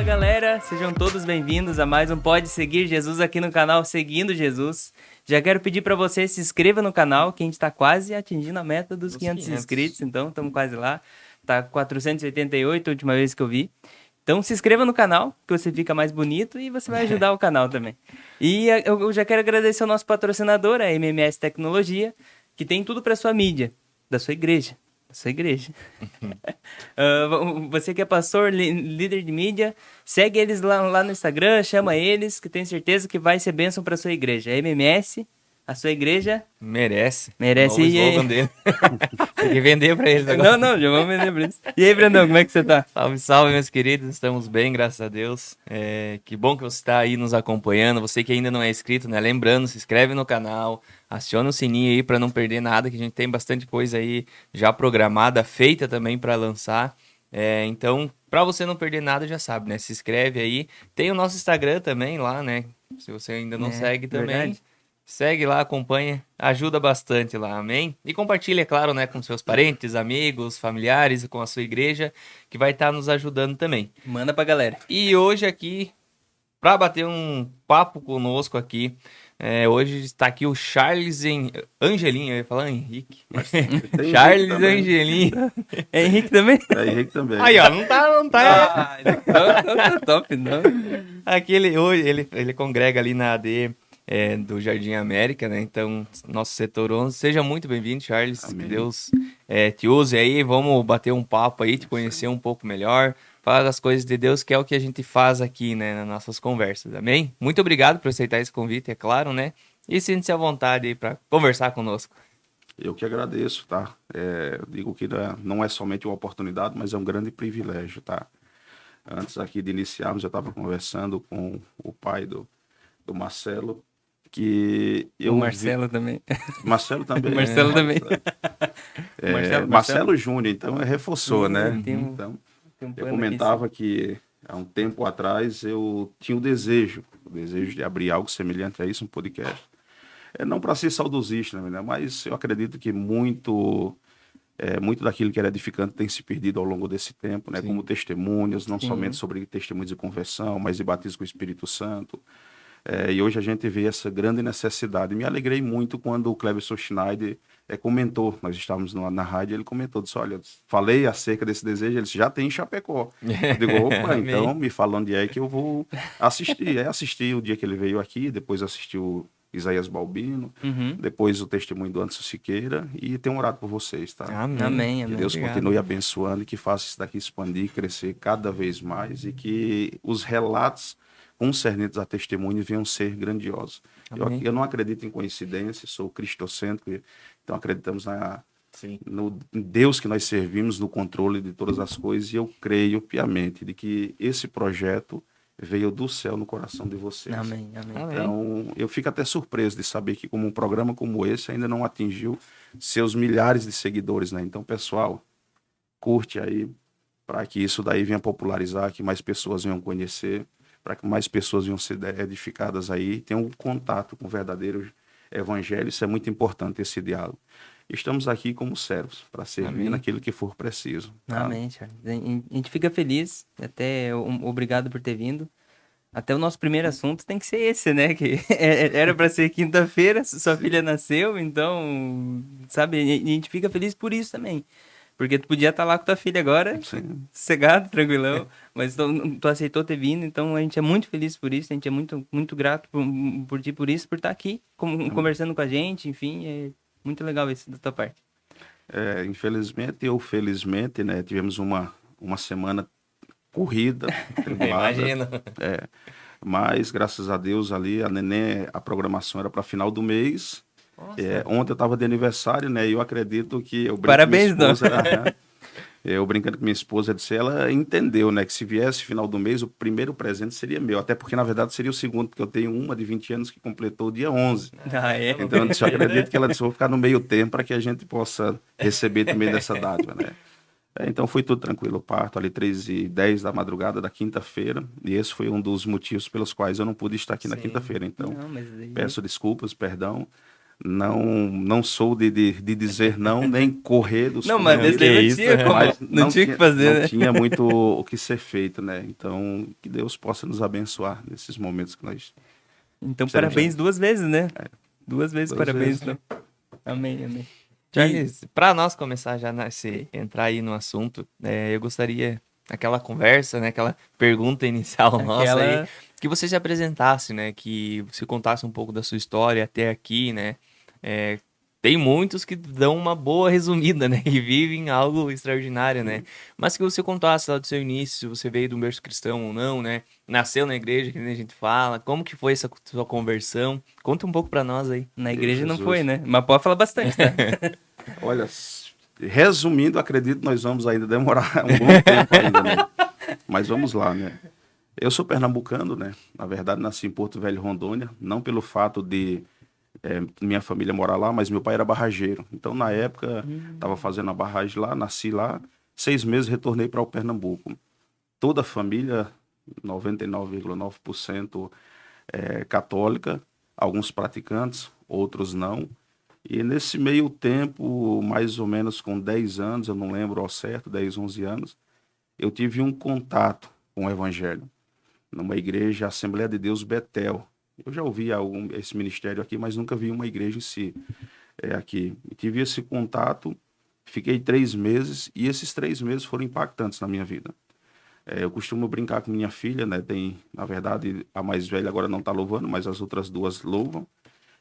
Fala galera, sejam todos bem-vindos a mais um Pode Seguir Jesus aqui no canal Seguindo Jesus. Já quero pedir para você se inscreva no canal, que a gente está quase atingindo a meta dos 500 inscritos, então estamos quase lá. Tá 488 a última vez que eu vi. Então se inscreva no canal, que você fica mais bonito e você vai ajudar o canal também. E eu já quero agradecer ao nosso patrocinador, a MMS Tecnologia, que tem tudo para sua mídia, da sua igreja. Sua igreja. Você que é pastor, líder de mídia, segue eles lá no Instagram, chama eles, que tenho certeza que vai ser bênção para sua igreja. A MMS, a sua igreja... Merece. Merece. O slogan dele. Tem que vender para eles agora. Não, já vamos vender para eles. E aí, Brandão, como é que você tá? Salve, salve, meus queridos. Estamos bem, graças a Deus. Que bom que você está aí nos acompanhando. Você que ainda não é inscrito, né? Lembrando, se inscreve no canal, aciona o sininho aí para não perder nada, que a gente tem bastante coisa aí já programada, feita também para lançar. Então, para você não perder nada, já sabe, né? Se inscreve aí. Tem o nosso Instagram também lá, né? Se você ainda não segue também. Verdade. Segue lá, acompanha, ajuda bastante lá, amém? E compartilha, é claro, né, com seus parentes, amigos, familiares, com a sua igreja, que vai estar nos ajudando também. Manda pra galera. E hoje aqui, para bater um papo conosco aqui, hoje está aqui o Charles Angelim, eu ia falar Henrique. Charles Angelim. É Henrique também? É Henrique também. Aí, ó, não tá. Não tá top, não. Aqui hoje ele congrega ali na AD. Do Jardim América, né? Então, nosso setor 11. Seja muito bem-vindo, Charles. Amém. Que Deus te use aí. Vamos bater um papo aí, te conhecer um pouco melhor. Falar das coisas de Deus, que é o que a gente faz aqui, né? Nas nossas conversas, amém? Muito obrigado por aceitar esse convite, é claro, né? E sinta-se à vontade aí para conversar conosco. Eu que agradeço, tá? Digo que não é somente uma oportunidade, mas é um grande privilégio, tá? Antes aqui de iniciarmos, eu estava conversando com o pai do Marcelo, que eu... O Marcelo também. Marcelo também. Marcelo também. Marcelo Júnior, então reforçou, né? Então, eu comentava que há um tempo atrás eu tinha o desejo de abrir algo semelhante a isso, um podcast. Não para ser saudosista, né? Mas eu acredito que muito daquilo que era edificante tem se perdido ao longo desse tempo, né? Sim. Como testemunhos, não somente sobre testemunhos de conversão, mas de batismo com o Espírito Santo. E hoje a gente vê essa grande necessidade. Me alegrei muito quando o Cleverson Schneider comentou, nós estávamos na rádio, ele comentou, disse, olha, falei acerca desse desejo, ele disse, já tem em Chapecó. Eu digo, opa, então me fala onde é que eu vou assistir. Assisti o dia que ele veio aqui, depois assisti o Isaías Balbino, depois o testemunho do Anderson Siqueira, e tenho orado por vocês, tá? Amém. Que Deus continue abençoando e que faça isso daqui expandir, crescer cada vez mais, e que os relatos concernentes a testemunho venham ser grandiosos. Eu não acredito em coincidência, sou cristocêntrico, então acreditamos no Deus que nós servimos, no controle de todas as coisas, e eu creio piamente de que esse projeto veio do céu no coração de vocês. Amém. Então, eu fico até surpreso de saber que um programa como esse ainda não atingiu seus milhares de seguidores, né? Então, pessoal, curte aí, para que isso daí venha popularizar, que mais pessoas venham conhecer, para que mais pessoas venham ser edificadas aí, tenham um contato com o verdadeiro evangelho. Isso é muito importante, esse diálogo. Estamos aqui como servos, para servir naquilo que for preciso. Tá? Amém, Charles. A gente fica feliz, até obrigado por ter vindo. Até o nosso primeiro assunto tem que ser esse, né? Que era para ser quinta-feira, sua filha nasceu, então, sabe, a gente fica feliz por isso também. Porque tu podia estar lá com tua filha agora, sossegado, tranquilão, mas tu aceitou ter vindo, então a gente é muito feliz por isso, a gente é muito, muito grato por ti, por isso, por estar aqui, conversando com a gente, enfim, é muito legal isso da tua parte. Infelizmente ou felizmente, né, tivemos uma semana corrida. Imagina. Mas, graças a Deus, ali, a programação era para final do mês. Ontem eu estava de aniversário, né? E eu acredito que Parabéns, não. Eu brincando com minha esposa, disse, ela entendeu, né? Que se viesse final do mês, o primeiro presente seria meu. Até porque, na verdade, seria o segundo, porque eu tenho uma de 20 anos que completou o dia 11. Então, eu disse, eu acredito que ela disse, vou ficar no meio tempo para que a gente possa receber também dessa dádiva, né? Então foi tudo tranquilo, o parto ali 3h10 da madrugada da quinta-feira, e esse foi um dos motivos pelos quais eu não pude estar aqui na quinta-feira, então peço desculpas, perdão, Não sou de dizer não, nem correr dos Não, mas desse daí convites, não tinha como, mas não tinha o que fazer, não né? tinha muito o que ser feito, né? Então, que Deus possa nos abençoar nesses momentos que nós Então, seremos parabéns 2 vezes, né? 2 vezes 2 parabéns, vezes. então. Amém, amém. Charles, para nós começar já nesse, entrar aí no assunto, eu gostaria, aquela conversa, né, aquela pergunta inicial nossa aí, Aquela... que você se apresentasse, né, que você contasse um pouco da sua história até aqui, né, é, tem muitos que dão uma boa resumida, né, e vivem algo extraordinário, né, mas que você contasse lá do seu início, se você veio do berço cristão ou não, né, nasceu na igreja, que nem a gente fala, como que foi essa sua conversão, conta um pouco para nós aí. Na Meu igreja não foi, Jesus. né? Mas pode falar bastante, tá? Olha, resumindo, acredito que nós vamos ainda demorar um bom tempo ainda, né? Mas vamos lá, né? Eu sou pernambucano, né? Na verdade, nasci em Porto Velho, Rondônia, não pelo fato de minha família morar lá, mas meu pai era barrageiro. Então, na época, estava fazendo a barragem lá, nasci lá, 6 meses retornei para o Pernambuco. Toda a família, 99,9% católica, alguns praticantes, outros não. E nesse meio tempo, mais ou menos com 10 anos, eu não lembro ao certo, 10, 11 anos, eu tive um contato com o Evangelho, numa igreja Assembleia de Deus Betel. Eu já ouvi esse ministério aqui, mas nunca vi uma igreja em si aqui. E tive esse contato, fiquei 3 meses, e esses 3 meses foram impactantes na minha vida. Eu costumo brincar com minha filha, né? Tem, na verdade, a mais velha agora não está louvando, mas as outras duas louvam.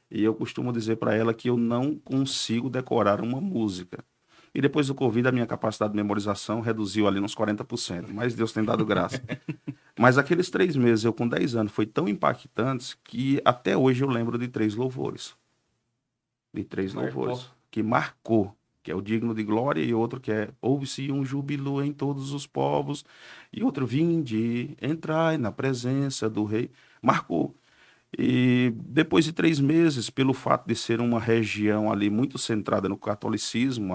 E eu costumo dizer para ela que eu não consigo decorar uma música. E depois do Covid, a minha capacidade de memorização reduziu ali uns 40%, mas Deus tem dado graça. Mas aqueles 3 meses, eu com 10 anos, foi tão impactantes que até hoje eu lembro de 3 louvores. De três Marcou. louvores. Que marcou. Que é o digno de glória, e outro que é ouve-se um júbilo em todos os povos, e outro vinde, entrai na presença do rei. Marcou. E depois de 3 meses, pelo fato de ser uma região ali muito centrada no catolicismo,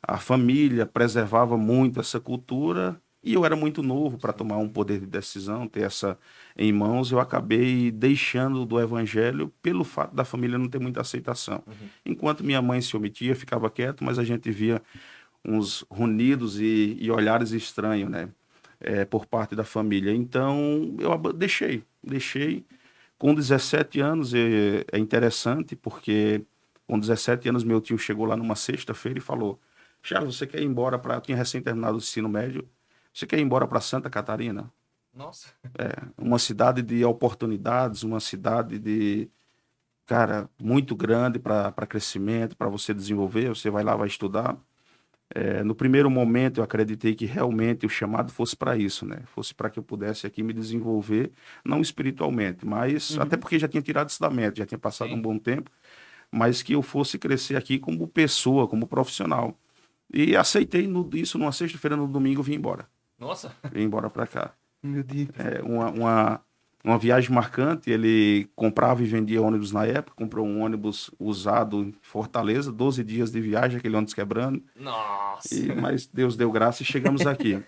a família preservava muito essa cultura, e eu era muito novo para tomar um poder de decisão, ter essa em mãos. Eu acabei deixando do evangelho pelo fato da família não ter muita aceitação. Enquanto minha mãe se omitia, ficava quieto, mas a gente via uns runidos e olhares estranhos, né? Por parte da família. Então, eu deixei. Com 17 anos, é interessante, porque com 17 anos meu tio chegou lá numa sexta-feira e falou: Charles, você quer ir embora para... Eu tinha recém terminado o ensino médio. Você quer ir embora para Santa Catarina? Nossa. Uma cidade de oportunidades, uma cidade de, cara, muito grande para crescimento, para você desenvolver. Você vai lá, vai estudar. No primeiro momento, eu acreditei que realmente o chamado fosse para isso, né? Fosse para que eu pudesse aqui me desenvolver, não espiritualmente, mas até porque já tinha tirado isso da mente, já tinha passado um Sim. bom tempo, mas que eu fosse crescer aqui como pessoa, como profissional. E aceitei isso numa sexta-feira, no domingo, eu vim embora. Nossa. Vim embora para cá. Meu Deus. Uma viagem marcante. Ele comprava e vendia ônibus na época, comprou um ônibus usado em Fortaleza, 12 dias de viagem, aquele ônibus quebrando. Nossa. Mas Deus deu graça e chegamos aqui.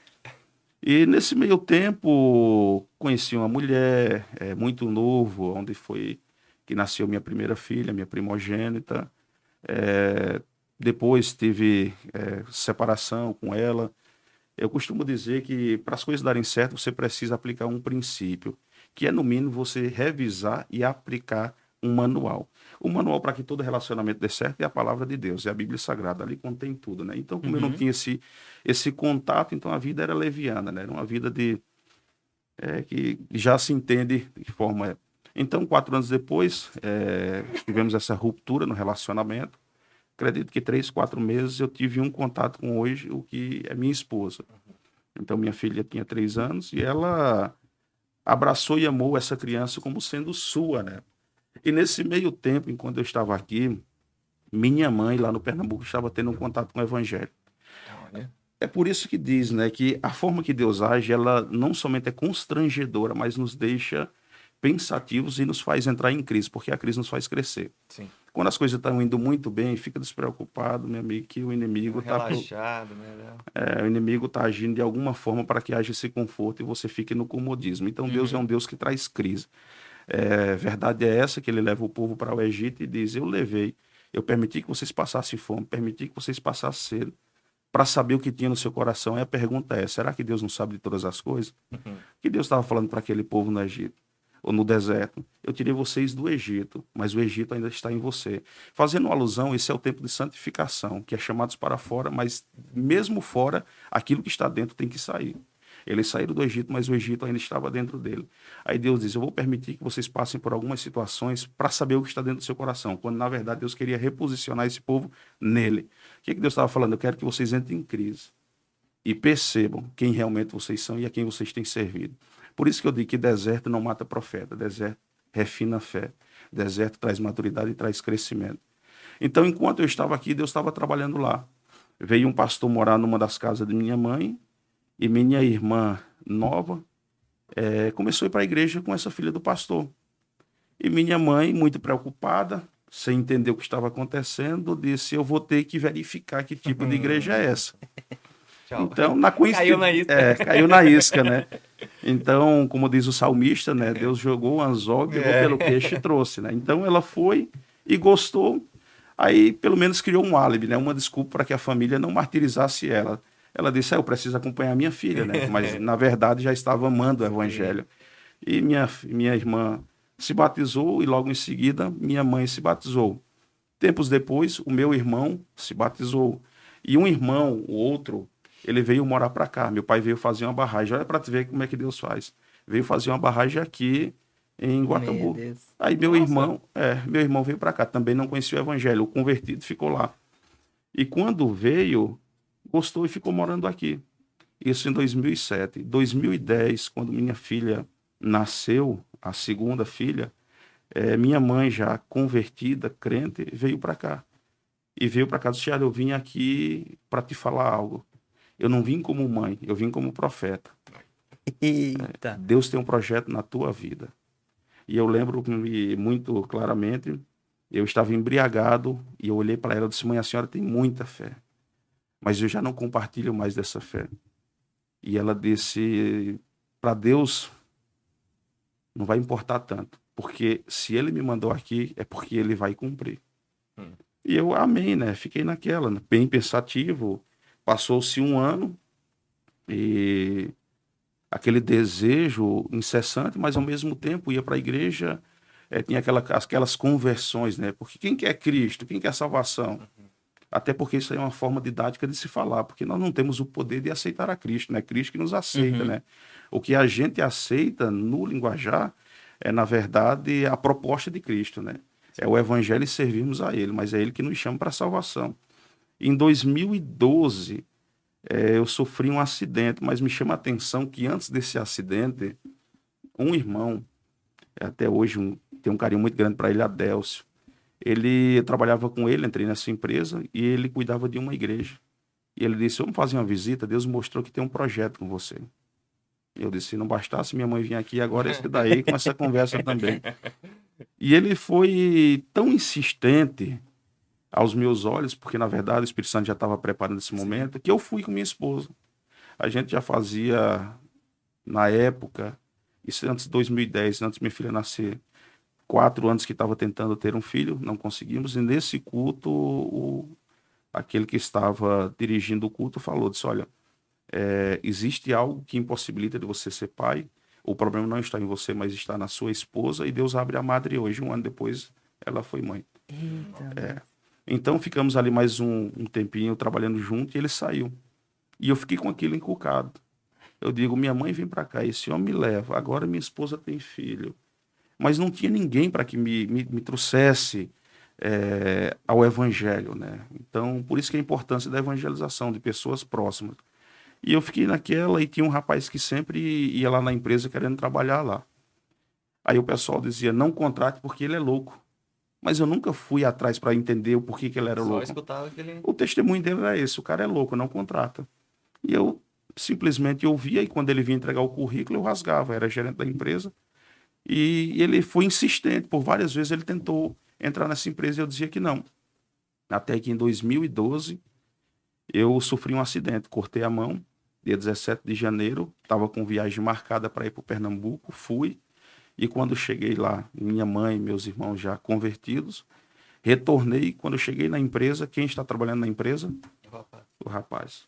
E nesse meio tempo, conheci uma mulher, muito novo, onde foi que nasceu minha primeira filha, minha primogênita. Depois tive separação com ela. Eu costumo dizer que para as coisas darem certo, você precisa aplicar um princípio, que é, no mínimo, você revisar e aplicar um manual. O manual para que todo relacionamento dê certo é a palavra de Deus, é a Bíblia Sagrada, ali contém tudo, né? Então, como eu não tinha esse contato, então a vida era leviana, né? Era uma vida que já se entende de que forma é. Então, 4 anos depois, tivemos essa ruptura no relacionamento. Acredito que 3, 4 meses eu tive um contato com hoje, o que é minha esposa. Então, minha filha tinha 3 anos e ela abraçou e amou essa criança como sendo sua, né? E nesse meio tempo, enquanto eu estava aqui, minha mãe, lá no Pernambuco, estava tendo um contato com o Evangelho. Olha. É por isso que diz, né, que a forma que Deus age, ela não somente é constrangedora, mas nos deixa pensativos e nos faz entrar em crise, porque a crise nos faz crescer. Sim. Quando as coisas estão indo muito bem, fica despreocupado, meu amigo, que o inimigo Relaxado, né? o inimigo está agindo de alguma forma para que haja esse conforto e você fique no comodismo. Então, Deus é um Deus que traz crise. Verdade é essa, que ele leva o povo para o Egito e diz, eu permiti que vocês passassem fome, permiti que vocês passassem sede, para saber o que tinha no seu coração. E a pergunta é, será que Deus não sabe de todas as coisas? Uhum. O que Deus estava falando para aquele povo no Egito? Ou no deserto? Eu tirei vocês do Egito, mas o Egito ainda está em você. Fazendo alusão, esse é o tempo de santificação, que é chamados para fora, mas mesmo fora, aquilo que está dentro tem que sair. Eles saíram do Egito, mas o Egito ainda estava dentro dele. Aí Deus diz, eu vou permitir que vocês passem por algumas situações para saber o que está dentro do seu coração, quando na verdade Deus queria reposicionar esse povo nele. O que Deus estava falando? Eu quero que vocês entrem em crise e percebam quem realmente vocês são e a quem vocês têm servido. Por isso que eu digo que deserto não mata profeta, deserto refina a fé, deserto traz maturidade e traz crescimento. Então, enquanto eu estava aqui, Deus estava trabalhando lá. Veio um pastor morar numa das casas de minha mãe, e minha irmã nova começou a ir para a igreja com essa filha do pastor. E minha mãe, muito preocupada, sem entender o que estava acontecendo, disse, eu vou ter que verificar que tipo de igreja é essa. Tchau. Então, na coincidência, Caiu na isca. caiu na isca, né? Então, como diz o salmista, né? Deus jogou o anzol, pegou pelo queixo e trouxe, né? Então, ela foi e gostou. Aí, pelo menos, criou um álibi, né? Uma desculpa para que a família não martirizasse ela. Ela disse, eu preciso acompanhar minha filha, né? Mas, na verdade, já estava amando o evangelho. E minha irmã se batizou e, logo em seguida, minha mãe se batizou. Tempos depois, o meu irmão se batizou. E um irmão, o outro, ele veio morar para cá. Meu pai veio fazer uma barragem. Olha para te ver como é que Deus faz. Veio fazer uma barragem aqui em Meu Guatambu. Deus. Aí meu irmão veio para cá. Também não conhecia o evangelho. O convertido ficou lá. E quando veio, gostou e ficou morando aqui. Isso em 2007. 2010, quando minha filha nasceu, a segunda filha, minha mãe já convertida, crente, veio para cá. E veio para cá e disse, eu vim aqui para te falar algo. Eu não vim como mãe, eu vim como profeta. Eita. Deus tem um projeto na tua vida. E eu lembro muito claramente, eu estava embriagado e eu olhei para ela e disse, mãe, a senhora tem muita fé, mas eu já não compartilho mais dessa fé. E ela disse, para Deus não vai importar tanto, porque se ele me mandou aqui, é porque ele vai cumprir. E eu amei, né? Fiquei naquela, bem pensativo. Passou-se um ano e aquele desejo incessante, mas ao mesmo tempo ia para a igreja, tinha aquelas conversões, né? Porque quem quer Cristo, quem quer salvação? Até porque isso aí é uma forma didática de se falar, porque nós não temos o poder de aceitar a Cristo, né? Cristo que nos aceita, né? O que a gente aceita no linguajar é, na verdade, a proposta de Cristo, né? É o evangelho e servirmos a ele, mas é ele que nos chama para a salvação. Em 2012, eu sofri um acidente, mas me chama a atenção que antes desse acidente, um irmão, até hoje tem um carinho muito grande para ele, Adélcio, eu trabalhava com ele, entrei nessa empresa e ele cuidava de uma igreja. E ele disse, vamos fazer uma visita, Deus mostrou que tem um projeto com você. Eu disse, se não bastasse minha mãe vir aqui, agora esse daí com essa conversa também. E ele foi tão insistente aos meus olhos, porque na verdade o Espírito Santo já estava preparando esse momento, que eu fui com minha esposa. A gente já fazia, na época, isso antes de 2010, antes de minha filha nascer, 4 anos que estava tentando ter um filho, não conseguimos, e nesse culto, aquele que estava dirigindo o culto falou, disse, olha, existe algo que impossibilita de você ser pai, o problema não está em você, mas está na sua esposa, e Deus abre a madre e hoje, um ano depois, ela foi mãe. Eita. Então ficamos ali mais um tempinho trabalhando junto e ele saiu. E eu fiquei com aquilo inculcado. Eu digo, minha mãe vem para cá, esse homem me leva, agora minha esposa tem filho. Mas não tinha ninguém para que me trouxesse ao evangelho, né? Então, por isso que a importância da evangelização, de pessoas próximas. E eu fiquei naquela e tinha um rapaz que sempre ia lá na empresa querendo trabalhar lá. Aí o pessoal dizia, não contrate porque ele é louco. Mas eu nunca fui atrás para entender o porquê que ele era Só louco. escutava aquele... O testemunho dele era esse, o cara é louco, não contrata. E eu simplesmente ouvia e quando ele vinha entregar o currículo eu rasgava, era gerente da empresa. E ele foi insistente, por várias vezes ele tentou entrar nessa empresa e eu dizia que não. Até que em 2012 eu sofri um acidente, cortei a mão, dia 17 de janeiro, estava com viagem marcada para ir para o Pernambuco, fui, E quando cheguei lá, minha mãe e meus irmãos já convertidos, retornei. Quando eu cheguei na empresa, quem está trabalhando na empresa? O rapaz.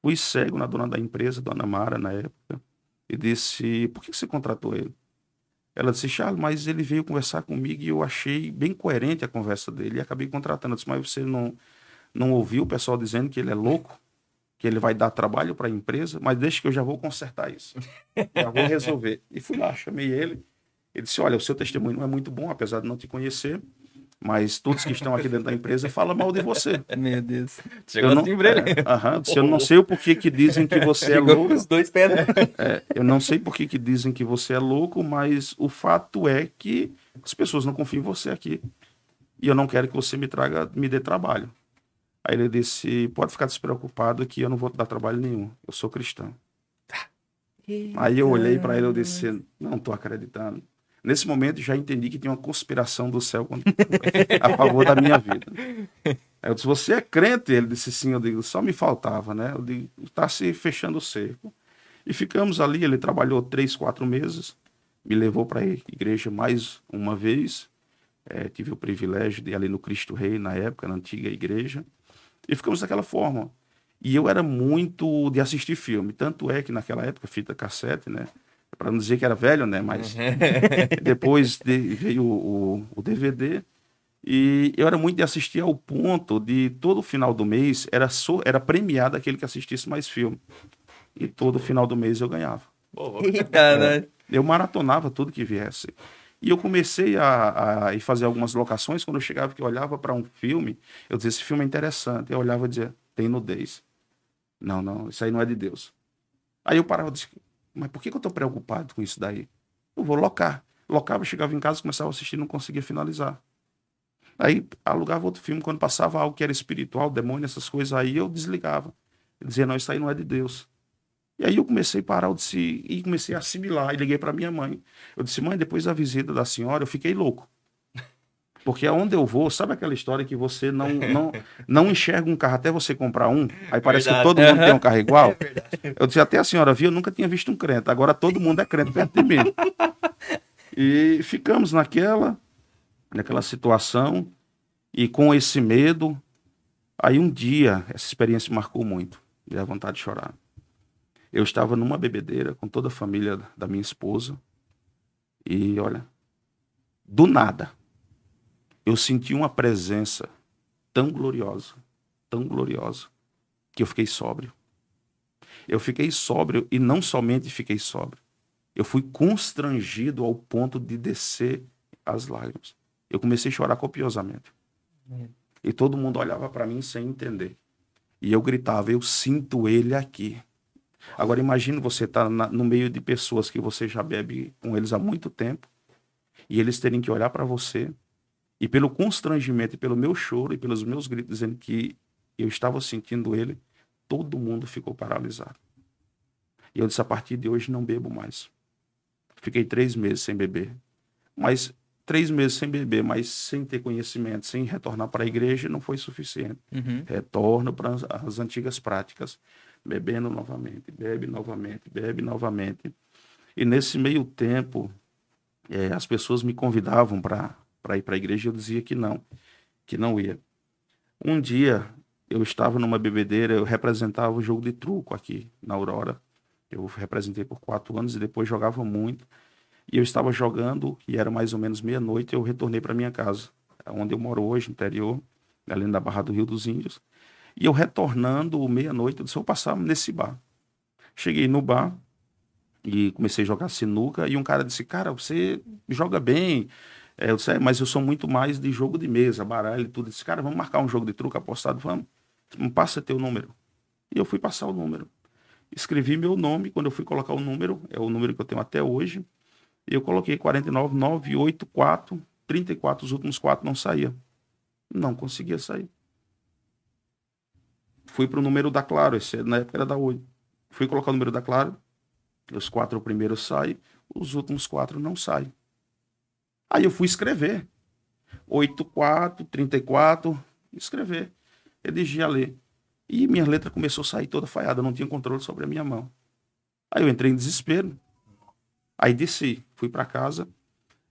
Fui cego na dona da empresa, dona Mara, na época, e disse: por que você contratou ele? Ela disse: Charles, mas ele veio conversar comigo e eu achei bem coerente a conversa dele e acabei contratando. Eu disse: mas você não ouviu o pessoal dizendo que ele é louco? Que ele vai dar trabalho para a empresa? Mas deixa que eu já vou consertar isso. Já vou resolver. E fui lá, chamei ele. Ele disse: olha, o seu testemunho não é muito bom, apesar de não te conhecer, mas todos que estão aqui dentro da empresa falam mal de você. Meu Deus. Chegou Eu não, assim pra ele. eu não sei o porquê que dizem que você é Chegou louco. com os dois pés. Eu não sei porquê que dizem que você é louco, mas o fato é que as pessoas não confiam em você aqui. E eu não quero que você me dê trabalho. Aí ele disse: pode ficar despreocupado que eu não vou te dar trabalho nenhum. Eu sou cristão. Aí eu olhei para ele e disse: não estou acreditando. Nesse momento já entendi que tinha uma conspiração do céu a favor da minha vida. Aí eu disse: você é crente? Ele disse: sim. Eu digo: só me faltava, né? Eu digo: está se fechando o cerco. E ficamos ali. Ele trabalhou 3, 4 meses, me levou para a igreja mais uma vez. Tive o privilégio de ir ali no Cristo Rei, na época, na antiga igreja. E ficamos daquela forma. E eu era muito de assistir filme. Tanto é que naquela época, fita cassete, né? Para não dizer que era velho, né? Mas depois veio o DVD. E eu era muito de assistir ao ponto de todo final do mês era premiado aquele que assistisse mais filme. E todo final do mês eu ganhava. Eita, né? Eu maratonava tudo que viesse. E eu comecei a ir fazer algumas locações. Quando eu chegava, que eu olhava para um filme, eu dizia: esse filme é interessante. Eu olhava e dizia: tem nudez. Não, isso aí não é de Deus. Aí eu parava e disse: mas por que eu estou preocupado com isso daí? Eu vou locar. Locava, chegava em casa, começava a assistir e não conseguia finalizar. Aí alugava outro filme, quando passava algo que era espiritual, demônio, essas coisas, aí eu desligava. Eu dizia: não, isso aí não é de Deus. E aí eu comecei a parar, e comecei a assimilar, e liguei para minha mãe. Eu disse: mãe, depois da visita da senhora, eu fiquei louco. Porque aonde eu vou, sabe aquela história que você não enxerga um carro até você comprar um? Aí parece que todo mundo tem um carro igual. Eu disse: até a senhora viu, eu nunca tinha visto um crente. Agora todo mundo é crente perto de mim. E ficamos naquela situação, e com esse medo. Aí um dia, essa experiência me marcou muito. Me deu vontade de chorar. Eu estava numa bebedeira com toda a família da minha esposa. E olha, do nada, eu senti uma presença tão gloriosa, que eu fiquei sóbrio. Eu fiquei sóbrio e não somente fiquei sóbrio. Eu fui constrangido ao ponto de descer as lágrimas. Eu comecei a chorar copiosamente. E todo mundo olhava para mim sem entender. E eu gritava: eu sinto ele aqui. Agora imagine você estar no meio de pessoas que você já bebe com eles há muito tempo, e eles terem que olhar para você, e pelo constrangimento, e pelo meu choro, e pelos meus gritos, dizendo que eu estava sentindo ele, todo mundo ficou paralisado. E eu disse: a partir de hoje não bebo mais. Fiquei 3 meses sem beber. Mas 3 meses sem beber, mas sem ter conhecimento, sem retornar para a igreja, não foi suficiente. Retorno para as antigas práticas, bebendo novamente, bebe novamente. E nesse meio tempo, as pessoas me convidavam para ir para a igreja, e eu dizia que não ia. Um dia, eu estava numa bebedeira, eu representava o jogo de truco aqui na Aurora. Eu representei por 4 anos e depois jogava muito. E eu estava jogando, e era mais ou menos meia-noite, eu retornei para minha casa, onde eu moro hoje, no interior, ali na Barra do Rio dos Índios. E eu retornando, meia-noite, eu disse: vou passar nesse bar. Cheguei no bar e comecei a jogar sinuca, e um cara disse: cara, você joga bem. Eu disse: mas eu sou muito mais de jogo de mesa, baralho e tudo. Eu disse: cara, vamos marcar um jogo de truco apostado? Vamos. Passa teu número. E eu fui passar o número. Escrevi meu nome. Quando eu fui colocar o número, é o número que eu tenho até hoje, eu coloquei 49, 9, 8, 4, 34, os últimos 4 não saía. Não conseguia sair. Fui para o número da Claro, na época era da Oi. Fui colocar o número da Claro, os 4 primeiros saem, os últimos 4 não saem. Aí eu fui escrever. 84, 34, escrever. Redigi a ler. E minha letra começou a sair toda falhada, eu não tinha controle sobre a minha mão. Aí eu entrei em desespero. Aí desci, fui para casa.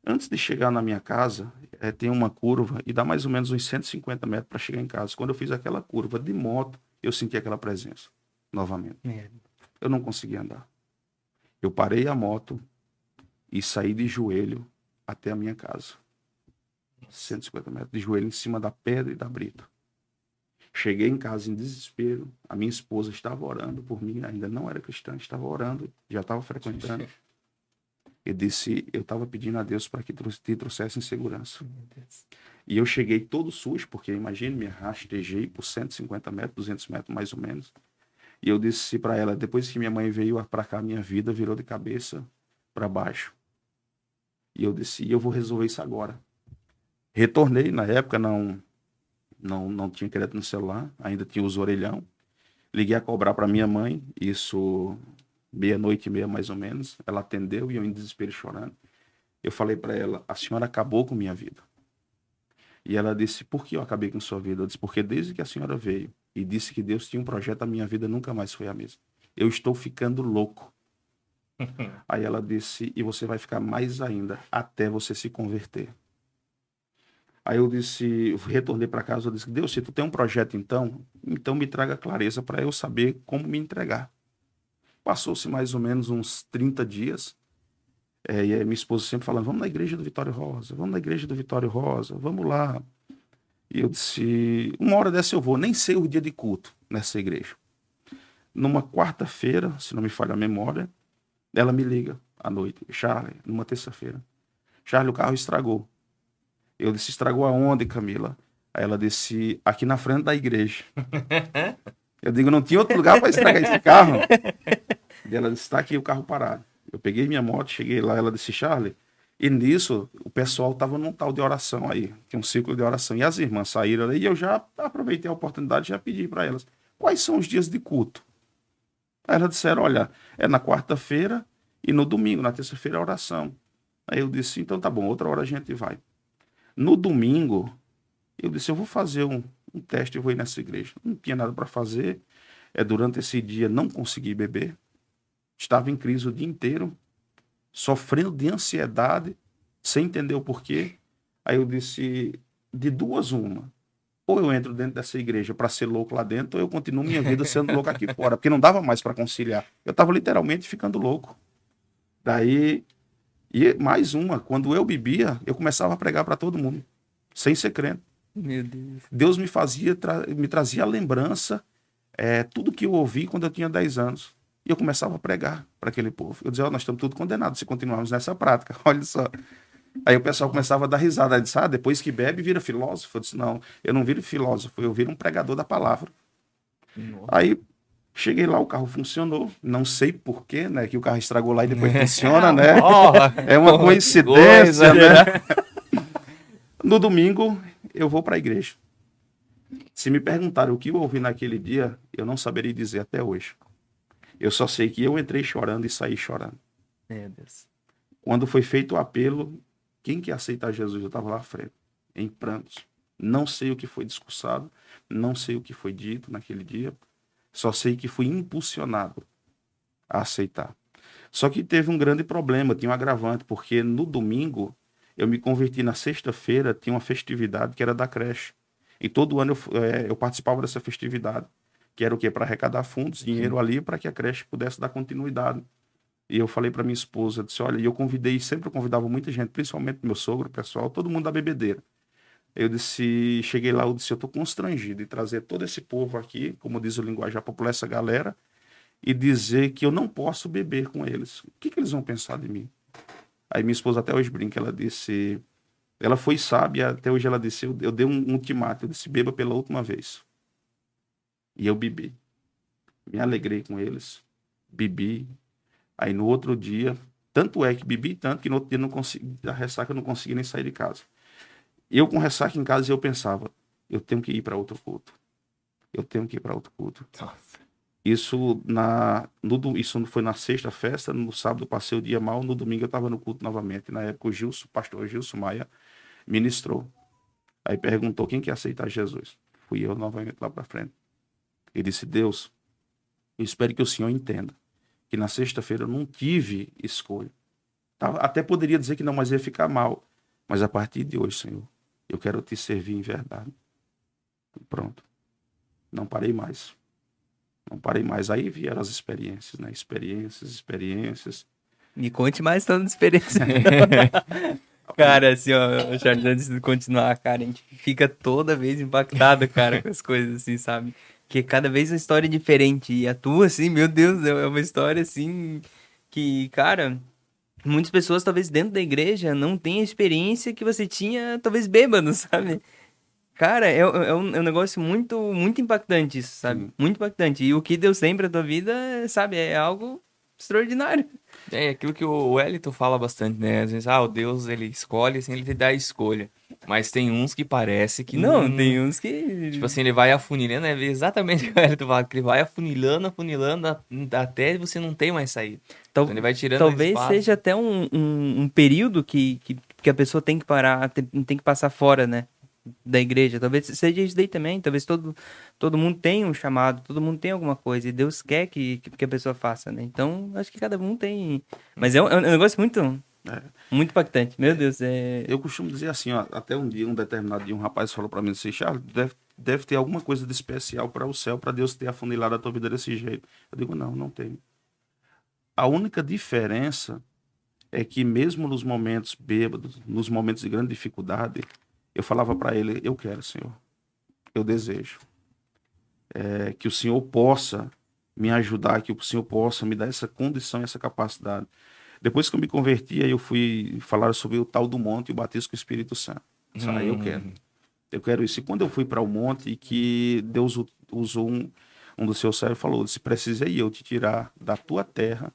Antes de chegar na minha casa, tem uma curva e dá mais ou menos uns 150 metros para chegar em casa. Quando eu fiz aquela curva de moto, eu senti aquela presença novamente. Eu não conseguia andar. Eu parei a moto e saí de joelho até a minha casa. 150 metros de joelho em cima da pedra e da brita. Cheguei em casa em desespero. A minha esposa estava orando por mim, ainda não era cristã, estava orando, já estava frequentando. Eu disse, eu estava pedindo a Deus para que te trouxesse em segurança. E eu cheguei todo sujo, porque imagine, me rastejei por 150 metros, 200 metros mais ou menos. E eu disse para ela, depois que minha mãe veio para cá, minha vida virou de cabeça para baixo. E eu disse, eu vou resolver isso agora. Retornei, na época não tinha crédito no celular, ainda tinha os orelhão. Liguei a cobrar para minha mãe, isso 00:30 mais ou menos. Ela atendeu e eu em desespero chorando. Eu falei para ela, a senhora acabou com minha vida. E ela disse, por que eu acabei com sua vida? Eu disse, porque desde que a senhora veio e disse que Deus tinha um projeto, a minha vida nunca mais foi a mesma. Eu estou ficando louco. Aí ela disse, e você vai ficar mais ainda até você se converter. Aí eu disse, retornei para casa, eu disse, Deus, se tu tem um projeto então me traga clareza para eu saber como me entregar. Passou-se mais ou menos uns 30 dias, e aí minha esposa sempre falando, vamos na igreja do Vitório Rosa, vamos na igreja do Vitório Rosa, vamos lá. E eu disse, uma hora dessa eu vou, nem sei o dia de culto nessa igreja. Numa quarta-feira, se não me falha a memória, ela me liga à noite, Charlie, numa terça-feira. Charlie, o carro estragou. Eu disse, estragou aonde, Camila? Aí ela disse, aqui na frente da igreja. Eu digo, não tinha outro lugar para estragar esse carro? E ela disse, está aqui o carro parado. Eu peguei minha moto, cheguei lá, ela disse, Charlie, e nisso o pessoal estava num tal de oração aí, tinha um círculo de oração, e as irmãs saíram ali, e eu já aproveitei a oportunidade e já pedi para elas, quais são os dias de culto? Aí elas disseram, olha, é na quarta-feira e no domingo, na terça-feira é oração. Aí eu disse, então tá bom, outra hora a gente vai. No domingo, eu disse, eu vou fazer um teste, eu vou ir nessa igreja. Não tinha nada para fazer. Durante esse dia, não consegui beber. Estava em crise o dia inteiro, sofrendo de ansiedade, sem entender o porquê. Aí eu disse, de duas uma. Ou eu entro dentro dessa igreja para ser louco lá dentro, ou eu continuo minha vida sendo louco aqui fora. Porque não dava mais para conciliar. Eu estava literalmente ficando louco. Daí... E mais uma, quando eu bebia, eu começava a pregar para todo mundo, sem ser crente. Meu Deus. Deus me trazia a lembrança, tudo que eu ouvi quando eu tinha 10 anos. E eu começava a pregar para aquele povo. Eu dizia, nós estamos tudo condenados se continuarmos nessa prática, olha só. Aí o pessoal começava a dar risada. Aí disse, depois que bebe, vira filósofo. Eu disse, não, eu não viro filósofo, eu viro um pregador da palavra. Nossa. Aí... Cheguei lá, o carro funcionou. Não sei porquê, né? Que o carro estragou lá e depois funciona, né? É uma coincidência, né? No domingo, eu vou para a igreja. Se me perguntarem o que eu ouvi naquele dia, eu não saberia dizer até hoje. Eu só sei que eu entrei chorando e saí chorando. Meu Deus. Quando foi feito o apelo, quem quer aceitar Jesus? Eu estava lá à frente, em prantos. Não sei o que foi discursado, não sei o que foi dito naquele dia. Só sei que fui impulsionado a aceitar. Só que teve um grande problema, tinha um agravante, porque no domingo eu me converti, na sexta-feira tinha uma festividade que era da creche. E todo ano eu participava dessa festividade, que era o quê? Para arrecadar fundos, dinheiro ali, para que a creche pudesse dar continuidade. E eu falei para minha esposa, disse, olha, e eu sempre convidava muita gente, principalmente meu sogro, pessoal, todo mundo da bebedeira. Eu disse, cheguei lá, eu disse, eu estou constrangido de trazer todo esse povo aqui, como diz o linguajar popular, essa galera, e dizer que eu não posso beber com eles. O que eles vão pensar de mim? Aí minha esposa até hoje brinca, ela disse, ela foi sábia, até hoje ela disse, eu dei um ultimato, eu disse, beba pela última vez. E eu bebi. Me alegrei com eles, bebi. Aí no outro dia, tanto é que bebi tanto que no outro dia não consegui, da ressaca eu não consegui nem sair de casa. Eu com ressaca em casa, eu pensava, eu tenho que ir para outro culto. Eu tenho que ir para outro culto. Nossa. Isso foi na sexta festa, no sábado passei o dia mal, no domingo eu estava no culto novamente. Na época o pastor Gilson Maia ministrou. Aí perguntou, quem quer aceitar Jesus? Fui eu novamente lá para frente. Ele disse, Deus, eu espero que o Senhor entenda que na sexta-feira eu não tive escolha. Até poderia dizer que não, mas ia ficar mal. Mas a partir de hoje, Senhor, eu quero te servir em verdade. Pronto. Não parei mais. Não parei mais. Aí vieram as experiências, né? Experiências. Me conte mais tanta experiência. Cara, assim, ó, Charles, antes de continuar, cara, a gente fica toda vez impactado, cara, com as coisas, assim, sabe? Que cada vez uma história diferente. E a tua, assim, meu Deus, é uma história, assim, que, cara, muitas pessoas, talvez dentro da igreja, não têm a experiência que você tinha, talvez bêbado, sabe? Cara, é um negócio muito, muito impactante isso, sabe? Sim. Muito impactante. E o que Deus tem pra tua vida, sabe, é algo extraordinário. É aquilo que o Wellington fala bastante, né? Às vezes, o Deus, ele escolhe, assim, ele te dá a escolha. Mas tem uns que parece que Não, não... tem uns que... Tipo assim, ele vai afunilando, é exatamente o que o Wellington fala, que ele vai afunilando, até você não tem mais saída. Tal- Então ele vai tirando talvez espaço. seja até um período que a pessoa tem que parar, tem que passar fora, né? Da igreja. Talvez seja isso daí também. Talvez todo mundo tenha um chamado, todo mundo tem alguma coisa. E Deus quer que a pessoa faça, né? Então, acho que cada um tem. Mas é um negócio muito, É. muito impactante. Meu Deus, é. Eu costumo dizer assim, ó, até um dia, um determinado dia, um rapaz falou para mim assim, Charles, deve ter alguma coisa de especial para o céu, para Deus ter afunilado a tua vida desse jeito. Eu digo, não, não tem. A única diferença é que mesmo nos momentos bêbados, nos momentos de grande dificuldade, eu falava para ele, eu quero, Senhor, eu desejo. Que o Senhor possa me ajudar, que o Senhor possa me dar essa condição, essa capacidade. Depois que eu me converti, aí eu fui falar sobre o tal do monte e o batismo com o Espírito Santo. Aí eu quero isso. E quando eu fui para o monte e que Deus usou um dos seus servos, falou, se precisei eu te tirar da tua terra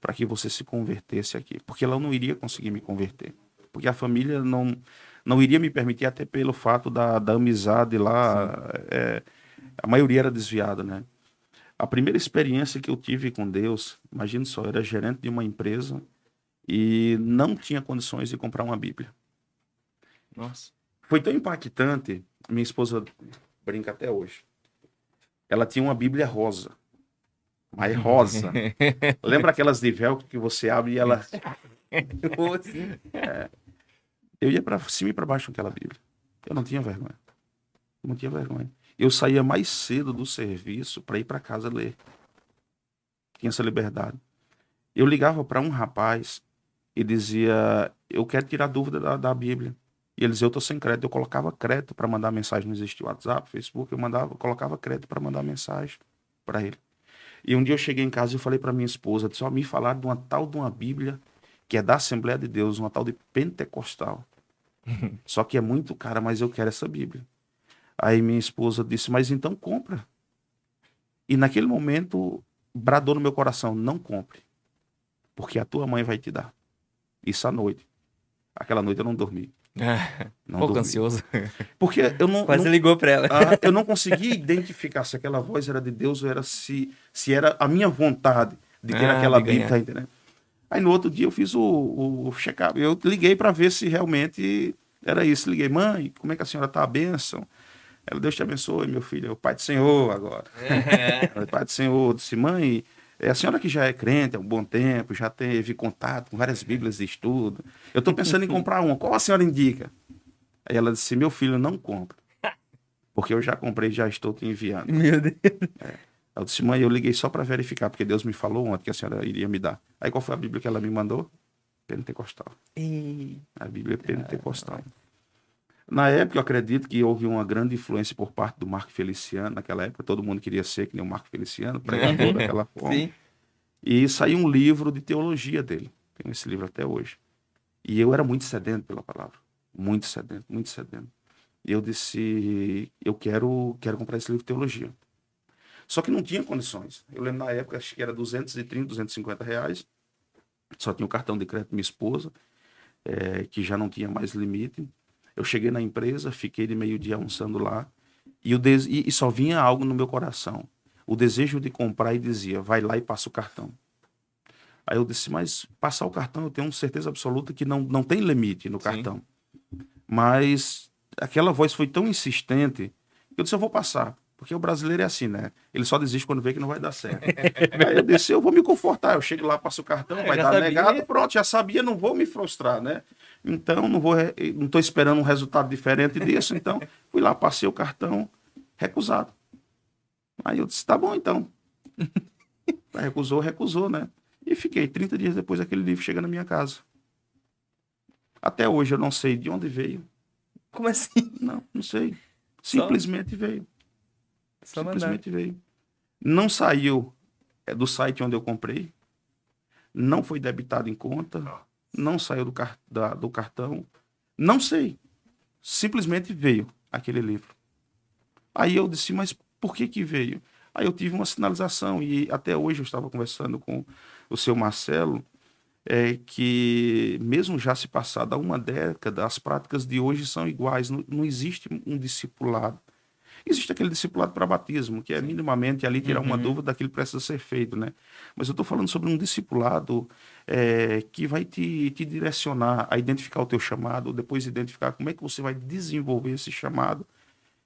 para que você se convertesse aqui. Porque ela não iria conseguir me converter. Porque a família não iria me permitir, até pelo fato da amizade lá. A maioria era desviada, né? A primeira experiência que eu tive com Deus, imagina só, eu era gerente de uma empresa e não tinha condições de comprar uma Bíblia. Nossa. Foi tão impactante, minha esposa brinca até hoje. Ela tinha uma Bíblia rosa, mas rosa. Lembra aquelas de velcro que você abre e ela... Eu ia para cima e para baixo com aquela Bíblia. Eu não tinha vergonha. Não tinha vergonha. Eu saía mais cedo do serviço para ir para casa ler. Tinha essa liberdade. Eu ligava para um rapaz e dizia, eu quero tirar dúvida da Bíblia. E ele dizia, eu estou sem crédito. Eu colocava crédito para mandar mensagem. Não existia WhatsApp, Facebook. Eu colocava crédito para mandar mensagem para ele. E um dia eu cheguei em casa e falei para minha esposa, só me falaram de uma Bíblia que é da Assembleia de Deus, uma tal de Pentecostal. Só que é muito cara, mas eu quero essa Bíblia. Aí minha esposa disse, mas então compra. E naquele momento, bradou no meu coração, não compre. Porque a tua mãe vai te dar. Isso à noite. Aquela noite eu não dormi. Um pouco ansioso. Porque eu Quase ligou pra ela. eu não conseguia identificar se aquela voz era de Deus ou era se era a minha vontade de ter aquela Bíblia, tá entendendo? Aí no outro dia eu fiz o check-up. Eu liguei para ver se realmente era isso. Liguei, mãe, como é que a senhora tá? A bênção. Ela, Deus te abençoe, meu filho. É o Pai do Senhor agora. É o Pai do Senhor. Eu disse, mãe, é a senhora que já é crente há um bom tempo, já teve contato com várias Bíblias de estudo. Eu estou pensando em comprar uma. Qual a senhora indica? Aí ela disse, meu filho, não compra. Porque eu já comprei e já estou te enviando. Meu Deus. Eu disse, mãe, eu liguei só para verificar, porque Deus me falou ontem que a senhora iria me dar. Aí qual foi a Bíblia que ela me mandou? Pentecostal. A Bíblia Pentecostal. Na época, eu acredito que houve uma grande influência por parte do Marco Feliciano. Naquela época, todo mundo queria ser que nem o Marco Feliciano, pregador daquela forma. Sim. E saiu um livro de teologia dele. Tenho esse livro até hoje. E eu era muito sedento pela palavra. Muito sedento, muito sedento. E eu disse, eu quero comprar esse livro de teologia. Só que não tinha condições. Eu lembro na época, acho que era 230, 250 reais. Só tinha o cartão de crédito da minha esposa, que já não tinha mais limite. Eu cheguei na empresa, fiquei de meio-dia almoçando lá, e só vinha algo no meu coração. O desejo de comprar, e dizia, vai lá e passa o cartão. Aí eu disse, mas passar o cartão, eu tenho certeza absoluta que não tem limite no cartão. Mas aquela voz foi tão insistente, que eu disse, eu vou passar. Porque o brasileiro é assim, né? Ele só desiste quando vê que não vai dar certo. Aí eu disse, eu vou me confortar. Eu chego lá, passo o cartão, vai já dar sabia. negado, pronto, já sabia, não vou me frustrar, né? Então, não estou esperando um resultado diferente disso. Então, fui lá, passei o cartão, recusado. Aí eu disse, tá bom, então. Recusou, né? E fiquei. 30 dias depois, aquele livro chega na minha casa. Até hoje eu não sei de onde veio. Como assim? Não sei. Simplesmente veio. Só Simplesmente veio. Não saiu do site onde eu comprei. Não foi debitado em conta. Não saiu do cartão. Não sei. Simplesmente veio aquele livro. Aí eu disse, mas por que veio? Aí eu tive uma sinalização e até hoje eu estava conversando com o seu Marcelo, que mesmo já se passada uma década, as práticas de hoje são iguais. Não existe um discipulado. Existe aquele discipulado para batismo, que é minimamente ali tirar uma dúvida daquilo que precisa ser feito, né? Mas eu estou falando sobre um discipulado que vai te direcionar a identificar o teu chamado, depois identificar como é que você vai desenvolver esse chamado.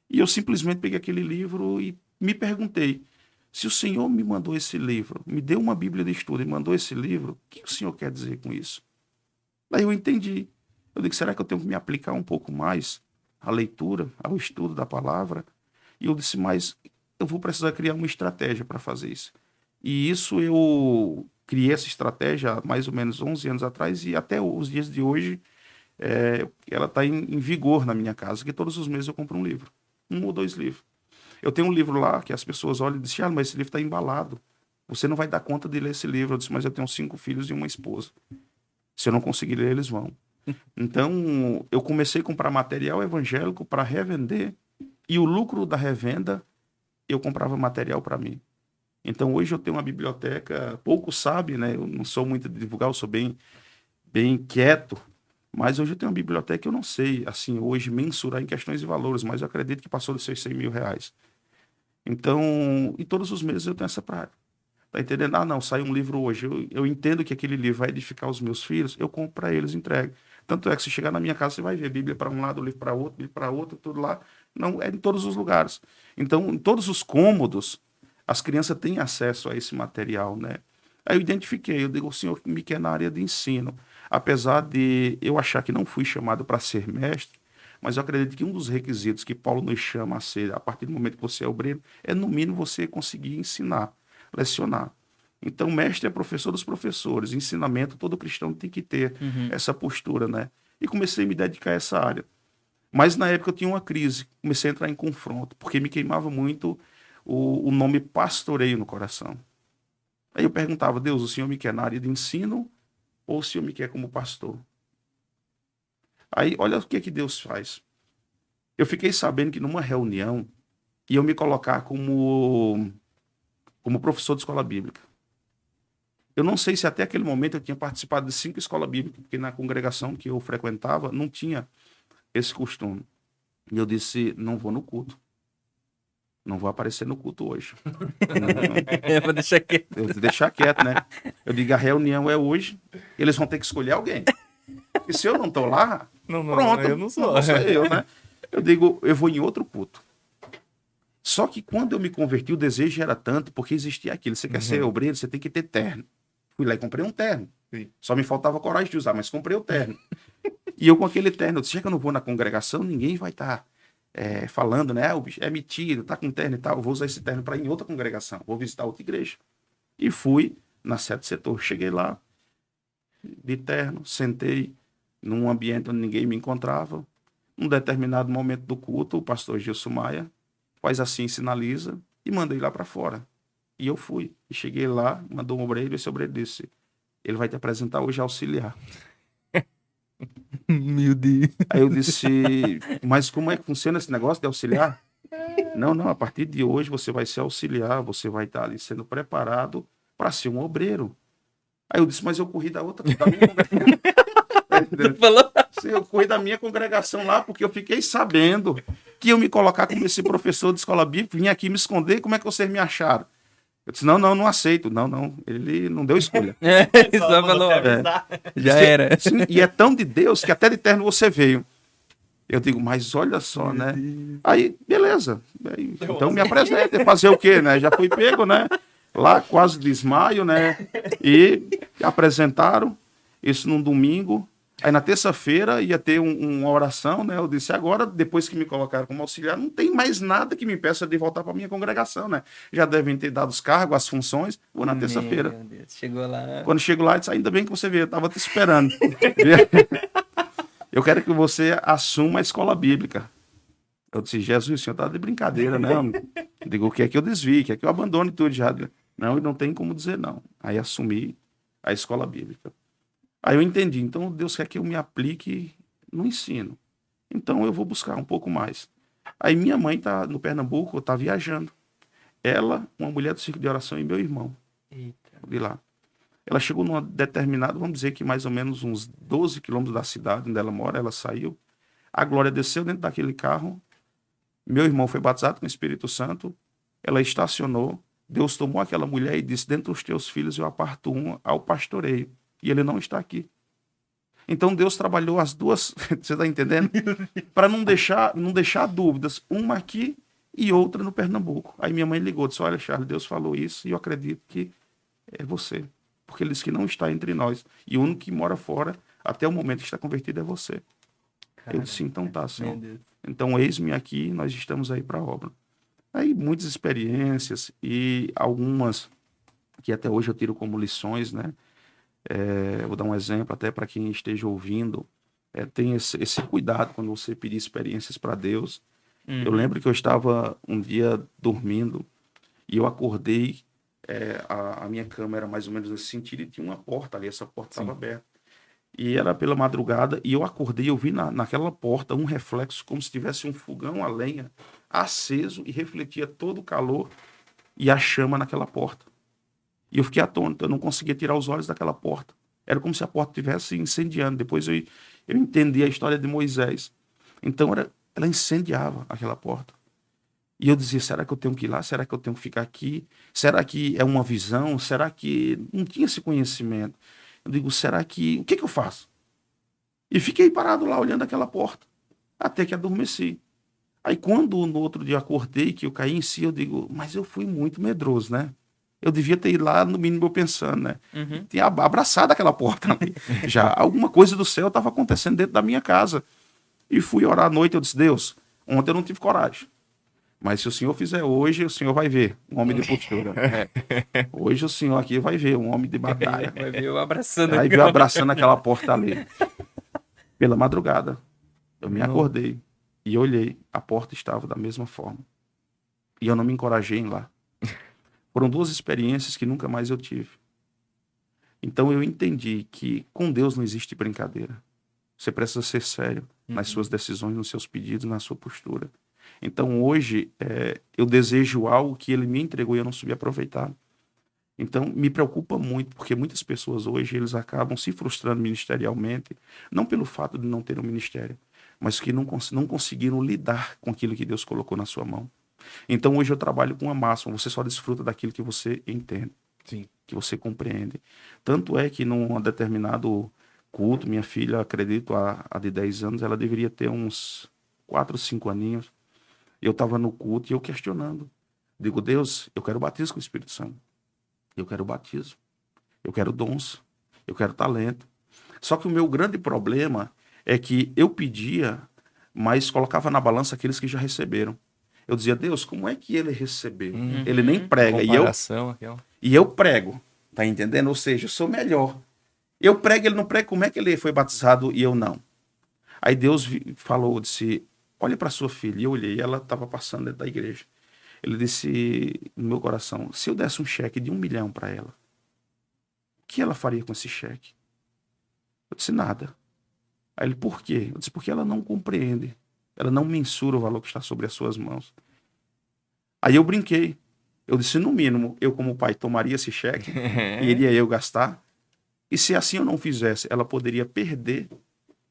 E eu simplesmente peguei aquele livro e me perguntei, se o Senhor me mandou esse livro, me deu uma Bíblia de estudo e mandou esse livro, o que o Senhor quer dizer com isso? Daí eu entendi. Eu digo, será que eu tenho que me aplicar um pouco mais à leitura, ao estudo da palavra? E eu disse, mas eu vou precisar criar uma estratégia para fazer isso. E isso eu criei essa estratégia há mais ou menos 11 anos atrás e até os dias de hoje ela está em vigor na minha casa, que todos os meses eu compro um livro. 1 ou 2 livros. Eu tenho um livro lá que as pessoas olham e dizem, mas esse livro está embalado. Você não vai dar conta de ler esse livro. Eu disse, mas eu tenho 5 filhos e uma esposa. Se eu não conseguir ler, eles vão. Então, eu comecei a comprar material evangélico para revender e o lucro da revenda, eu comprava material para mim. Então, hoje eu tenho uma biblioteca, pouco sabe, né? Eu não sou muito de divulgar, eu sou bem quieto, mas hoje eu tenho uma biblioteca que eu não sei, assim, hoje mensurar em questões de valores, mas eu acredito que passou dos seus 100 mil reais. Então, e todos os meses eu tenho essa prática. Tá entendendo? Não, sai um livro hoje. Eu entendo que aquele livro vai edificar os meus filhos, eu compro para eles, entrego. Tanto é que se chegar na minha casa, você vai ver Bíblia para um lado, livro para outro, tudo lá. Não, é em todos os lugares. Então, em todos os cômodos, as crianças têm acesso a esse material, né? Aí eu identifiquei, eu digo, o Senhor me quer na área de ensino. Apesar de eu achar que não fui chamado para ser mestre, mas eu acredito que um dos requisitos que Paulo nos chama a ser, a partir do momento que você é obreiro, é no mínimo você conseguir ensinar, lecionar. Então, mestre é professor dos professores, ensinamento, todo cristão tem que ter essa postura, né? E comecei a me dedicar a essa área. Mas na época eu tinha uma crise, comecei a entrar em confronto, porque me queimava muito o nome pastoreio no coração. Aí eu perguntava, Deus, o Senhor me quer na área de ensino ou o Senhor me quer como pastor? Aí, olha o que Deus faz. Eu fiquei sabendo que numa reunião iam me colocar como professor de escola bíblica. Eu não sei se até aquele momento eu tinha participado de 5 escolas bíblicas, porque na congregação que eu frequentava não tinha esse costume. E eu disse, não vou no culto. Não vou aparecer no culto hoje. Eu vou deixar quieto. Eu vou deixar quieto, né? Eu digo, a reunião é hoje, eles vão ter que escolher alguém. E se eu não estou lá, pronto, eu não sou. Não sou eu, né? Eu digo, eu vou em outro culto. Só que quando eu me converti, o desejo era tanto, porque existia aquilo. Você quer ser obreiro, você tem que ter terno. Fui lá e comprei um terno. Sim. Só me faltava coragem de usar, mas comprei o terno. E eu com aquele terno, eu disse, já que eu não vou na congregação, ninguém vai estar falando, né? O bicho é metido, tá com terno e tal. Eu vou usar esse terno para ir em outra congregação. Vou visitar outra igreja. E fui na sede do setor. Cheguei lá, de terno, sentei num ambiente onde ninguém me encontrava. Num determinado momento do culto, o pastor Gilson Maia faz assim, sinaliza e mandei lá para fora. E eu fui. E cheguei lá, mandou um obreiro, esse obreiro disse, ele vai te apresentar hoje auxiliar. Meu Deus. Aí eu disse, mas como é que funciona esse negócio de auxiliar? Não, a partir de hoje você vai ser auxiliar, você vai estar ali sendo preparado para ser um obreiro. Aí eu disse, mas eu corri da minha congregação. Falou? Sim, eu corri da minha congregação lá, porque eu fiquei sabendo que eu me colocar como esse professor de escola bíblica, vim aqui me esconder, como é que vocês me acharam? Eu disse, não aceito. Não, ele não deu escolha. Só falou, já Sim, era. sim, e é tão de Deus que até de terno você veio. Eu digo, mas olha só, né? Aí, beleza. Aí, então me apresenta, fazer o quê, né? Já fui pego, né? Lá, quase desmaio, né? E apresentaram isso num domingo. Aí na terça-feira ia ter uma oração, né? Eu disse, agora, depois que me colocaram como auxiliar, não tem mais nada que me impeça de voltar para minha congregação, né? Já devem ter dado os cargos, as funções, vou na terça-feira. Meu Deus, chegou lá. Quando chego lá, eu disse, ainda bem que você veio, eu estava te esperando. Eu quero que você assuma a escola bíblica. Eu disse, Jesus, o senhor tá de brincadeira, não. Eu digo, quer que eu desvie, quer que eu abandone tudo já. Não, e não tem como dizer não. Aí assumi a escola bíblica. Aí eu entendi, então Deus quer que eu me aplique no ensino. Então eu vou buscar um pouco mais. Aí minha mãe tá no Pernambuco, tá viajando. Ela, uma mulher do círculo de oração e meu irmão. Eita. De lá. Ela chegou numa determinada, vamos dizer que mais ou menos uns 12 quilômetros da cidade onde ela mora, ela saiu. A Glória desceu dentro daquele carro. Meu irmão foi batizado com o Espírito Santo. Ela estacionou. Deus tomou aquela mulher e disse, dentre os teus filhos eu aparto um ao pastoreio. E ele não está aqui. Então Deus trabalhou as duas, você está entendendo? Para não deixar dúvidas, uma aqui e outra no Pernambuco. Aí minha mãe ligou, disse, olha Charles, Deus falou isso e eu acredito que é você. Porque ele disse que não está entre nós. E o único que mora fora, até o momento que está convertido, é você. Eu disse, então tá, Senhor. Então eis-me aqui, nós estamos aí para a obra. Aí muitas experiências e algumas que até hoje eu tiro como lições, né? Vou dar um exemplo até para quem esteja ouvindo. Tem esse cuidado quando você pedir experiências para Deus. Eu lembro que eu estava um dia dormindo e eu acordei, a minha cama era mais ou menos nesse sentido e tinha uma porta ali, essa porta estava aberta. E era pela madrugada e eu acordei, eu vi naquela porta um reflexo como se tivesse um fogão a lenha aceso e refletia todo o calor e a chama naquela porta. E eu fiquei atônito, eu não conseguia tirar os olhos daquela porta. Era como se a porta estivesse incendiando. Depois eu entendi a história de Moisés. Então ela incendiava aquela porta. E eu dizia, será que eu tenho que ir lá? Será que eu tenho que ficar aqui? Será que é uma visão? Será que... Não tinha esse conhecimento. Eu digo, será que... O que eu faço? E fiquei parado lá, olhando aquela porta. Até que adormeci. Aí quando no outro dia acordei, que eu caí em si, eu digo, mas eu fui muito medroso, né? Eu devia ter ido lá, no mínimo, eu pensando, né? Tinha abraçado aquela porta ali. Já alguma coisa do céu estava acontecendo dentro da minha casa. E fui orar à noite, eu disse, Deus, ontem eu não tive coragem. Mas se o senhor fizer hoje, o senhor vai ver um homem de postura. Hoje o senhor aqui vai ver um homem de batalha. Vai ver eu abraçando. Aí viu abraçando aquela porta ali. Pela madrugada, eu me acordei e olhei, a porta estava da mesma forma. E eu não me encorajei em ir lá. Foram duas experiências que nunca mais eu tive. Então eu entendi que com Deus não existe brincadeira. Você precisa ser sério nas suas decisões, nos seus pedidos, na sua postura. Então hoje eu desejo algo que ele me entregou e eu não soube aproveitar. Então me preocupa muito, porque muitas pessoas hoje eles acabam se frustrando ministerialmente, não pelo fato de não ter um ministério, mas que não conseguiram lidar com aquilo que Deus colocou na sua mão. Então hoje eu trabalho com uma máxima, você só desfruta daquilo que você entende, Sim. que você compreende. Tanto é que num determinado culto, minha filha, acredito, há de 10 anos, ela deveria ter uns 4, 5 aninhos. Eu estava no culto e eu questionando. Digo, Deus, eu quero batismo com o Espírito Santo. Eu quero batismo. Eu quero dons. Eu quero talento. Só que o meu grande problema é que eu pedia, mas colocava na balança aqueles que já receberam. Eu dizia, Deus, como é que ele recebeu? Ele nem prega. E eu prego. Tá entendendo? Ou seja, eu sou melhor. Eu prego, ele não prega. Como é que ele foi batizado e eu não? Aí Deus falou, disse, olha para sua filha. E eu olhei, ela estava passando dentro da igreja. Ele disse no meu coração, se eu desse um cheque de 1 milhão para ela, o que ela faria com esse cheque? Eu disse, nada. Aí ele, por quê? Eu disse, porque ela não compreende. Ela não mensura o valor que está sobre as suas mãos. Aí eu brinquei. Eu disse, no mínimo, eu como pai tomaria esse cheque e iria eu gastar. E se assim eu não fizesse, ela poderia perder.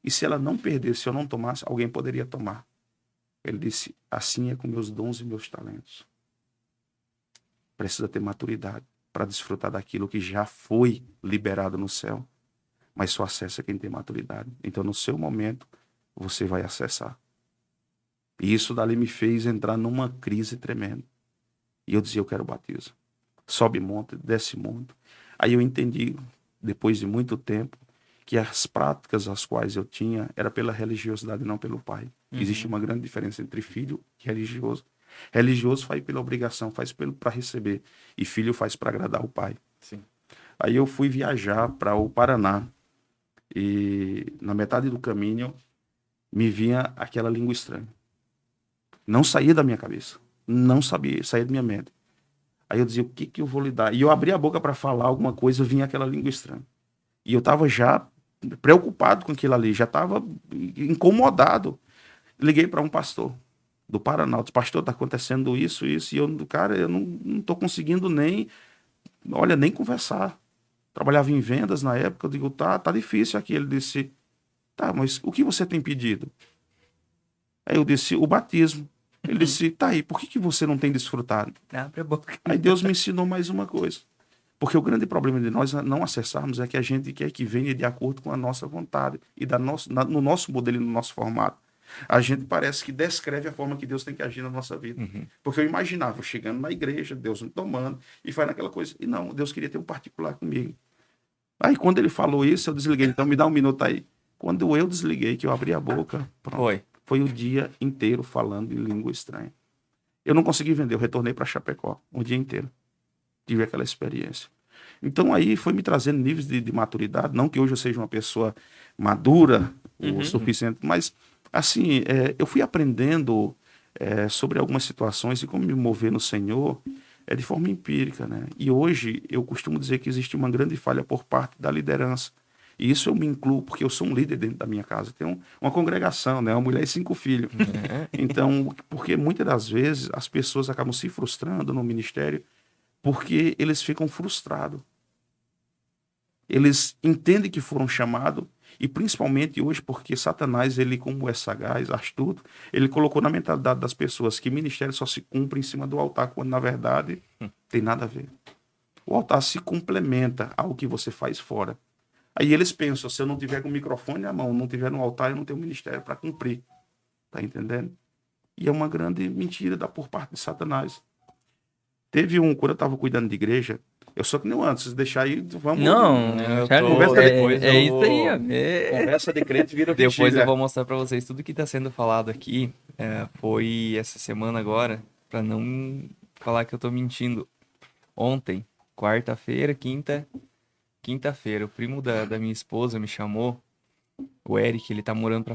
E se ela não perdesse, se eu não tomasse, alguém poderia tomar. Ele disse, assim é com meus dons e meus talentos. Precisa ter maturidade para desfrutar daquilo que já foi liberado no céu. Mas só acessa quem tem maturidade. Então, no seu momento, você vai acessar. E isso dali me fez entrar numa crise tremenda. E eu dizia, eu quero batismo. Sobe monte, desce monte. Aí eu entendi, depois de muito tempo, que as práticas as quais eu tinha era pela religiosidade, não pelo pai. Existe uma grande diferença entre filho e religioso. Religioso faz pela obrigação, faz para receber. E filho faz para agradar o pai. Sim. Aí eu fui viajar para o Paraná. E na metade do caminho me vinha aquela língua estranha. Não saía da minha cabeça. Não sabia, saía da minha mente. Aí eu dizia, o que que eu vou lidar? E eu abria a boca para falar alguma coisa, vinha aquela língua estranha. E eu estava já preocupado com aquilo ali, já estava incomodado. Liguei para um pastor do Paraná. Eu disse, pastor, está acontecendo isso, isso. E eu, cara, eu não estou conseguindo nem, olha, nem conversar. Trabalhava em vendas na época, eu digo, tá difícil aqui. Ele disse, tá, mas o que você tem pedido? Aí eu disse, o batismo. Ele disse, tá aí, por que que você não tem desfrutado? Abre a boca. Aí Deus me ensinou mais uma coisa. Porque o grande problema de nós não acessarmos é que a gente quer que venha de acordo com a nossa vontade e no nosso modelo e no nosso formato. A gente parece que descreve a forma que Deus tem que agir na nossa vida. Porque eu imaginava eu chegando na igreja, Deus me tomando e faz aquela coisa. E não, Deus queria ter um particular comigo. Aí quando ele falou isso, eu desliguei. Então me dá um minuto aí. Quando eu desliguei, que eu abri a boca, pronto. Foi o dia inteiro falando em língua estranha. Eu não consegui vender, eu retornei para Chapecó o dia inteiro. Tive aquela experiência. Então aí foi me trazendo níveis de maturidade, não que hoje eu seja uma pessoa madura o suficiente, mas assim, eu fui aprendendo sobre algumas situações e como me mover no Senhor de forma empírica, né? E hoje eu costumo dizer que existe uma grande falha por parte da liderança. E isso eu me incluo, porque eu sou um líder dentro da minha casa. Tenho uma congregação, né? Uma mulher e 5 filhos. Então, porque muitas das vezes as pessoas acabam se frustrando no ministério porque eles ficam frustrados. Eles entendem que foram chamados, e principalmente hoje, porque Satanás, ele como é sagaz, astuto, ele colocou na mentalidade das pessoas que ministério só se cumpre em cima do altar, quando na verdade tem nada a ver. O altar se complementa ao que você faz fora. Aí eles pensam, se eu não tiver com o microfone na mão, não tiver no altar, eu não tenho ministério para cumprir. Tá entendendo? E é uma grande mentira por parte de Satanás. Teve quando eu estava cuidando de igreja, eu sou que nem antes, deixar aí, vamos... Não, eu Charles, tô- depois eu isso aí, ó. Conversa de crente vira Depois mentira. eu vou mostrar pra vocês tudo que tá sendo falado aqui. Foi essa semana agora, pra não falar que eu tô mentindo. Ontem, quarta-feira, quinta-feira, o primo da minha esposa me chamou, o Eric, ele tá morando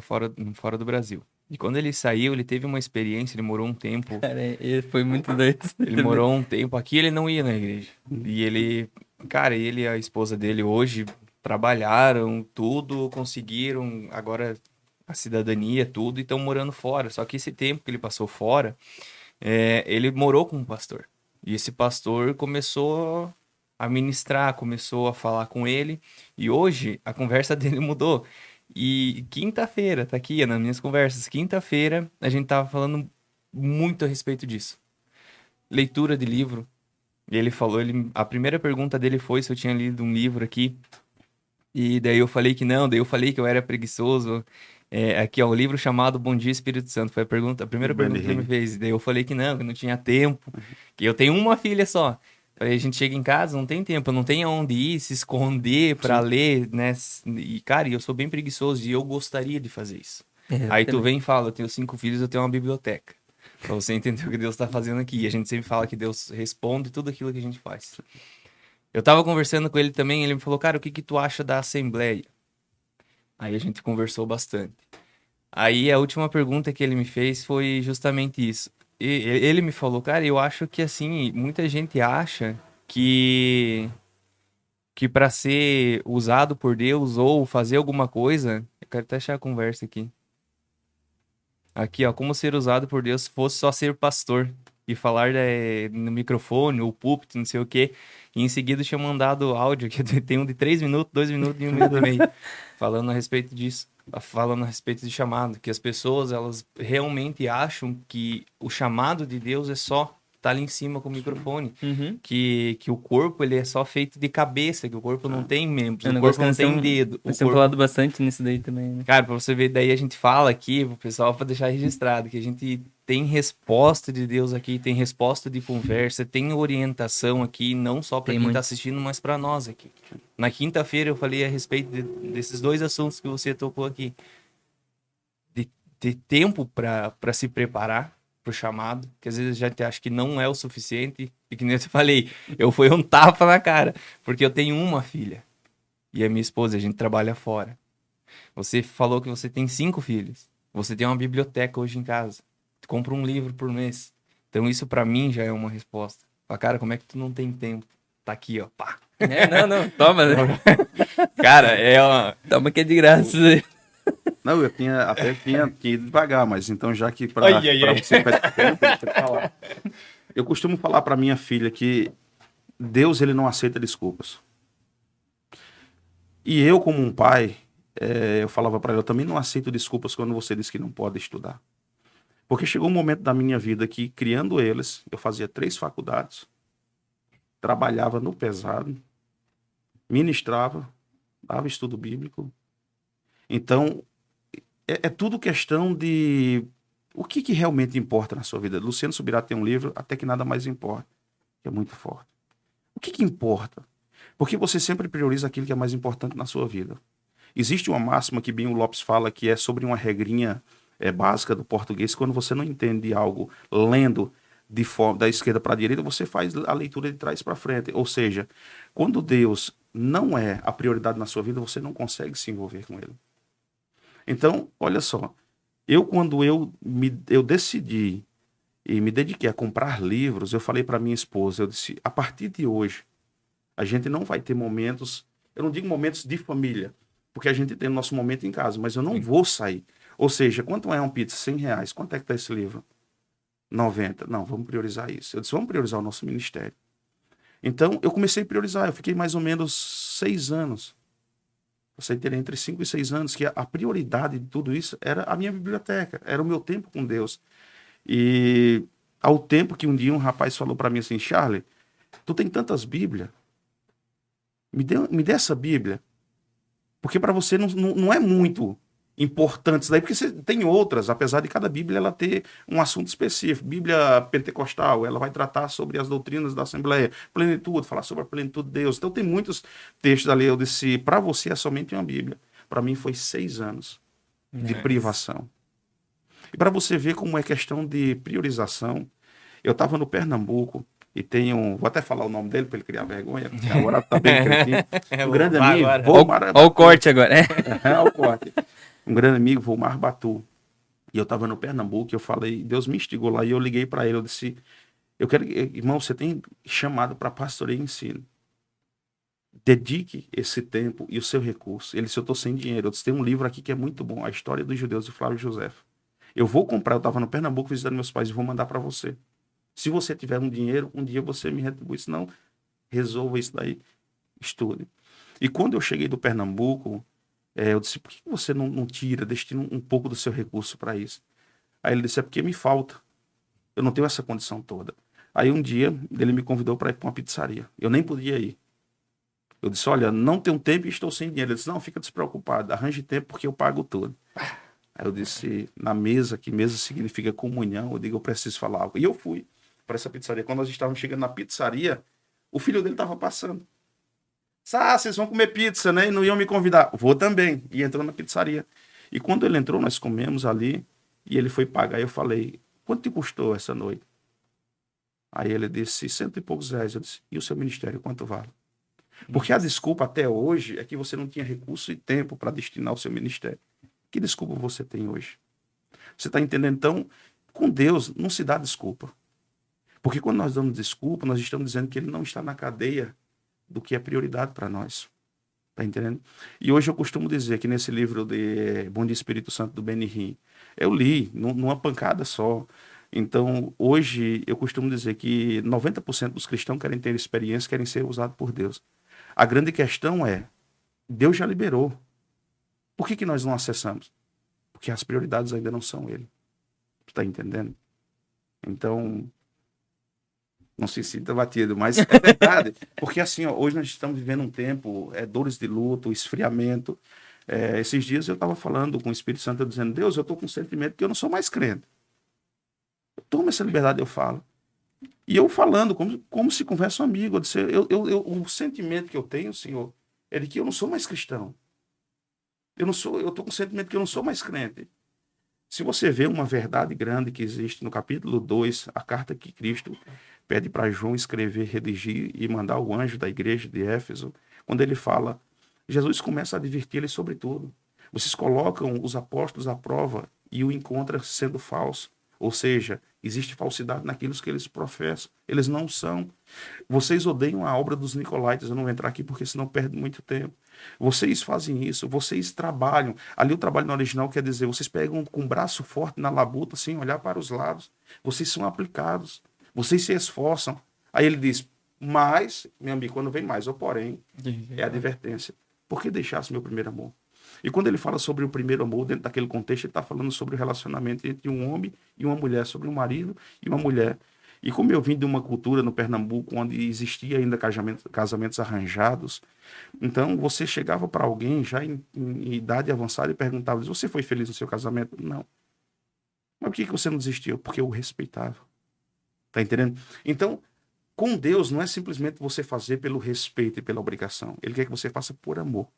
fora do Brasil. E quando ele saiu, ele teve uma experiência, ele morou um tempo. Cara, ele foi muito doido. Ele morou um tempo aqui, ele não ia na igreja. E ele e a esposa dele hoje trabalharam, tudo, conseguiram agora a cidadania, tudo, e estão morando fora. Só que esse tempo que ele passou fora, ele morou com um pastor. E esse pastor começou a ministrar, começou a falar com ele, e hoje a conversa dele mudou. E quinta-feira, tá aqui nas minhas conversas, quinta-feira a gente tava falando muito a respeito disso. Leitura de livro. E ele falou, a primeira pergunta dele foi se eu tinha lido um livro aqui. E daí eu falei que não, daí eu falei que eu era preguiçoso. Aqui, ó, o livro chamado Bom Dia Espírito Santo. Foi a primeira pergunta que ele me fez. Daí eu falei que não tinha tempo, que eu tenho uma filha só. Aí a gente chega em casa, não tem tempo, não tem aonde ir, se esconder pra ler, né? E, cara, eu sou bem preguiçoso e eu gostaria de fazer isso. Aí tu vem e fala, eu tenho 5 filhos, eu tenho uma biblioteca. Pra você entender o que Deus tá fazendo aqui. E a gente sempre fala que Deus responde tudo aquilo que a gente faz. Eu tava conversando com ele também, ele me falou, cara, o que tu acha da Assembleia? Aí a gente conversou bastante. Aí a última pergunta que ele me fez foi justamente isso. Ele me falou, cara, eu acho que assim, muita gente acha que para ser usado por Deus ou fazer alguma coisa, eu quero até achar a conversa aqui. Aqui, ó, como ser usado por Deus fosse só ser pastor e falar no microfone ou púlpito, não sei o quê. E em seguida tinha mandado áudio, que tem um de 3 minutos, 2 minutos e 1 minuto e meio, falando a respeito disso, falando a respeito de chamado, que as pessoas, elas realmente acham que o chamado de Deus é só tá ali em cima com o microfone. Uhum. Que o corpo, ele é só feito de cabeça, que o corpo não tem membros, É um o negócio corpo não que nós tem dedo. Nós O temos corpo... falado bastante nisso daí também, né? Cara, pra você ver, daí a gente fala aqui, pro pessoal, pra deixar registrado, que a gente tem resposta de Deus aqui, tem resposta de conversa, tem orientação aqui, não só pra Tem quem muito. tá assistindo, mas pra nós aqui. Na quinta-feira eu falei a respeito desses dois assuntos que você tocou aqui. De ter tempo pra se preparar pro chamado, que às vezes a gente acha que não é o suficiente, e que nem eu te falei, eu fui um tapa na cara, porque eu tenho uma filha, e a minha esposa, a gente trabalha fora. Você falou que você tem 5 filhos. Você tem uma biblioteca hoje em casa. Tu compra um livro por mês. Então isso pra mim já é uma resposta. Fala, cara, como é que tu não tem tempo? Tá aqui, ó, pá. Não, toma, né? Cara, é uma... Toma que é de graça. Né? Não, eu até tinha que ir devagar, mas então já que para Ai, ai, ai. você pede tempo, deixa eu falar. Eu costumo falar para minha filha que Deus ele não aceita desculpas. E eu como um pai, eu falava para ela, eu também não aceito desculpas quando você diz que não pode estudar. Porque chegou um momento da minha vida que, criando eles, eu fazia 3 faculdades, trabalhava no pesado, ministrava, dava estudo bíblico. Então, é tudo questão de o que realmente importa na sua vida. Luciano Subirá tem um livro, Até que Nada Mais Importa, que é muito forte. O que importa? Porque você sempre prioriza aquilo que é mais importante na sua vida. Existe uma máxima que Binho Lopes fala que é sobre uma regrinha básica do português. Quando você não entende algo lendo da esquerda para a direita, você faz a leitura de trás para frente. Ou seja, quando Deus não é a prioridade na sua vida, você não consegue se envolver com ele. Então, olha só, quando eu decidi e me dediquei a comprar livros, eu falei para minha esposa, eu disse, a partir de hoje, a gente não vai ter momentos, eu não digo momentos de família, porque a gente tem o nosso momento em casa, mas eu não vou sair. Ou seja, quanto é uma pizza? R$ 100. Quanto é que está esse livro? 90. Não, vamos priorizar isso. Eu disse, vamos priorizar o nosso ministério. Então, eu comecei a priorizar, eu fiquei mais ou menos 6 anos. Você teria entre 5 e 6 anos, que a prioridade de tudo isso era a minha biblioteca, era o meu tempo com Deus. E ao tempo que um dia um rapaz falou para mim assim, Charlie, tu tem tantas Bíblias, me dê essa Bíblia, porque para você não é muito importante isso daí, porque você tem outras, apesar de cada Bíblia ela ter um assunto específico. Bíblia pentecostal, ela vai tratar sobre as doutrinas da Assembleia, plenitude, falar sobre a plenitude de Deus. Então tem muitos textos ali, eu disse, para você é somente uma Bíblia. Para mim foi 6 anos de privação. E para você ver como é questão de priorização, eu estava no Pernambuco e vou até falar o nome dele para ele criar vergonha, porque agora tá bem quietinho. Um grande amigo, Olha o corte agora, né? Olha o corte. Um grande amigo, Volmar Batu. E eu estava no Pernambuco e eu falei, Deus me instigou lá e eu liguei para ele, eu disse, irmão, você tem chamado para pastoreio e ensino. Dedique esse tempo e o seu recurso. Ele disse, eu estou sem dinheiro. Eu disse, tem um livro aqui que é muito bom, A História dos Judeus, de Flávio José. Eu vou comprar, eu estava no Pernambuco visitando meus pais e vou mandar para você. Se você tiver um dinheiro, um dia você me retribui. Se não, resolva isso daí, estude. E quando eu cheguei do Pernambuco, eu disse, por que você não tira, destina um pouco do seu recurso para isso? Aí ele disse, é porque me falta. Eu não tenho essa condição toda. Aí um dia, ele me convidou para ir para uma pizzaria. Eu nem podia ir. Eu disse, olha, não tenho tempo e estou sem dinheiro. Ele disse, não, fica despreocupado, arranje tempo porque eu pago tudo. Aí eu disse, na mesa, que mesa significa comunhão, eu digo, eu preciso falar algo. E eu fui para essa pizzaria. Quando nós estávamos chegando na pizzaria, o filho dele estava passando. Vocês vão comer pizza, né? E não iam me convidar. Vou também. E entrou na pizzaria. E quando ele entrou, nós comemos ali, e ele foi pagar. Eu falei, quanto te custou essa noite? Aí ele disse, 100 e poucos reais. Eu disse, e o seu ministério, quanto vale? Porque a desculpa até hoje é que você não tinha recurso e tempo para destinar ao seu ministério. Que desculpa você tem hoje? Você está entendendo? Então, com Deus não se dá desculpa. Porque quando nós damos desculpa, nós estamos dizendo que ele não está na cadeia do que é prioridade para nós. Está entendendo? E hoje eu costumo dizer que nesse livro de Bom Dia Espírito Santo do Benny Hinn, eu li numa pancada só. Então, hoje eu costumo dizer que 90% dos cristãos querem ter experiência, querem ser usados por Deus. A grande questão é, Deus já liberou. Por que nós não acessamos? Porque as prioridades ainda não são ele. Tu está entendendo? Então, Não se sinta batido, mas é verdade. Porque assim, ó, hoje nós estamos vivendo um tempo, dores de luto, esfriamento. Esses dias eu estava falando com o Espírito Santo, dizendo, Deus, eu estou com um sentimento que eu não sou mais crente. Toma essa liberdade, eu falo. E eu falando, como se conversa um amigo. Eu disse, o sentimento que eu tenho, Senhor, é de que eu não sou mais cristão. Eu estou com o sentimento que eu não sou mais crente. Se você vê uma verdade grande que existe no capítulo 2, a carta que Cristo pede para João escrever, redigir e mandar o anjo da igreja de Éfeso, quando ele fala, Jesus começa a advertir ele sobre tudo. Vocês colocam os apóstolos à prova e o encontram sendo falso. Ou seja, existe falsidade naquilo que eles professam. Eles não são. Vocês odeiam a obra dos Nicolaítas. Eu não vou entrar aqui porque senão perde muito tempo. Vocês fazem isso, vocês trabalham. Ali o trabalho no original quer dizer, vocês pegam com o braço forte na labuta, sem olhar para os lados. Vocês são aplicados. Vocês se esforçam. Aí ele diz, mas, meu amigo, quando vem mais, ou porém, é a advertência. Por que deixasse meu primeiro amor? E quando ele fala sobre o primeiro amor, dentro daquele contexto, ele está falando sobre o relacionamento entre um homem e uma mulher, sobre um marido e uma mulher. E como eu vim de uma cultura no Pernambuco, onde existia ainda casamentos arranjados, então você chegava para alguém já em idade avançada e perguntava, você foi feliz no seu casamento? Não. Mas por que você não desistiu? Porque eu o respeitava. Tá entendendo? Então, com Deus não é simplesmente você fazer pelo respeito e pela obrigação. Ele quer que você faça por amor.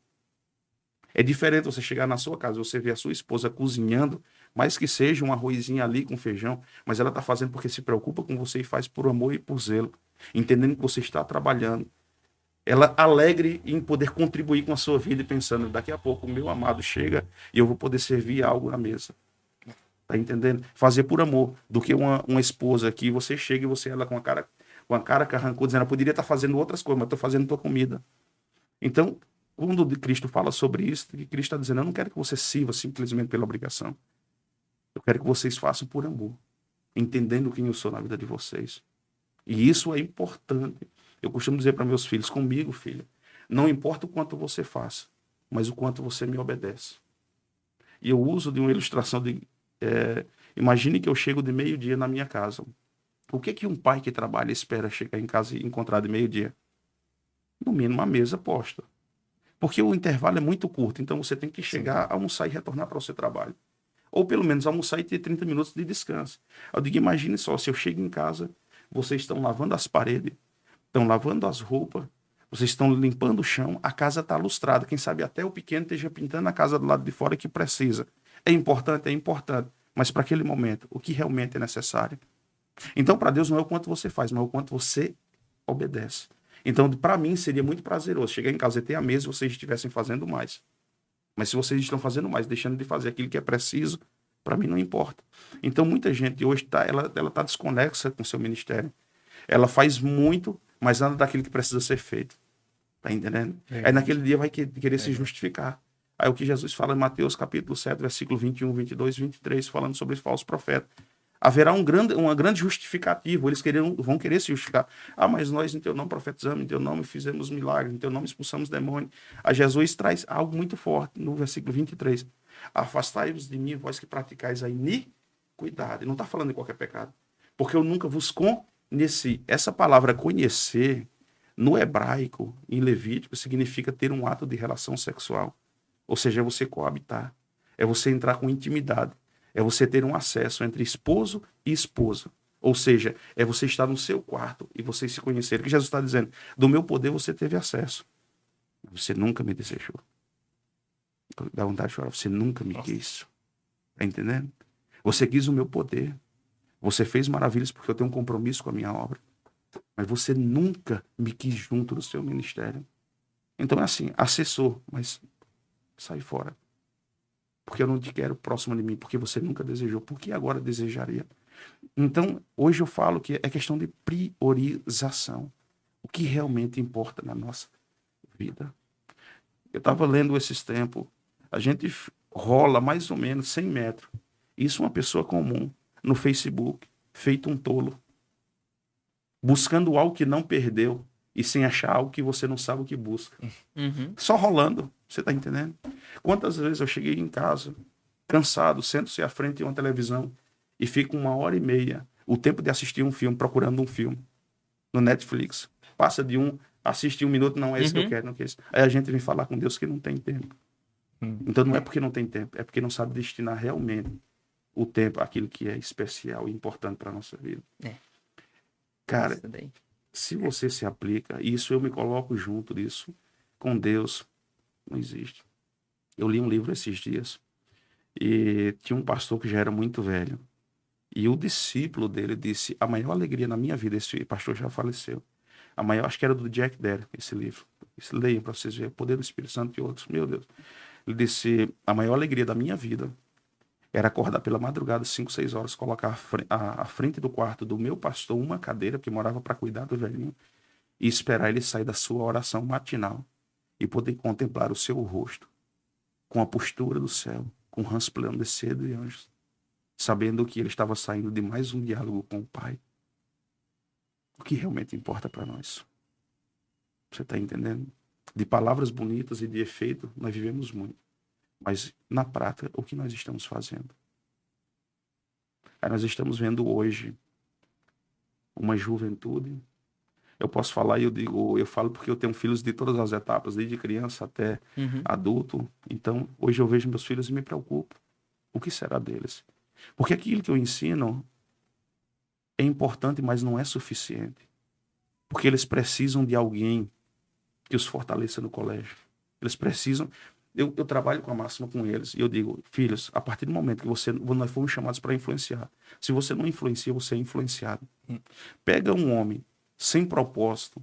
É diferente você chegar na sua casa, você ver a sua esposa cozinhando, mais que seja um arrozinho ali com feijão, mas ela está fazendo porque se preocupa com você e faz por amor e por zelo, entendendo que você está trabalhando. Ela alegre em poder contribuir com a sua vida e pensando, daqui a pouco o meu amado chega e eu vou poder servir algo na mesa. Tá entendendo? Fazer por amor, do que uma esposa que você chega e você ela com a cara carrancuda, dizendo, eu poderia estar fazendo outras coisas, mas estou fazendo tua comida. Então, quando Cristo fala sobre isso, Cristo está dizendo, eu não quero que você sirva simplesmente pela obrigação. Eu quero que vocês façam por amor, entendendo quem eu sou na vida de vocês. E isso é importante. Eu costumo dizer para meus filhos, comigo, filho, não importa o quanto você faça, mas o quanto você me obedece. E eu uso de uma ilustração de... imagine que eu chego de meio-dia na minha casa. O que um pai que trabalha espera chegar em casa e encontrar de meio-dia? No mínimo uma mesa posta. Porque o intervalo é muito curto, então você tem que chegar, almoçar e retornar para o seu trabalho. Ou pelo menos almoçar e ter 30 minutos de descanso. Eu digo, imagine só, se eu chego em casa, vocês estão lavando as paredes, estão lavando as roupas, vocês estão limpando o chão, a casa está lustrada. Quem sabe até o pequeno esteja pintando a casa do lado de fora que precisa. É importante, mas para aquele momento, o que realmente é necessário? Então, para Deus não é o quanto você faz, mas o quanto você obedece. Então, para mim, seria muito prazeroso chegar em casa e ter a mesa e vocês estivessem fazendo mais. Mas se vocês estão fazendo mais, deixando de fazer aquilo que é preciso, para mim não importa. Então, muita gente hoje ela tá desconexa com o seu ministério. Ela faz muito, mas nada daquilo que precisa ser feito. Tá entendendo? Aí naquele dia vai querer se justificar. Aí o que Jesus fala em Mateus capítulo 7, versículo 21, 22, 23, falando sobre os falsos profetas. Haverá uma grande justificativa. Eles vão querer se justificar. Ah, mas nós em teu nome profetizamos, em teu nome fizemos milagres, em teu nome expulsamos demônios. A Jesus traz algo muito forte no versículo 23. Afastai-vos de mim, vós que praticais a iniquidade. Não está falando de qualquer pecado. Porque eu nunca vos conheci. Essa palavra conhecer, no hebraico, em Levítico, significa ter um ato de relação sexual. Ou seja, é você coabitar. É você entrar com intimidade. É você ter um acesso entre esposo e esposa. Ou seja, é você estar no seu quarto e vocês se conhecerem. O que Jesus está dizendo? Do meu poder você teve acesso. Você nunca me desejou. Dá vontade de chorar. Você nunca me quis. Está entendendo? Você quis o meu poder. Você fez maravilhas porque eu tenho um compromisso com a minha obra. Mas você nunca me quis junto do seu ministério. Então é assim, acessou, mas sai fora. Porque eu não te quero próximo de mim, porque você nunca desejou, por que agora desejaria? Então, hoje eu falo que é questão de priorização. O que realmente importa na nossa vida. Eu estava lendo esses tempos, a gente rola mais ou menos 100 metros. Isso é uma pessoa comum, no Facebook, feito um tolo, buscando algo que não perdeu e sem achar algo que você não sabe o que busca. Uhum. Só rolando, você está entendendo? Quantas vezes eu cheguei em casa, cansado, sento-se à frente de uma televisão e fico 1h30, o tempo de assistir um filme, procurando um filme. no Netflix. Passa de um, assiste 1 minuto, não é isso que eu quero, não quer isso. Aí a gente vem falar com Deus que não tem tempo. Então não é porque não tem tempo, é porque não sabe destinar realmente o tempo àquilo que é especial e importante para a nossa vida. Cara, se você se aplica, e isso eu me coloco junto disso, com Deus, não existe. Eu li um livro esses dias e tinha um pastor que já era muito velho. E o discípulo dele disse, a maior alegria na minha vida, esse pastor já faleceu. A maior, acho que era do Jack Derry, esse livro. Leiam para vocês verem, o poder do Espírito Santo e outros. Meu Deus. Ele disse, a maior alegria da minha vida era acordar pela madrugada, 5, 6 horas, colocar à frente do quarto do meu pastor uma cadeira, que morava para cuidar do velhinho, e esperar ele sair da sua oração matinal e poder contemplar o seu rosto com a postura do céu, com o resplandecer de anjos, sabendo que ele estava saindo de mais um diálogo com o Pai. O que realmente importa para nós? Você está entendendo? De palavras bonitas e de efeito, nós vivemos muito. Mas, na prática, o que nós estamos fazendo? Aí nós estamos vendo hoje uma juventude. Eu posso falar e eu falo porque eu tenho filhos de todas as etapas, desde criança até adulto. Então, hoje eu vejo meus filhos e me preocupo. O que será deles? Porque aquilo que eu ensino é importante, mas não é suficiente. Porque eles precisam de alguém que os fortaleça no colégio. Eles precisam... Eu trabalho com a máxima com eles e eu digo, filhos, a partir do momento que nós fomos chamados para influenciar, se você não influencia, você é influenciado. Pega um homem sem propósito,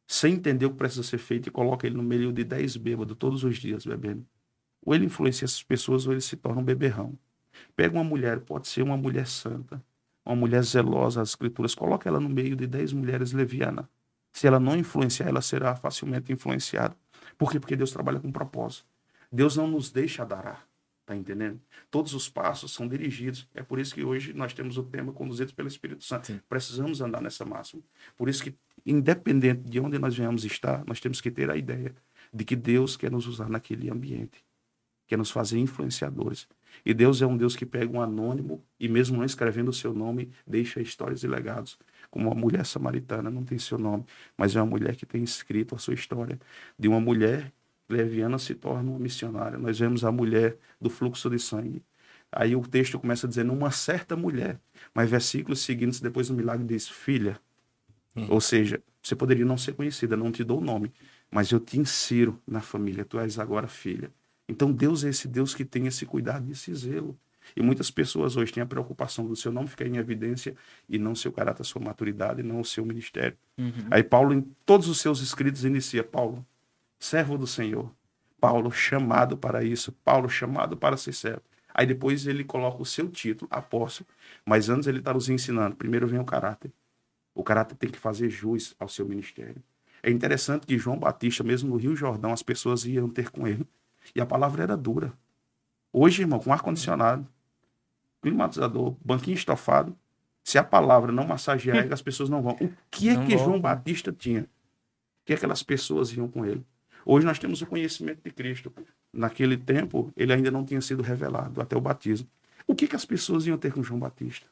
sem entender o que precisa ser feito e coloca ele no meio de 10 bêbados todos os dias bebendo. Ou ele influencia essas pessoas ou ele se torna um beberrão. Pega uma mulher, pode ser uma mulher santa, uma mulher zelosa às escrituras, coloca ela no meio de 10 mulheres levianas. Se ela não influenciar, ela será facilmente influenciada. Por quê? Porque Deus trabalha com propósito. Deus não nos deixa adorar, tá entendendo? Todos os passos são dirigidos. É por isso que hoje nós temos o tema conduzido pelo Espírito Santo. Sim. Precisamos andar nessa máxima. Por isso que, independente de onde nós venhamos estar, nós temos que ter a ideia de que Deus quer nos usar naquele ambiente, quer nos fazer influenciadores. E Deus é um Deus que pega um anônimo e mesmo não escrevendo o seu nome, deixa histórias e legados. Como uma mulher samaritana, não tem seu nome, mas é uma mulher que tem escrito a sua história de uma mulher leviana se torna uma missionária. Nós vemos a mulher do fluxo de sangue. Aí o texto começa dizendo uma certa mulher, mas versículos seguintes, depois do milagre, diz filha. Ou seja, você poderia não ser conhecida, não te dou o nome, mas eu te insiro na família, tu és agora filha. Então Deus é esse Deus que tem esse cuidado e esse zelo. E muitas pessoas hoje têm a preocupação do seu nome ficar em evidência e não seu caráter, sua maturidade, não o seu ministério. Aí Paulo, em todos os seus escritos, inicia, Paulo, servo do Senhor. Paulo, chamado para isso. Paulo, chamado para ser servo. Aí depois ele coloca o seu título, apóstolo. Mas antes ele está nos ensinando. Primeiro vem o caráter. O caráter tem que fazer jus ao seu ministério. É interessante que João Batista, mesmo no Rio Jordão, as pessoas iam ter com ele. E a palavra era dura. Hoje, irmão, com ar-condicionado, climatizador, banquinho estofado, se a palavra não massagear, as pessoas não vão. O que é que João Batista tinha? O que aquelas pessoas iam com ele? Hoje nós temos o conhecimento de Cristo. Naquele tempo, ele ainda não tinha sido revelado, até o batismo. O que as pessoas iam ter com João Batista?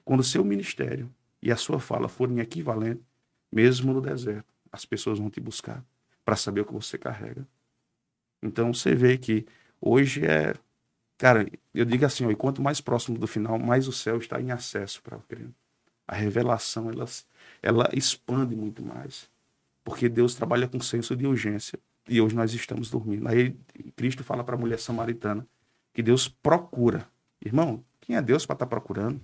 Quando o seu ministério e a sua fala forem equivalentes, mesmo no deserto, as pessoas vão te buscar para saber o que você carrega. Então, você vê que hoje é... Cara, eu digo assim, ó, e quanto mais próximo do final, mais o céu está em acesso para o crente. A revelação, ela expande muito mais. Porque Deus trabalha com senso de urgência. E hoje nós estamos dormindo. Aí Cristo fala para a mulher samaritana que Deus procura. Irmão, quem é Deus para estar procurando?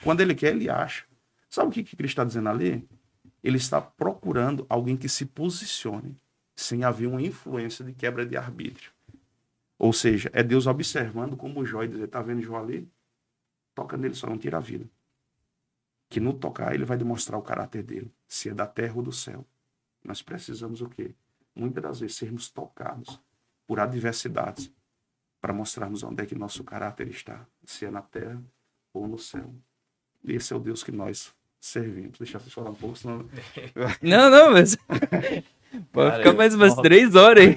Quando ele quer, ele acha. Sabe o que Cristo está dizendo ali? Ele está procurando alguém que se posicione sem haver uma influência de quebra de arbítrio. Ou seja, é Deus observando como Jó e dizer, tá vendo Jó ali? Toca nele, só não tira a vida. Que no tocar ele vai demonstrar o caráter dele, se é da terra ou do céu. Nós precisamos o quê? Muitas das vezes sermos tocados por adversidades para mostrarmos onde é que nosso caráter está, se é na terra ou no céu. E esse é o Deus que nós servimos. Deixa eu falar um pouco, senão... Não, mas... Pode ficar mais umas 3 horas aí.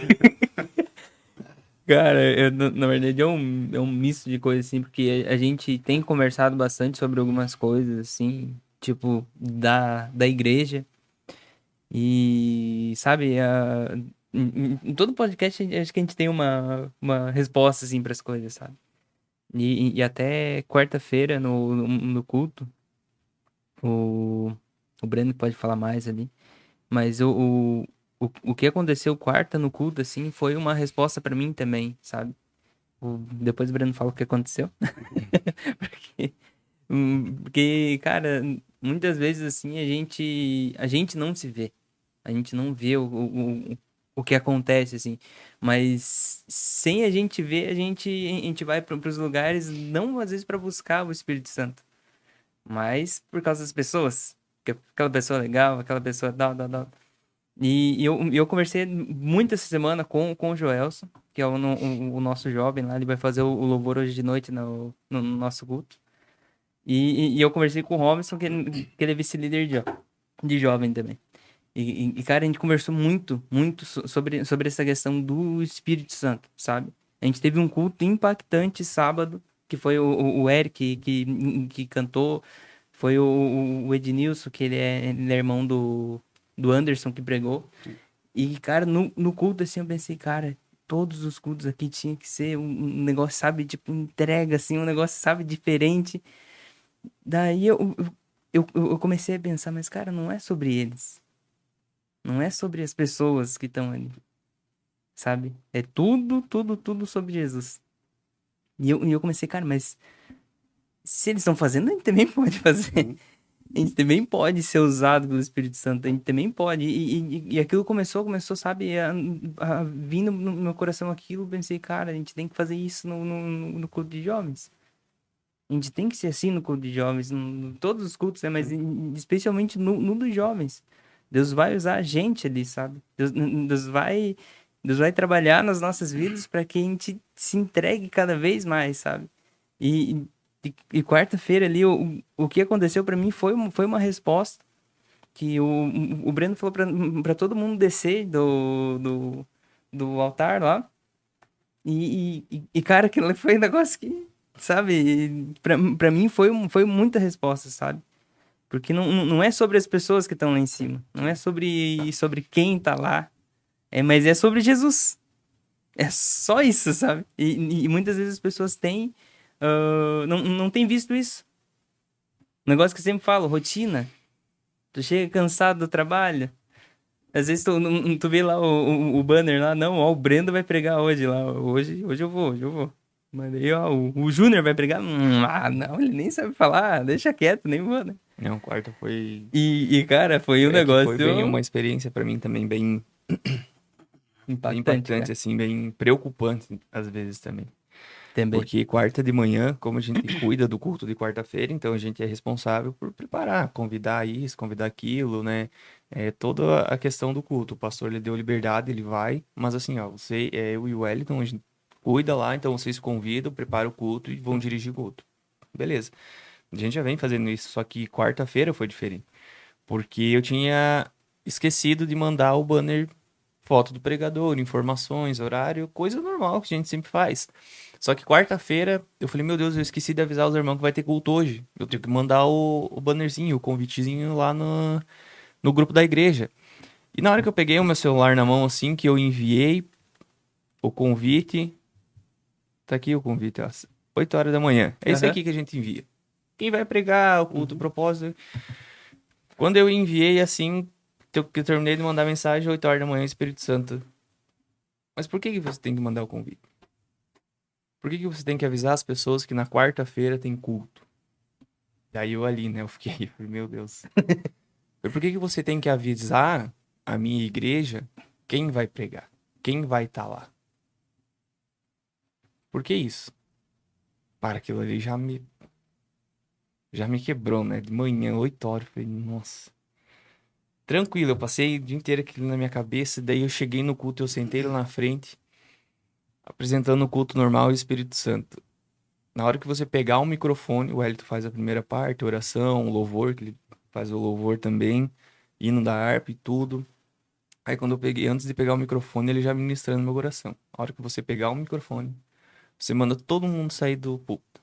Cara, na verdade é um misto de coisas, assim, porque a gente tem conversado bastante sobre algumas coisas, assim, tipo, da igreja. E, sabe, em todo podcast, acho que a gente tem uma resposta, assim, para as coisas, sabe? E até quarta-feira, no culto, o, o Breno pode falar mais ali, mas o que aconteceu quarta no culto, assim, foi uma resposta para mim também, sabe? Depois o Breno fala o que aconteceu. Porque, porque, cara, muitas vezes, assim, a gente não se vê. A gente não vê o que acontece, assim. Mas sem a gente ver, a gente vai para os lugares, não às vezes para buscar o Espírito Santo, mas por causa das pessoas. Porque aquela pessoa é legal, aquela pessoa tal. E eu conversei muito essa semana com o Joelson, que é o nosso jovem lá. Ele vai fazer o louvor hoje de noite no nosso culto. E eu conversei com o Robinson, que ele é vice-líder de jovem também. Cara, a gente conversou muito sobre essa questão do Espírito Santo, sabe? A gente teve um culto impactante sábado, que foi o Eric que cantou, foi o Ednilson, que ele é irmão do Anderson, que pregou. E, cara, no culto, assim, eu pensei, cara, todos os cultos aqui tinha que ser um negócio, sabe, tipo, entrega, assim, um negócio, sabe, diferente. Daí eu comecei a pensar, mas, cara, não é sobre eles. Não é sobre as pessoas que estão ali, sabe? É tudo sobre Jesus. E eu comecei, cara, mas se eles estão fazendo, a gente também pode fazer. Uhum. A gente também pode ser usado pelo Espírito Santo. A gente também pode. E aquilo começou, sabe, a vir no meu coração aquilo. Pensei, cara, a gente tem que fazer isso no culto de jovens. A gente tem que ser assim no culto de jovens, em todos os cultos, né? Mas especialmente no dos jovens. Deus vai usar a gente ali, sabe? Deus vai trabalhar nas nossas vidas para que a gente se entregue cada vez mais, sabe? E quarta-feira ali, o que aconteceu para mim foi uma resposta que o Breno falou para todo mundo descer do altar lá. Cara, aquilo foi um negócio que, sabe, pra mim foi muita resposta, sabe? Porque não é sobre as pessoas que estão lá em cima. Não é sobre quem tá lá. Mas é sobre Jesus. É só isso, sabe? E muitas vezes as pessoas não têm visto isso. Um negócio que eu sempre falo, rotina. Tu chega cansado do trabalho. Às vezes tu vê lá o banner lá, não, ó, o Brendo vai pregar hoje lá. Hoje eu vou. Mas aí, ó, o Júnior vai pregar. Não, ele nem sabe falar, deixa quieto, nem vou, né? Não, quarta foi. Cara, foi um É que foi bem negócio uma experiência pra mim também bem impactante, impactante, cara. assim, bem preocupante às vezes também. Também. Porque quarta de manhã, como a gente cuida do culto de quarta-feira, então a gente é responsável por preparar, convidar isso, convidar aquilo, né? É toda a questão do culto. O pastor lhe deu liberdade, ele vai, mas assim, ó, eu e o Wellington, a gente cuida lá, então vocês convidam, preparam o culto e vão dirigir o culto. Beleza. A gente já vem fazendo isso, só que quarta-feira foi diferente. Porque eu tinha esquecido de mandar o banner, foto do pregador, informações, horário, coisa normal que a gente sempre faz. Só que quarta-feira eu falei, meu Deus, eu esqueci de avisar os irmãos que vai ter culto hoje. Eu tenho que mandar o bannerzinho, o convitezinho lá no grupo da igreja. E na hora que eu peguei o meu celular na mão, assim, que eu enviei o convite, tá aqui o convite, ó, 8 horas da manhã. É isso Aham. aqui que a gente envia. Quem vai pregar, o culto, o Uhum. propósito. Quando eu enviei assim, que eu terminei de mandar mensagem, 8 horas da manhã, Espírito Santo. Mas por que que você tem que mandar o convite? Por que que você tem que avisar as pessoas que na quarta-feira tem culto? E aí eu ali, né, eu fiquei, falei, meu Deus. Por que que você tem que avisar a minha igreja quem vai pregar? Quem vai estar lá? Por que isso? Para, aquilo ali já me quebrou, né? De manhã, 8 horas, eu falei, nossa. Tranquilo, eu passei o dia inteiro aquilo na minha cabeça, daí eu cheguei no culto, eu sentei lá na frente, apresentando o culto normal e o Espírito Santo. Na hora que você pegar o microfone, o Elito faz a primeira parte, oração, louvor, que ele faz o louvor também, hino da harpa e tudo. Aí quando eu peguei, antes de pegar o microfone, ele já ministrando meu coração. Na hora que você pegar o microfone, você manda todo mundo sair do púlpito.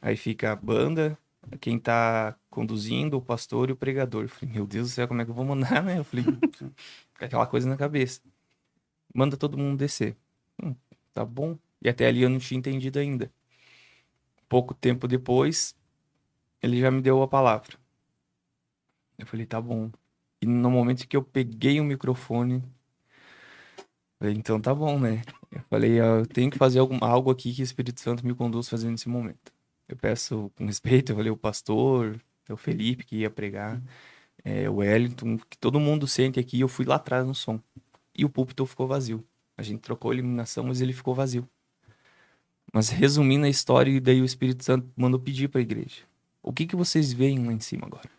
Aí fica a banda, quem tá conduzindo o pastor e o pregador. Eu falei, meu Deus do céu, como é que eu vou mandar, né? Eu falei, com aquela coisa na cabeça. Manda todo mundo descer. Tá bom. E até ali eu não tinha entendido ainda. Pouco tempo depois, ele já me deu a palavra. Eu falei, tá bom. E no momento que eu peguei o microfone, falei, então tá bom, né? Eu falei, eu tenho que fazer algo aqui que o Espírito Santo me conduz fazendo nesse momento. Eu peço com respeito, eu falei, o pastor, o Felipe que ia pregar, o Wellington, que todo mundo sente aqui. Eu fui lá atrás no som. E o púlpito ficou vazio. A gente trocou a iluminação, mas ele ficou vazio. Mas resumindo a história, e daí o Espírito Santo mandou pedir para a igreja. O que vocês veem lá em cima agora?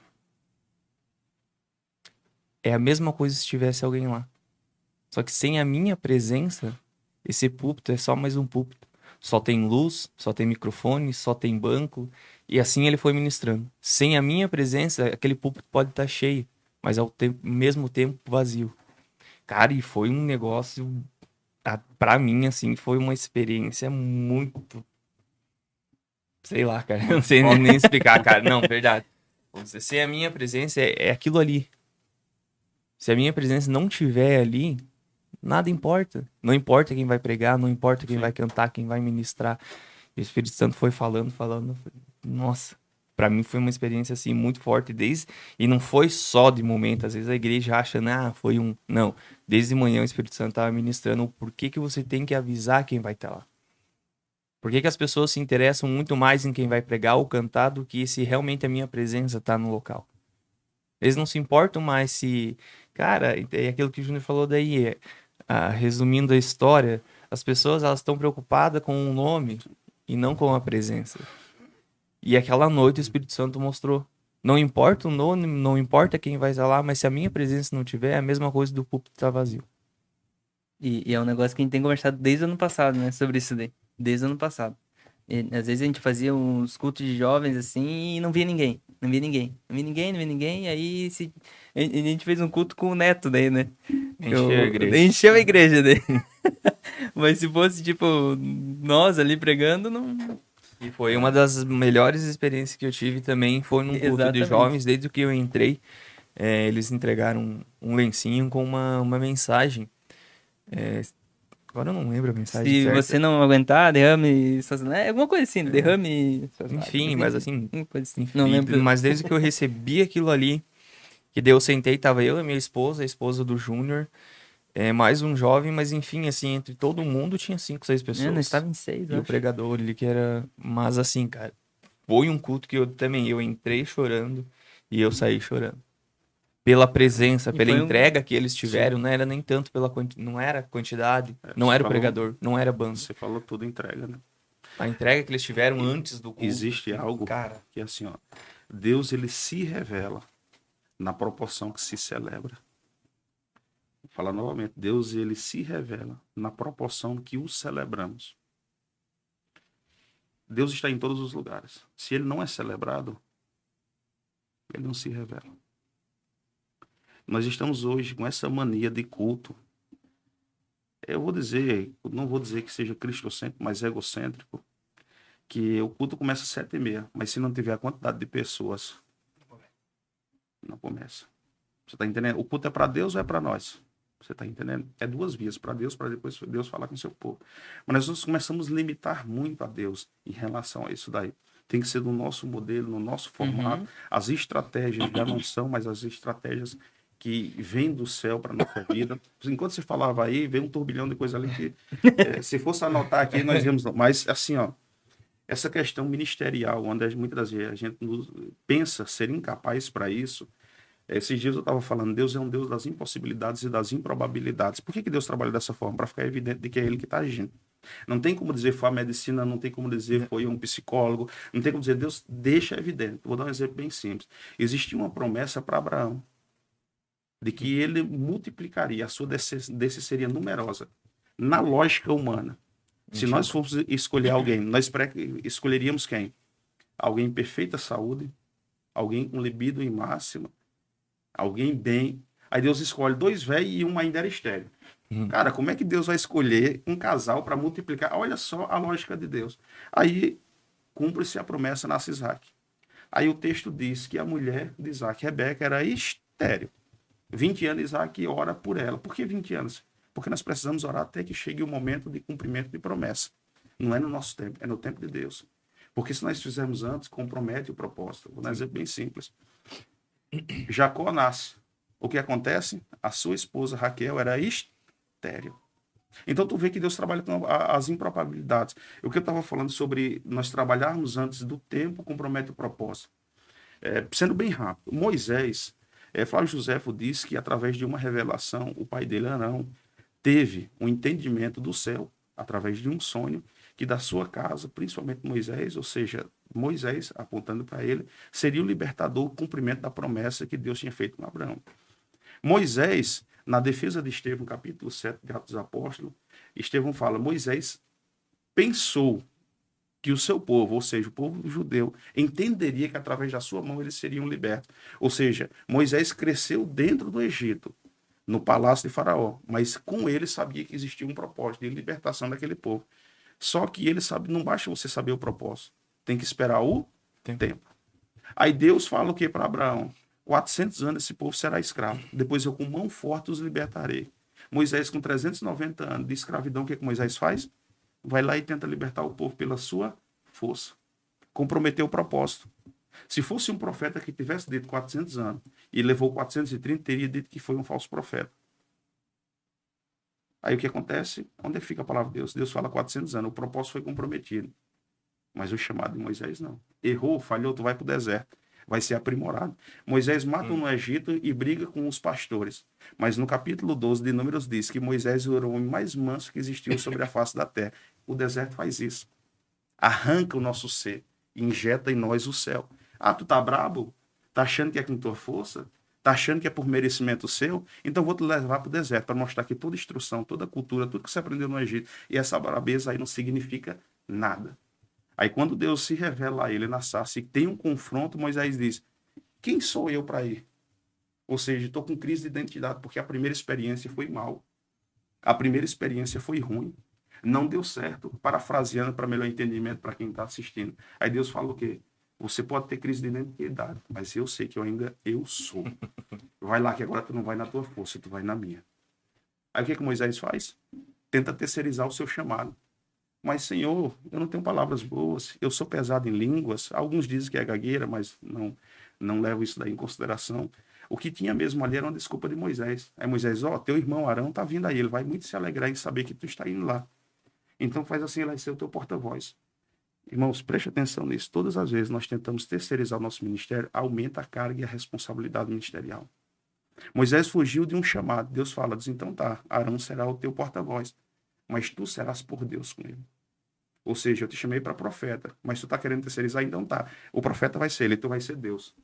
É a mesma coisa se tivesse alguém lá. Só que sem a minha presença, esse púlpito é só mais um púlpito. Só tem luz, só tem microfone, só tem banco. E assim ele foi ministrando. Sem a minha presença, aquele púlpito pode estar cheio, mas ao mesmo tempo vazio. Cara, e foi um negócio, pra mim, assim, foi uma experiência muito... Sei lá, cara, eu não sei nem explicar, cara. Não, verdade. Sem a minha presença, é aquilo ali. Se a minha presença não tiver ali, nada importa. Não importa quem vai pregar, não importa quem vai cantar, quem vai ministrar. E o Espírito Santo foi falando. Nossa, pra mim foi uma experiência assim muito forte. E não foi só de momento. Às vezes a igreja acha, foi um... Não, desde manhã o Espírito Santo estava ministrando o porquê que você tem que avisar quem vai estar lá. Por que as pessoas se interessam muito mais em quem vai pregar ou cantar do que se realmente a minha presença está no local? Eles não se importam mais se... Cara, é aquilo que o Júnior falou daí. Resumindo a história, as pessoas elas estão preocupadas com o nome e não com a presença. E aquela noite o Espírito Santo mostrou. Não importa o nome, não importa quem vai estar lá, mas se a minha presença não tiver, é a mesma coisa do púlpito estar vazio. E é um negócio que a gente tem conversado desde o ano passado, né? Sobre isso daí. Desde o ano passado. E, às vezes a gente fazia uns cultos de jovens assim e não via ninguém. Não via ninguém. E aí a gente fez um culto com o Neto daí, né? Encheu a igreja daí. Mas se fosse, tipo, nós ali pregando, não... E foi uma das melhores experiências que eu tive também, foi num culto de jovens, desde que eu entrei. Eles entregaram um lencinho com uma mensagem. Agora eu não lembro a mensagem Se certa. você não aguentar, derrame... alguma coisa assim, derrame... Enfim, mas assim... Não lembro. Mas desde que eu recebi aquilo ali, que daí eu sentei, tava eu e minha esposa, a esposa do Júnior, mais um jovem, mas enfim, assim, entre todo mundo tinha 5, 6 pessoas. Não estava em 6, E o pregador ali que era... Mas assim, cara, foi um culto que eu entrei chorando e eu saí chorando. Pela presença, pela entrega que eles tiveram, não era nem tanto não era quantidade, não era o pregador, não era a banda. Você falou tudo entrega, né? A entrega que eles tiveram antes do culto. Existe algo, cara, que é assim, ó. Deus, ele se revela na proporção que se celebra. Vou falar novamente. Deus, ele se revela na proporção que o celebramos. Deus está em todos os lugares. Se ele não é celebrado, ele não se revela. Nós estamos hoje com essa mania de culto. Eu não vou dizer que seja cristocêntrico, mas egocêntrico, que o culto começa às 7h30, mas se não tiver a quantidade de pessoas, não começa. Você está entendendo? O culto é para Deus ou é para nós? Você está entendendo? É duas vias, para Deus, para depois Deus falar com o seu povo. Mas nós começamos a limitar muito a Deus em relação a isso daí. Tem que ser no nosso modelo, no nosso formato. As estratégias já não são mais as estratégias que vem do céu para nossa vida. Enquanto você falava aí, veio um turbilhão de coisa ali que, se fosse anotar aqui, nós íamos... Mas, assim, ó, essa questão ministerial, onde muitas das vezes a gente pensa ser incapaz para isso, esses dias eu estava falando, Deus é um Deus das impossibilidades e das improbabilidades. Por que Deus trabalha dessa forma? Para ficar evidente de que é Ele que está agindo. Não tem como dizer foi a medicina, não tem como dizer foi um psicólogo, não tem como dizer, Deus deixa evidente. Vou dar um exemplo bem simples. Existia uma promessa para Abraão, de que ele multiplicaria, a sua descendência seria numerosa. Na lógica humana, se nós fôssemos escolher alguém, nós escolheríamos quem? Alguém em perfeita saúde, alguém com libido em máxima, alguém bem. Aí Deus escolhe 2 velhos e um ainda era estéril. Cara, como é que Deus vai escolher um casal para multiplicar? Olha só a lógica de Deus. Aí cumpre-se a promessa, nasce Isaac. Aí o texto diz que a mulher de Isaac, Rebeca, era estéril. 20 anos Isaac ora por ela. Por que 20 anos? Porque nós precisamos orar até que chegue o momento de cumprimento de promessa. Não é no nosso tempo, é no tempo de Deus. Porque se nós fizermos antes, compromete o propósito. Vou dar um exemplo bem simples. Jacó nasce. O que acontece? A sua esposa Raquel era estéril. Então tu vê que Deus trabalha com as improbabilidades. O que eu estava falando sobre nós trabalharmos antes do tempo compromete o propósito. Sendo bem rápido, Moisés, Flávio Josefo diz que através de uma revelação, o pai dele, Arão, teve um entendimento do céu, através de um sonho, que da sua casa, principalmente Moisés, ou seja, Moisés, apontando para ele, seria o libertador, o cumprimento da promessa que Deus tinha feito com Abraão. Moisés, na defesa de Estevão, capítulo 7 de Atos dos Apóstolos, Estevão fala, Moisés pensou que o seu povo, ou seja, o povo judeu, entenderia que através da sua mão eles seriam libertos. Ou seja, Moisés cresceu dentro do Egito, no palácio de Faraó, mas com ele sabia que existia um propósito de libertação daquele povo. Só que ele sabe, não basta você saber o propósito, tem que esperar o tempo. Aí Deus fala o que para Abraão? 400 anos esse povo será escravo. Depois eu com mão forte os libertarei. Moisés com 390 anos de escravidão, o que Moisés faz? Vai lá e tenta libertar o povo pela sua força. Comprometeu o propósito. Se fosse um profeta que tivesse dito 400 anos e levou 430, teria dito que foi um falso profeta. Aí o que acontece? Onde é que fica a palavra de Deus? Deus fala 400 anos, o propósito foi comprometido. Mas o chamado de Moisés não. Errou, falhou, tu vai para o deserto. Vai ser aprimorado. Moisés mata no Egito e briga com os pastores. Mas no capítulo 12 de Números diz que Moisés era o homem mais manso que existiu sobre a face da terra. O deserto faz isso. Arranca o nosso ser e injeta em nós o céu. Ah, tu tá brabo? Tá achando que é com tua força? Tá achando que é por merecimento seu? Então vou te levar para o deserto para mostrar que toda instrução, toda cultura, tudo que você aprendeu no Egito e essa brabeza aí não significa nada. Aí quando Deus se revela a ele na sarça e tem um confronto, Moisés diz, quem sou eu para ir? Ou seja, estou com crise de identidade, porque a primeira experiência foi mal. A primeira experiência foi ruim. Não deu certo. Parafraseando para melhor entendimento para quem está assistindo. Aí Deus fala o quê? Você pode ter crise de identidade, mas eu sei que eu sou. Vai lá que agora tu não vai na tua força, tu vai na minha. Aí o que Moisés faz? Tenta terceirizar o seu chamado. Mas, Senhor, eu não tenho palavras boas, eu sou pesado em línguas. Alguns dizem que é gagueira, mas não levo isso daí em consideração. O que tinha mesmo ali era uma desculpa de Moisés. Aí Moisés, teu irmão Arão está vindo aí, ele vai muito se alegrar em saber que tu está indo lá. Então faz assim, ele vai ser o teu porta-voz. Irmãos, preste atenção nisso. Todas as vezes nós tentamos terceirizar o nosso ministério, aumenta a carga e a responsabilidade ministerial. Moisés fugiu de um chamado. Deus fala, diz, então tá, Arão será o teu porta-voz, mas tu serás por Deus com ele. Ou seja, eu te chamei para profeta, mas tu está querendo terceirizar, então tá. O profeta vai ser ele, tu vai ser Deus.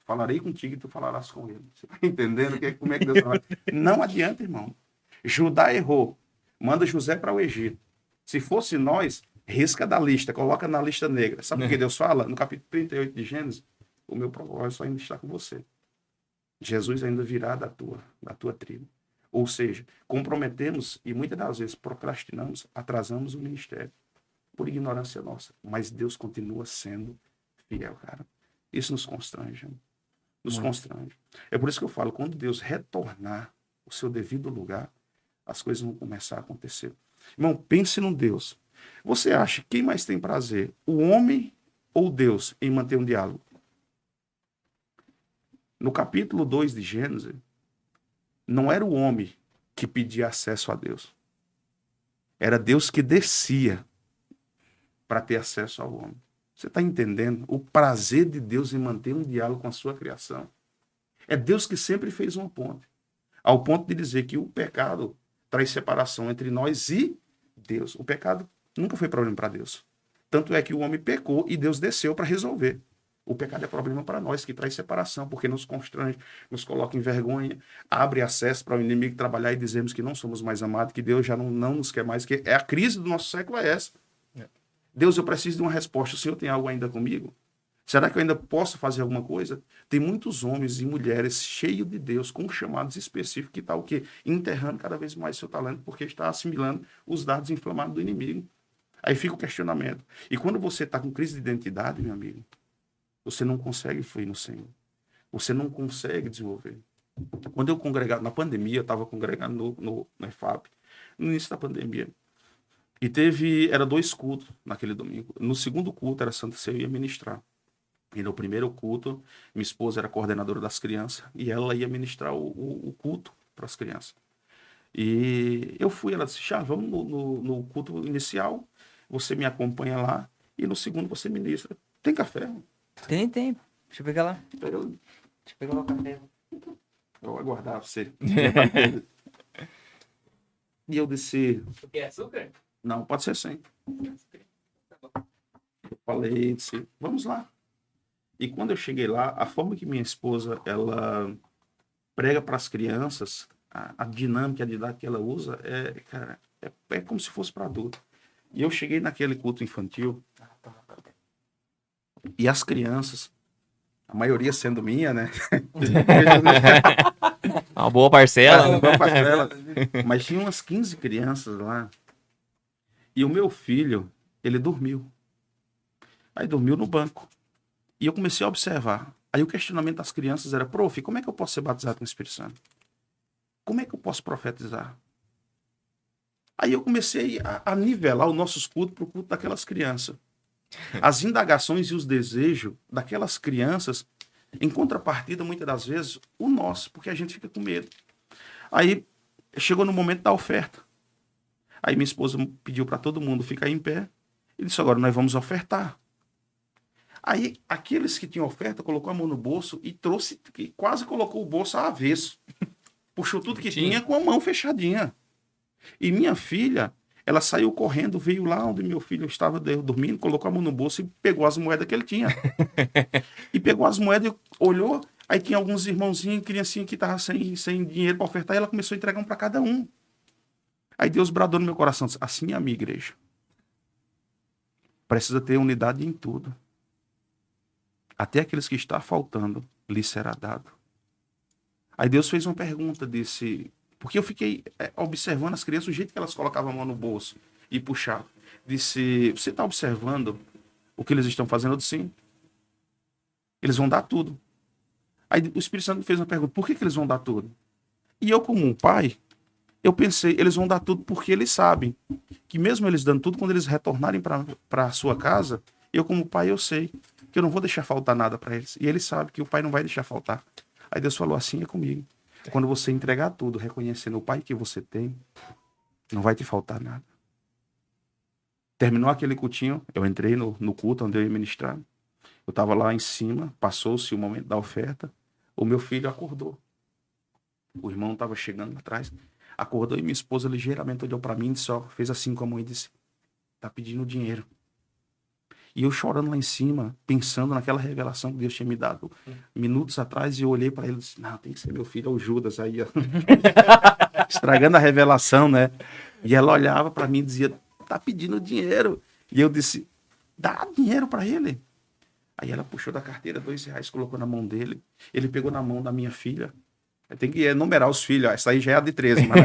Falarei contigo e tu falarás com ele. Você está entendendo como é que Deus fala? Não adianta, irmão. Judá errou. Manda José para o Egito. Se fosse nós, risca da lista, coloca na lista negra. Sabe o que Deus fala? No capítulo 38 de Gênesis, o meu propósito ainda está com você. Jesus ainda virá da tua tribo. Ou seja, comprometemos e muitas das vezes procrastinamos, atrasamos o ministério. Por ignorância nossa. Mas Deus continua sendo fiel, cara. Isso nos constrange. Nos constrange. É por isso que eu falo, quando Deus retornar ao seu devido lugar, as coisas vão começar a acontecer. Irmão, pense num Deus. Você acha quem mais tem prazer? O homem ou Deus em manter um diálogo? No capítulo 2 de Gênesis, não era o homem que pedia acesso a Deus. Era Deus que descia para ter acesso ao homem. Você está entendendo? O prazer de Deus em manter um diálogo com a sua criação. É Deus que sempre fez uma ponte. Ao ponto de dizer que o pecado traz separação entre nós e Deus. O pecado nunca foi problema para Deus. Tanto é que o homem pecou e Deus desceu para resolver. O pecado é problema para nós, que traz separação, porque nos constrange, nos coloca em vergonha, abre acesso para o inimigo trabalhar e dizemos que não somos mais amados, que Deus já não nos quer mais, que é a crise do nosso século é essa. Deus, eu preciso de uma resposta. O Senhor tem algo ainda comigo? Será que eu ainda posso fazer alguma coisa? Tem muitos homens e mulheres cheios de Deus, com chamados específicos, que está o quê? Enterrando cada vez mais seu talento, porque está assimilando os dados inflamados do inimigo. Aí fica o questionamento. E quando você está com crise de identidade, meu amigo, você não consegue fluir no Senhor. Você não consegue desenvolver. Quando eu congregava, na pandemia, eu estava congregando no EFAP, no início da pandemia. E era 2 cultos naquele domingo. No segundo culto era Santa Ceia, eu ia ministrar. E no primeiro culto, minha esposa era coordenadora das crianças e ela ia ministrar o culto para as crianças. E eu fui, ela disse, vamos no culto inicial, você me acompanha lá e no segundo você ministra. Tem café? Tem. Deixa eu pegar lá. Eu, Deixa eu pegar lá o café. eu vou aguardar você. E eu disse, Tu quer açúcar? não, pode ser sem. Eu falei, disse, vamos lá. E quando eu cheguei lá, a forma que minha esposa, ela prega para as crianças, a dinâmica, a didática que ela usa, cara, é como se fosse para adulto. E eu cheguei naquele culto infantil, e as crianças, a maioria sendo minha, né? Uma boa parcela. Mas tinha umas 15 crianças lá. E o meu filho, ele dormiu. Aí dormiu no banco. E eu comecei a observar. Aí o questionamento das crianças era, prof, como é que eu posso ser batizado com o Espírito Santo? Como é que eu posso profetizar? Aí eu comecei a nivelar os nossos cultos para o culto daquelas crianças. As indagações e os desejos daquelas crianças, em contrapartida, muitas das vezes, o nosso, porque a gente fica com medo. Aí chegou no momento da oferta. Aí minha esposa pediu para todo mundo ficar em pé e disse, agora nós vamos ofertar. Aí aqueles que tinham oferta colocou a mão no bolso e trouxe, quase colocou o bolso a avesso. Puxou tudo que tinha com a mão fechadinha. E minha filha, ela saiu correndo, veio lá onde meu filho estava dormindo, colocou a mão no bolso e pegou as moedas que ele tinha. E pegou as moedas e olhou, aí tinha alguns irmãozinhos, criancinhas que estavam sem dinheiro para ofertar, e ela começou a entregar um para cada um. Aí Deus bradou no meu coração, disse, assim é a minha igreja. Precisa ter unidade em tudo. Até aqueles que está faltando, lhes será dado. Aí Deus fez uma pergunta, disse... Porque eu fiquei observando as crianças, o jeito que elas colocavam a mão no bolso e puxavam. Disse, você está observando o que eles estão fazendo? Eu disse, sim. Eles vão dar tudo. Aí o Espírito Santo me fez uma pergunta, por que eles vão dar tudo? E eu, como um pai, eu pensei, eles vão dar tudo porque eles sabem que mesmo eles dando tudo, quando eles retornarem para a sua casa, eu, como pai, eu sei que eu não vou deixar faltar nada para eles. E eles sabem que o pai não vai deixar faltar. Aí Deus falou, assim é comigo. Quando você entregar tudo, reconhecendo o pai que você tem, não vai te faltar nada. Terminou aquele cultinho, eu entrei no culto onde eu ia ministrar. Eu estava lá em cima, passou-se o momento da oferta, o meu filho acordou. O irmão estava chegando atrás, acordou e minha esposa ligeiramente olhou para mim e disse, ó, fez assim com a mão e disse, tá pedindo dinheiro. E eu chorando lá em cima, pensando naquela revelação que Deus tinha me dado minutos atrás, e eu olhei para ele e disse, não, tem que ser meu filho, é o Judas aí, ó. Estragando a revelação, né? E ela olhava para mim e dizia, tá pedindo dinheiro. E eu disse, dá dinheiro para ele. Aí ela puxou da carteira R$2, colocou na mão dele. Ele pegou na mão da minha filha. Tem que enumerar os filhos, ó. Essa aí já é a de 13, mas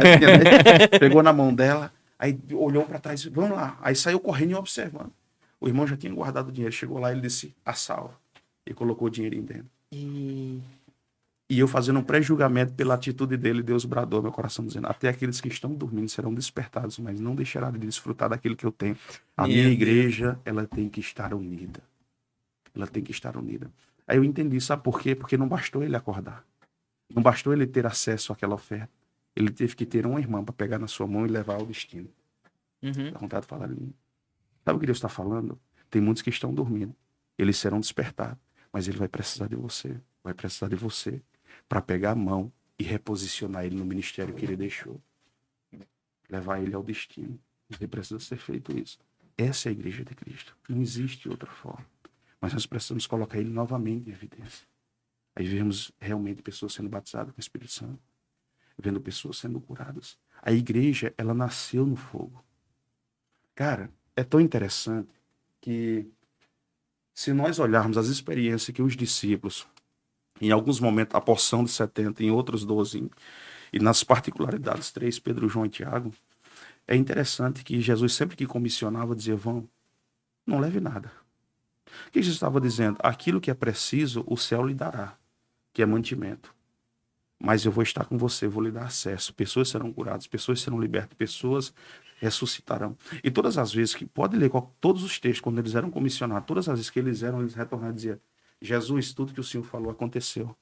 pegou na mão dela, aí olhou para trás, vamos lá. Aí saiu correndo e observando. O irmão já tinha guardado o dinheiro. Chegou lá, ele disse, a salva. E colocou o dinheirinho dentro. E eu fazendo um pré-julgamento pela atitude dele, Deus bradou meu coração, dizendo, até aqueles que estão dormindo serão despertados, mas não deixará de desfrutar daquilo que eu tenho. A minha igreja, ela tem que estar unida. Ela tem que estar unida. Aí eu entendi, sabe por quê? Porque não bastou ele acordar. Não bastou ele ter acesso àquela oferta. Ele teve que ter uma irmã para pegar na sua mão e levar ao destino. Dá vontade de falar ali. Sabe o que Deus está falando? Tem muitos que estão dormindo. Eles serão despertados. Mas ele vai precisar de você. Vai precisar de você para pegar a mão e reposicionar ele no ministério que ele deixou. Levar ele ao destino. Ele precisa ser feito isso. Essa é a igreja de Cristo. Não existe outra forma. Mas nós precisamos colocar ele novamente em evidência. Aí vemos realmente pessoas sendo batizadas com o Espírito Santo. Vendo pessoas sendo curadas. A igreja, ela nasceu no fogo. Cara, é tão interessante que se nós olharmos as experiências que os discípulos, em alguns momentos a porção de 70, em outros 12, e nas particularidades 3, Pedro, João e Tiago, é interessante que Jesus sempre que comissionava dizia, vão, não leve nada. O que Jesus estava dizendo? Aquilo que é preciso, o céu lhe dará, que é mantimento. Mas eu vou estar com você, vou lhe dar acesso. Pessoas serão curadas, pessoas serão libertas, pessoas ressuscitarão. E todas as vezes que, pode ler todos os textos, quando eles eram comissionados, todas as vezes que eles retornaram e diziam, Jesus, tudo que o Senhor falou aconteceu.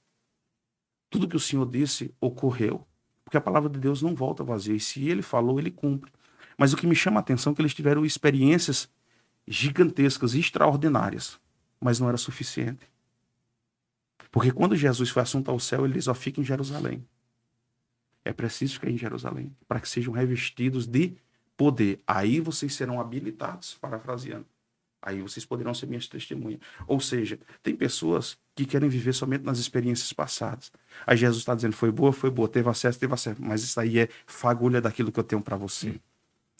Tudo que o Senhor disse ocorreu. Porque a palavra de Deus não volta vazia. E se ele falou, ele cumpre. Mas o que me chama a atenção é que eles tiveram experiências gigantescas, extraordinárias. Mas não era suficiente. Porque quando Jesus foi assunto ao céu, ele diz, ó, fica em Jerusalém. É preciso ficar em Jerusalém, para que sejam revestidos de poder. Aí vocês serão habilitados, parafraseando. Aí vocês poderão ser minhas testemunhas. Ou seja, tem pessoas que querem viver somente nas experiências passadas. Aí Jesus está dizendo, foi boa, teve acesso. Mas isso aí é fagulha daquilo que eu tenho para você.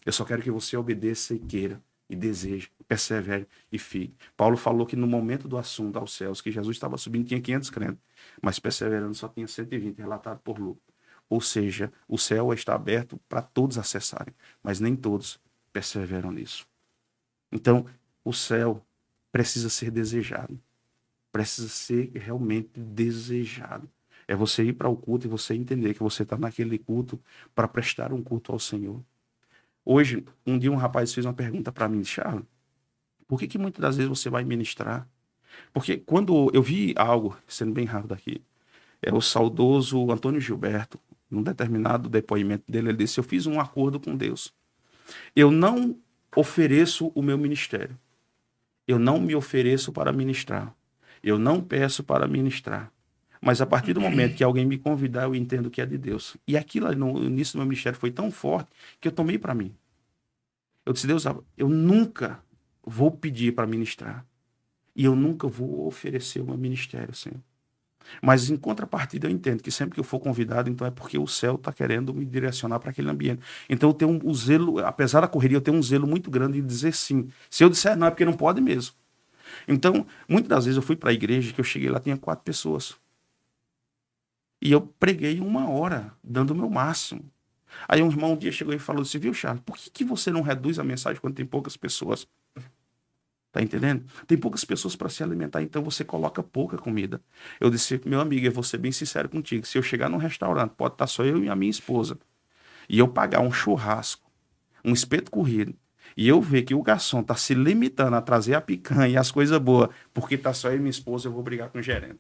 Eu só quero que você obedeça e queira, e deseje, persevere e fique. Paulo falou que no momento do assunto aos céus, que Jesus estava subindo, tinha 500 crentes, mas perseverando só tinha 120, relatado por Lucas. Ou seja, o céu está aberto para todos acessarem, mas nem todos perseveram nisso. Então, o céu precisa ser desejado. Precisa ser realmente desejado. É você ir para o culto e você entender que você está naquele culto para prestar um culto ao Senhor. Hoje, um dia um rapaz fez uma pergunta para mim, Charles, por que muitas das vezes você vai ministrar? Porque quando eu vi algo, sendo bem rápido aqui, é o saudoso Antônio Gilberto, num determinado depoimento dele, ele disse, eu fiz um acordo com Deus. Eu não ofereço o meu ministério. Eu não me ofereço para ministrar. Eu não peço para ministrar. Mas a partir do momento que alguém me convidar, eu entendo que é de Deus. E aquilo no início do meu ministério foi tão forte que eu tomei para mim. Eu disse, Deus, eu nunca vou pedir para ministrar. E eu nunca vou oferecer o meu ministério, Senhor. Mas em contrapartida eu entendo que sempre que eu for convidado, então é porque o céu está querendo me direcionar para aquele ambiente. Então eu tenho um zelo, apesar da correria, eu tenho um zelo muito grande de dizer sim. Se eu disser não, é porque não pode mesmo. Então, muitas das vezes eu fui para a igreja, que eu cheguei lá, tinha 4 pessoas. E eu preguei 1 hora, dando o meu máximo. Aí um irmão um dia chegou e falou assim, viu, Charles, por que você não reduz a mensagem quando tem poucas pessoas? Tá entendendo? Tem poucas pessoas para se alimentar, então você coloca pouca comida. Eu disse, meu amigo, eu vou ser bem sincero contigo. Se eu chegar num restaurante, pode estar só eu e a minha esposa, e eu pagar um churrasco, um espeto corrido, e eu ver que o garçom tá se limitando a trazer a picanha e as coisas boas, porque tá só eu e minha esposa, eu vou brigar com o gerente.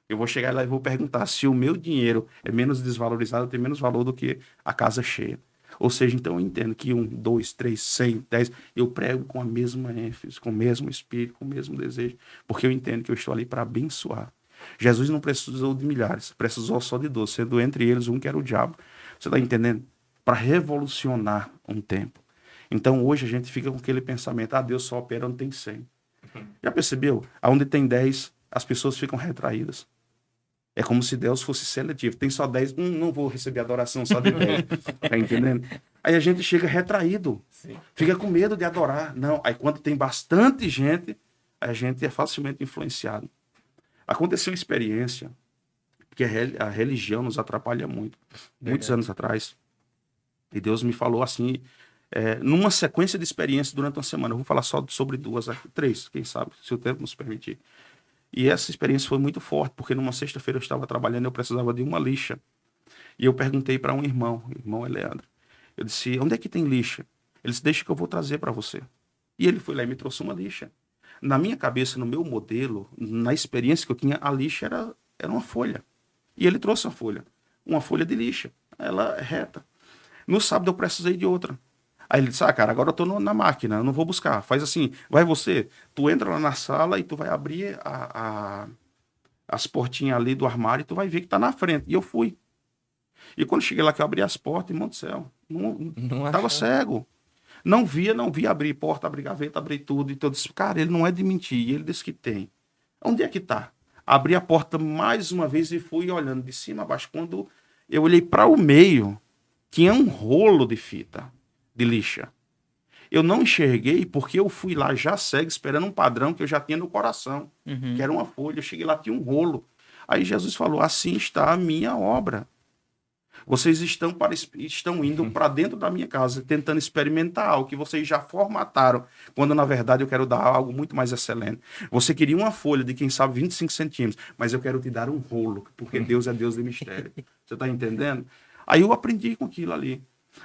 Eu vou chegar lá e vou perguntar se o meu dinheiro é menos desvalorizado, tem menos valor do que a casa cheia. Ou seja, então eu entendo que 1, 2, 3, 100, 10, eu prego com a mesma ênfase, com o mesmo espírito, com o mesmo desejo, porque eu entendo que eu estou ali para abençoar. Jesus não precisou de milhares, precisou só de 12, sendo entre eles um que era o diabo. Você está entendendo? Para revolucionar um tempo. Então hoje a gente fica com aquele pensamento, Deus só opera onde tem 100. Já percebeu? Onde tem 10, as pessoas ficam retraídas. É como se Deus fosse seletivo. Tem só 10, não vou receber adoração só de 10. Tá entendendo? Aí a gente chega retraído. Sim. Fica com medo de adorar. Não, aí quando tem bastante gente, a gente é facilmente influenciado. Aconteceu uma experiência que a religião nos atrapalha muito. Muitos anos atrás. E Deus me falou assim, numa sequência de experiências durante uma semana. Eu vou falar só sobre 2, 3, quem sabe, se o tempo nos permitir. E essa experiência foi muito forte, porque numa sexta-feira eu estava trabalhando e eu precisava de uma lixa. E eu perguntei para um irmão, o irmão é Leandro. Eu disse, onde é que tem lixa? Ele disse, deixa que eu vou trazer para você. E ele foi lá e me trouxe uma lixa. Na minha cabeça, no meu modelo, na experiência que eu tinha, a lixa era uma folha. E ele trouxe uma folha de lixa. Ela é reta. No sábado eu precisei de outra. Aí ele disse, cara, agora eu tô na máquina, eu não vou buscar. Faz assim, vai você, tu entra lá na sala e tu vai abrir as portinhas ali do armário e tu vai ver que tá na frente. E eu fui. E quando cheguei lá que eu abri as portas, irmão do céu, não tava cego. Não via abrir porta, abrir gaveta, abrir tudo. Então eu disse, cara, ele não é de mentir. E ele disse que tem. Onde é que tá? Abri a porta mais uma vez e fui olhando de cima a baixo. Quando eu olhei para o meio, tinha um rolo de fita de lixa. Eu não enxerguei porque eu fui lá já cego, esperando um padrão que eu já tinha no coração, que era uma folha. Eu cheguei lá, tinha um rolo. Aí Jesus falou, assim está a minha obra. Vocês estão indo para dentro da minha casa, tentando experimentar algo que vocês já formataram, quando na verdade eu quero dar algo muito mais excelente. Você queria uma folha de, quem sabe, 25 centímetros, mas eu quero te dar um rolo, porque Deus é Deus de mistério. Você está entendendo? Aí eu aprendi com aquilo ali.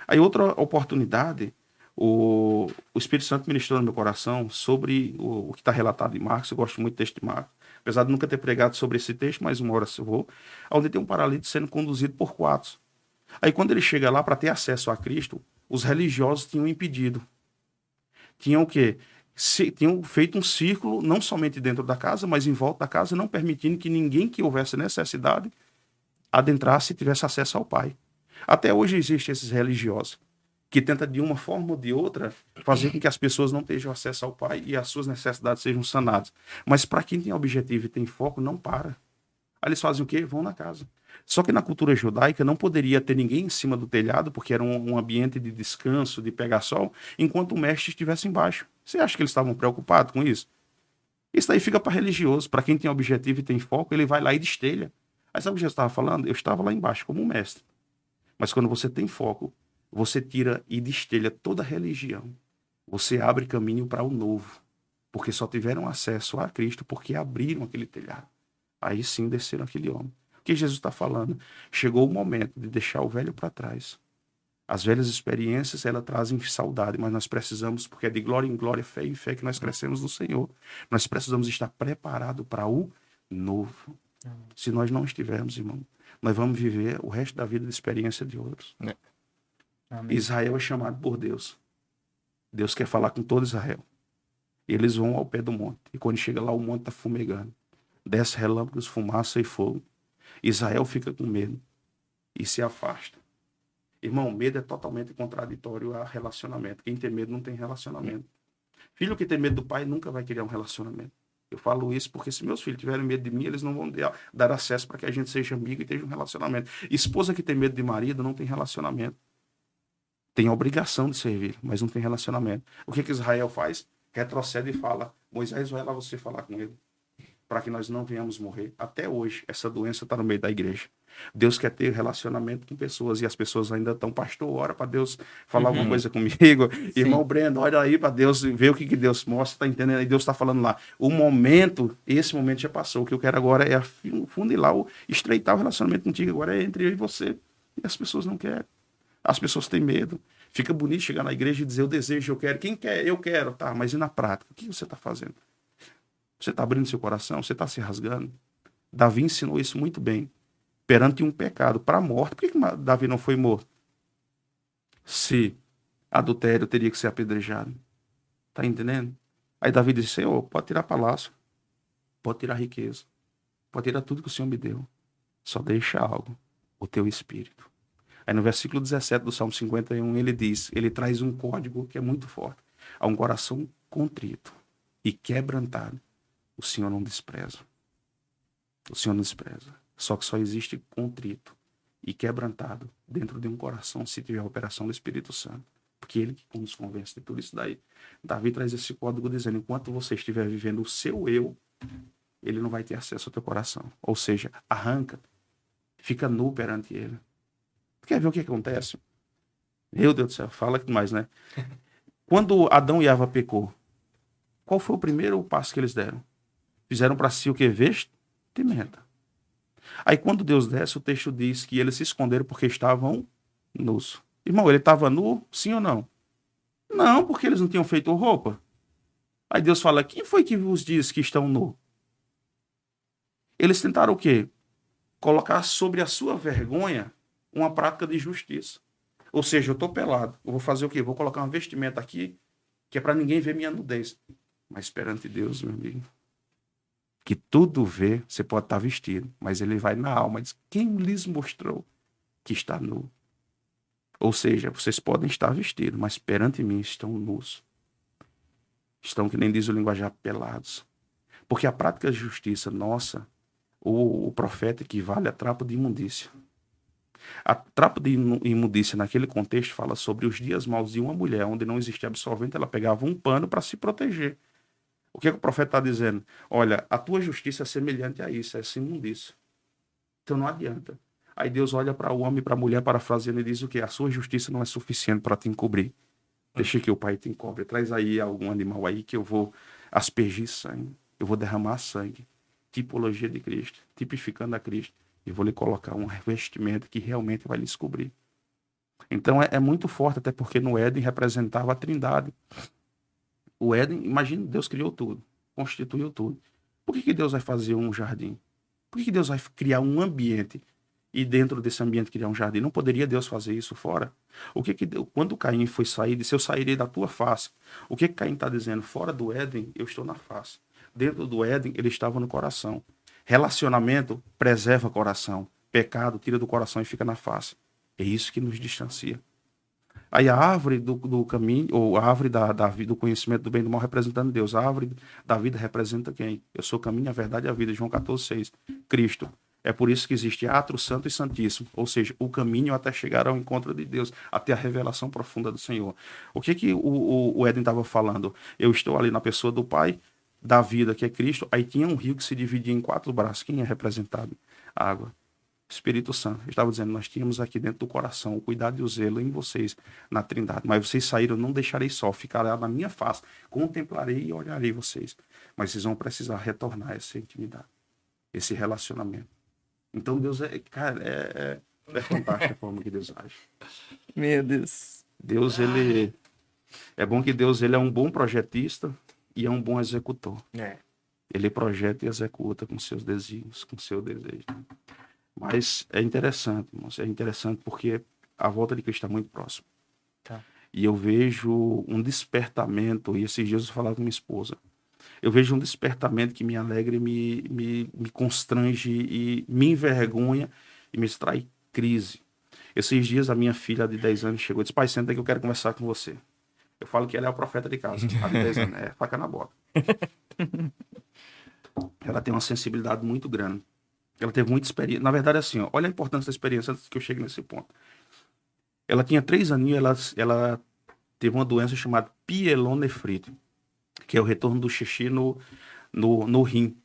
Aí outra oportunidade, o Espírito Santo ministrou no meu coração sobre o que está relatado em Marcos. Eu gosto muito do texto de Marcos, apesar de nunca ter pregado sobre esse texto, mas uma hora eu vou, onde tem um paralítico sendo conduzido por quatro. Aí quando ele chega lá para ter acesso a Cristo, os religiosos tinham impedido. Tinham o quê? Tinham feito um círculo, não somente dentro da casa, mas em volta da casa, não permitindo que ninguém que houvesse necessidade adentrasse e tivesse acesso ao Pai. Até hoje existem esses religiosos que tentam, de uma forma ou de outra, fazer com que as pessoas não tenham acesso ao Pai e as suas necessidades sejam sanadas. Mas para quem tem objetivo e tem foco, não para. Aí eles fazem o quê? Vão na casa. Só que na cultura judaica não poderia ter ninguém em cima do telhado, porque era um ambiente de descanso, de pegar sol, enquanto o mestre estivesse embaixo. Você acha que eles estavam preocupados com isso? Isso daí fica para religioso. Para quem tem objetivo e tem foco, ele vai lá e destelha. Aí sabe o que eu estava falando? Eu estava lá embaixo como mestre. Mas quando você tem foco, você tira e destelha toda a religião. Você abre caminho para o novo. Porque só tiveram acesso a Cristo porque abriram aquele telhado. Aí sim desceram aquele homem. O que Jesus está falando? Chegou o momento de deixar o velho para trás. As velhas experiências, elas trazem saudade, mas nós precisamos, porque é de glória em glória, fé em fé, que nós crescemos no Senhor. Nós precisamos estar preparados para o novo. Se nós não estivermos, irmão, nós vamos viver o resto da vida de experiência de outros. Amém. Israel é chamado por Deus. Deus quer falar com todo Israel. Eles vão ao pé do monte. E quando chega lá, o monte está fumegando. Desce relâmpagos, fumaça e fogo. Israel fica com medo e se afasta. Irmão, medo é totalmente contraditório a relacionamento. Quem tem medo não tem relacionamento. Filho que tem medo do pai nunca vai querer um relacionamento. Eu falo isso porque se meus filhos tiverem medo de mim, eles não vão dar acesso para que a gente seja amigo e tenha um relacionamento. Esposa que tem medo de marido não tem relacionamento. Tem a obrigação de servir, mas não tem relacionamento. O que Israel faz? Retrocede e fala: Moisés, vai lá você falar com ele, para que nós não venhamos morrer. Até hoje, essa doença está no meio da igreja. Deus quer ter relacionamento com pessoas e as pessoas ainda estão, pastor, ora para Deus falar alguma coisa comigo. Sim. Irmão Breno, olha aí para Deus, ver o que Deus mostra, tá entendendo? Aí Deus está falando lá. Esse momento já passou. O que eu quero agora é afunilar, estreitar o relacionamento contigo. Agora é entre eu e você. E as pessoas não querem. As pessoas têm medo. Fica bonito chegar na igreja e dizer, eu desejo, eu quero. Quem quer? Eu quero. Tá, mas e na prática? O que você está fazendo? Você está abrindo seu coração? Você está se rasgando? Davi ensinou isso muito bem. Perante um pecado para a morte. Por que Davi não foi morto? Se adultério teria que ser apedrejado. Está entendendo? Aí Davi disse, Senhor, pode tirar palácio. Pode tirar riqueza. Pode tirar tudo que o Senhor me deu. Só deixa algo. O teu espírito. Aí no versículo 17 do Salmo 51 ele diz, ele traz um código que é muito forte. A um coração contrito e quebrantado. O Senhor não despreza. O Senhor não despreza. Só que só existe contrito e quebrantado dentro de um coração se tiver a operação do Espírito Santo. Porque ele que nos convence de tudo isso daí. Davi traz esse código dizendo, enquanto você estiver vivendo o seu eu, ele não vai ter acesso ao teu coração. Ou seja, arranca, fica nu perante ele. Quer ver o que acontece? Meu Deus do céu, fala mais, né? Quando Adão e Eva pecou, qual foi o primeiro passo que eles deram? Fizeram para si o que? Vestimenta. Aí quando Deus desce, o texto diz que eles se esconderam porque estavam nus. Irmão, ele estava nu, sim ou não? Não, porque eles não tinham feito roupa. Aí Deus fala, quem foi que vos diz que estão nu? Eles tentaram o quê? Colocar sobre a sua vergonha uma prática de justiça. Ou seja, eu estou pelado. Eu vou fazer o quê? Vou colocar uma vestimenta aqui que é para ninguém ver minha nudez. Mas perante Deus, meu amigo, que tudo vê, você pode estar vestido, mas ele vai na alma e diz, quem lhes mostrou que está nu? Ou seja, vocês podem estar vestidos, mas perante mim estão nus. Estão, que nem diz o linguajar, pelados. Porque a prática de justiça nossa, o profeta equivale a trapo de imundícia. A trapo de imundícia, naquele contexto, fala sobre os dias maus de uma mulher, onde não existia absorvente, ela pegava um pano para se proteger. O que o profeta está dizendo? Olha, a tua justiça é semelhante a isso, é essa imundícia. Então não adianta. Aí Deus olha para o homem e para a mulher, parafraseando, e diz o quê? A sua justiça não é suficiente para te encobrir. Deixa que o Pai te encobre. Traz aí algum animal aí que eu vou aspergir sangue. Eu vou derramar sangue. Tipologia de Cristo. Tipificando a Cristo. E vou lhe colocar um revestimento que realmente vai lhe descobrir. Então é muito forte, até porque no Éden representava a Trindade. O Éden, imagina, Deus criou tudo. Constituiu tudo. Por que Deus vai fazer um jardim? Por que Deus vai criar um ambiente e dentro desse ambiente criar um jardim? Não poderia Deus fazer isso fora? Quando Caim foi sair, disse, eu sairei da tua face. O que Caim está dizendo? Fora do Éden, eu estou na face. Dentro do Éden, ele estava no coração. Relacionamento preserva o coração. Pecado tira do coração e fica na face. É isso que nos distancia. Aí a árvore do caminho, ou a árvore do conhecimento do bem e do mal representando Deus. A árvore da vida representa quem? Eu sou o caminho, a verdade e a vida. João 14,6. Cristo. É por isso que existe átrio, santo e santíssimo. Ou seja, o caminho até chegar ao encontro de Deus, até a revelação profunda do Senhor. O que o Éden estava falando? Eu estou ali na pessoa do Pai, da vida, que é Cristo. Aí tinha um rio que se dividia em 4 braços. Quem é representado? A água. Espírito Santo. Eu estava dizendo, nós tínhamos aqui dentro do coração o cuidado e o zelo em vocês, na Trindade. Mas vocês saíram, não deixarei só, ficará na minha face. Contemplarei e olharei vocês. Mas vocês vão precisar retornar essa intimidade, esse relacionamento. Então Deus cara, é fantástica a forma que Deus age. Meu Deus. Deus, é bom que Deus, ele é um bom projetista e é um bom executor. Ele projeta e executa com seus desígnios, com seu desejo. Mas é interessante, irmãos, é interessante porque a volta de Cristo está muito próxima. Tá. E eu vejo um despertamento, e esses dias eu falava com minha esposa, eu vejo um despertamento que me alegra, me constrange e me envergonha e me traz crise. Esses dias a minha filha de 10 anos chegou e disse, pai, senta que eu quero conversar com você. Eu falo que ela é o profeta de casa, a de 10 anos, é faca na bota. Ela tem uma sensibilidade muito grande. Ela teve muita experiência. Na verdade, assim, ó, olha a importância da experiência antes que eu chegue nesse ponto. Ela tinha 3 aninhos, ela teve uma doença chamada pielonefrite, que é o retorno do xixi no rim.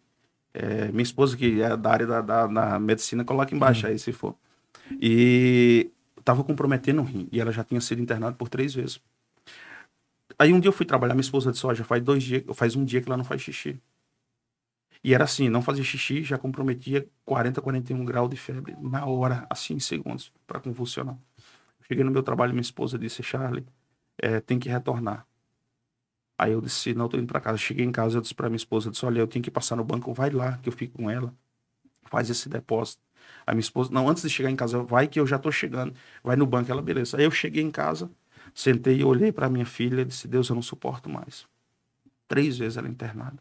Minha esposa, que é da área da medicina, coloca embaixo aí, se for. E estava comprometendo o rim. E ela já tinha sido internada por 3 vezes. Aí um dia eu fui trabalhar, minha esposa disse, ó, já faz 2 dias, faz um dia que ela não faz xixi. E era assim, não fazia xixi, já comprometia 40, 41 graus de febre na hora, assim, em segundos, para convulsionar. Cheguei no meu trabalho, minha esposa disse, Charlie, tem que retornar. Aí eu disse, não, tô indo para casa. Cheguei em casa, eu disse para minha esposa, disse, olha, eu tenho que passar no banco, vai lá, que eu fico com ela, faz esse depósito. Aí minha esposa, não, antes de chegar em casa, vai que eu já tô chegando, vai no banco, ela, beleza. Aí eu cheguei em casa, sentei e olhei para minha filha e disse, Deus, eu não suporto mais. 3 vezes ela internada.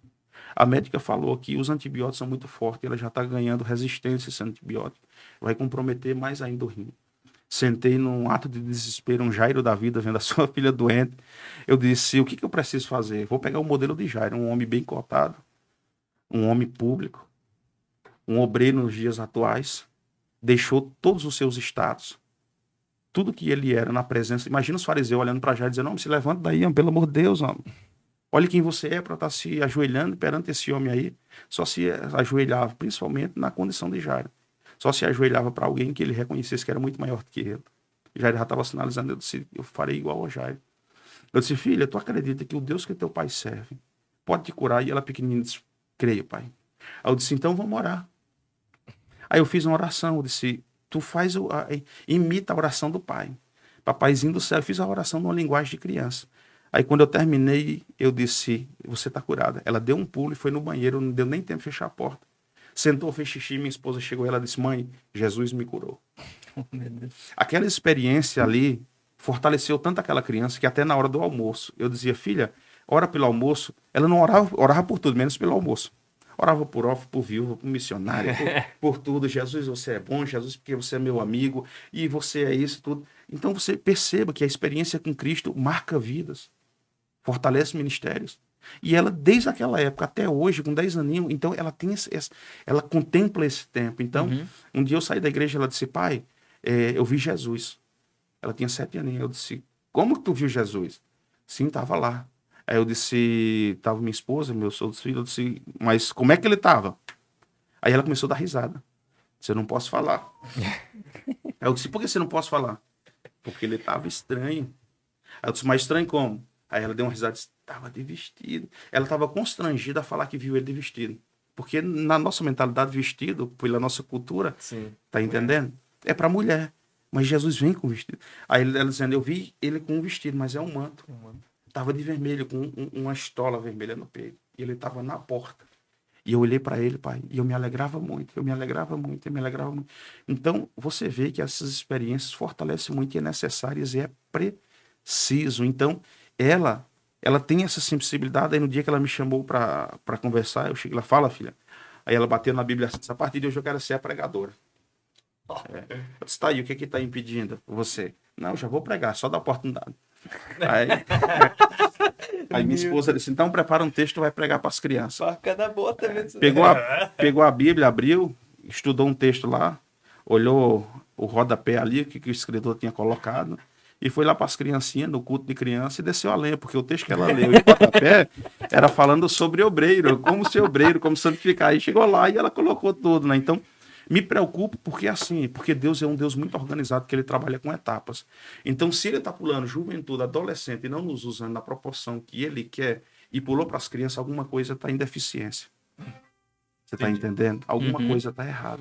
A médica falou que os antibióticos são muito fortes, ela já está ganhando resistência a esse antibiótico. Vai comprometer mais ainda o rim. Sentei num ato de desespero, um Jairo da vida, vendo a sua filha doente. Eu disse, o que eu preciso fazer? Vou pegar o modelo de Jairo, um homem bem cotado, um homem público, um obreiro nos dias atuais, deixou todos os seus status, tudo que ele era na presença. Imagina os fariseus olhando para Jairo e dizendo, homem, se levanta daí, homem, pelo amor de Deus, homem. Olha quem você é para estar se ajoelhando perante esse homem aí. Só se ajoelhava, principalmente na condição de Jairo. Só se ajoelhava para alguém que ele reconhecesse que era muito maior do que ele. Jairo já estava sinalizando, eu disse, eu farei igual ao Jairo. Eu disse, filha, tu acredita que o Deus que teu pai serve pode te curar? E ela pequenininha disse, creio, pai. Aí eu disse, então vamos orar. Aí eu fiz uma oração, eu disse, tu imita a oração do pai. Papaizinho do céu, eu fiz a oração numa linguagem de criança. Aí quando eu terminei, eu disse, você está curada. Ela deu um pulo e foi no banheiro, não deu nem tempo de fechar a porta. Sentou, fez xixi, minha esposa chegou e ela disse, mãe, Jesus me curou. Oh, meu Deus. Aquela experiência ali fortaleceu tanto aquela criança que até na hora do almoço, eu dizia, filha, ora pelo almoço. Ela não orava por tudo, menos pelo almoço. Orava por órfão, por viúva, por missionário, por tudo. Jesus, você é bom, Jesus, porque você é meu amigo, e você é isso, tudo. Então você perceba que a experiência com Cristo marca vidas, fortalece ministérios. E ela, desde aquela época até hoje, com 10 aninhos, então ela tem ela contempla esse tempo. Então, um dia eu saí da igreja, ela disse, pai, eu vi Jesus. Ela tinha 7 aninhos. Eu disse, como que tu viu Jesus? Sim, estava lá. Aí eu disse, estava minha esposa, meus outros filhos, eu disse, mas como é que ele estava? Aí ela começou a dar risada. Você não posso falar. Aí eu disse, por que você não posso falar? Porque ele tava estranho. Aí eu disse, mas estranho como? Aí ela deu uma risada e disse, tava de vestido. Ela tava constrangida a falar que viu ele de vestido. Porque na nossa mentalidade, vestido, pela nossa cultura, Sim. tá entendendo? É pra mulher. Mas Jesus vem com vestido. Aí ela dizendo, eu vi ele com um vestido, mas é um manto. Tava de vermelho, com uma estola vermelha no peito. E ele tava na porta. E eu olhei para ele, pai, e eu me alegrava muito, eu me alegrava muito, eu me alegrava muito. Então, você vê que essas experiências fortalecem muito e é necessárias e é preciso. Então, ela tem essa sensibilidade. Aí no dia que ela me chamou para conversar, eu cheguei lá, fala, filha. Aí ela bateu na Bíblia assim, a partir de hoje eu quero ser a pregadora. Eu disse, tá aí, o que está impedindo você? Não, já vou pregar, só dá oportunidade. Aí minha esposa disse, então prepara um texto, vai pregar para as crianças. Faca da bota mesmo. Pegou a Bíblia, abriu, estudou um texto lá, olhou o rodapé ali, que o escritor tinha colocado, e foi lá para as criancinhas, no culto de criança, e desceu a lenha, porque o texto que ela leu em rodapé era falando sobre obreiro, como ser obreiro, como santificar. Aí chegou lá e ela colocou tudo, né? Então, me preocupo porque Deus é um Deus muito organizado, que ele trabalha com etapas. Então, se ele está pulando juventude, adolescente, e não nos usando na proporção que ele quer, e pulou para as crianças, alguma coisa está em deficiência. Você está entendendo? Alguma coisa está errada.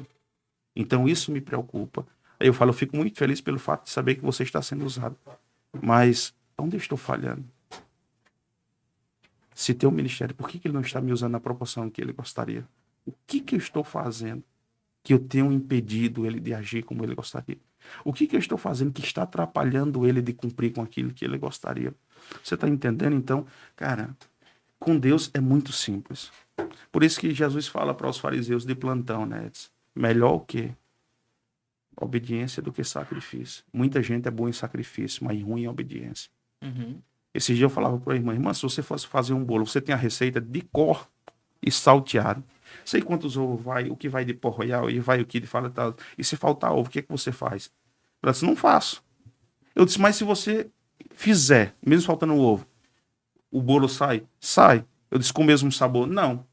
Então, isso me preocupa. Aí eu falo, eu fico muito feliz pelo fato de saber que você está sendo usado. Mas, onde eu estou falhando? Se tem um ministério, por que ele não está me usando na proporção que ele gostaria? O que eu estou fazendo que eu tenho impedido ele de agir como ele gostaria? O que eu estou fazendo que está atrapalhando ele de cumprir com aquilo que ele gostaria? Você está entendendo? Então, cara, com Deus é muito simples. Por isso que Jesus fala para os fariseus de plantão, né? Melhor o quê? Obediência do que sacrifício. Muita gente é boa em sacrifício, mas ruim em obediência. Esse dia eu falava para a irmã, se você fosse fazer um bolo, você tem a receita de cor e salteado. Sei quantos ovos vai, o que vai de pó royal e vai o que de fala tal. E se faltar ovo, o que você faz? Ela disse, não faço. Eu disse, mas se você fizer, mesmo faltando o ovo, o bolo sai? Sai. Eu disse, com o mesmo sabor? Não.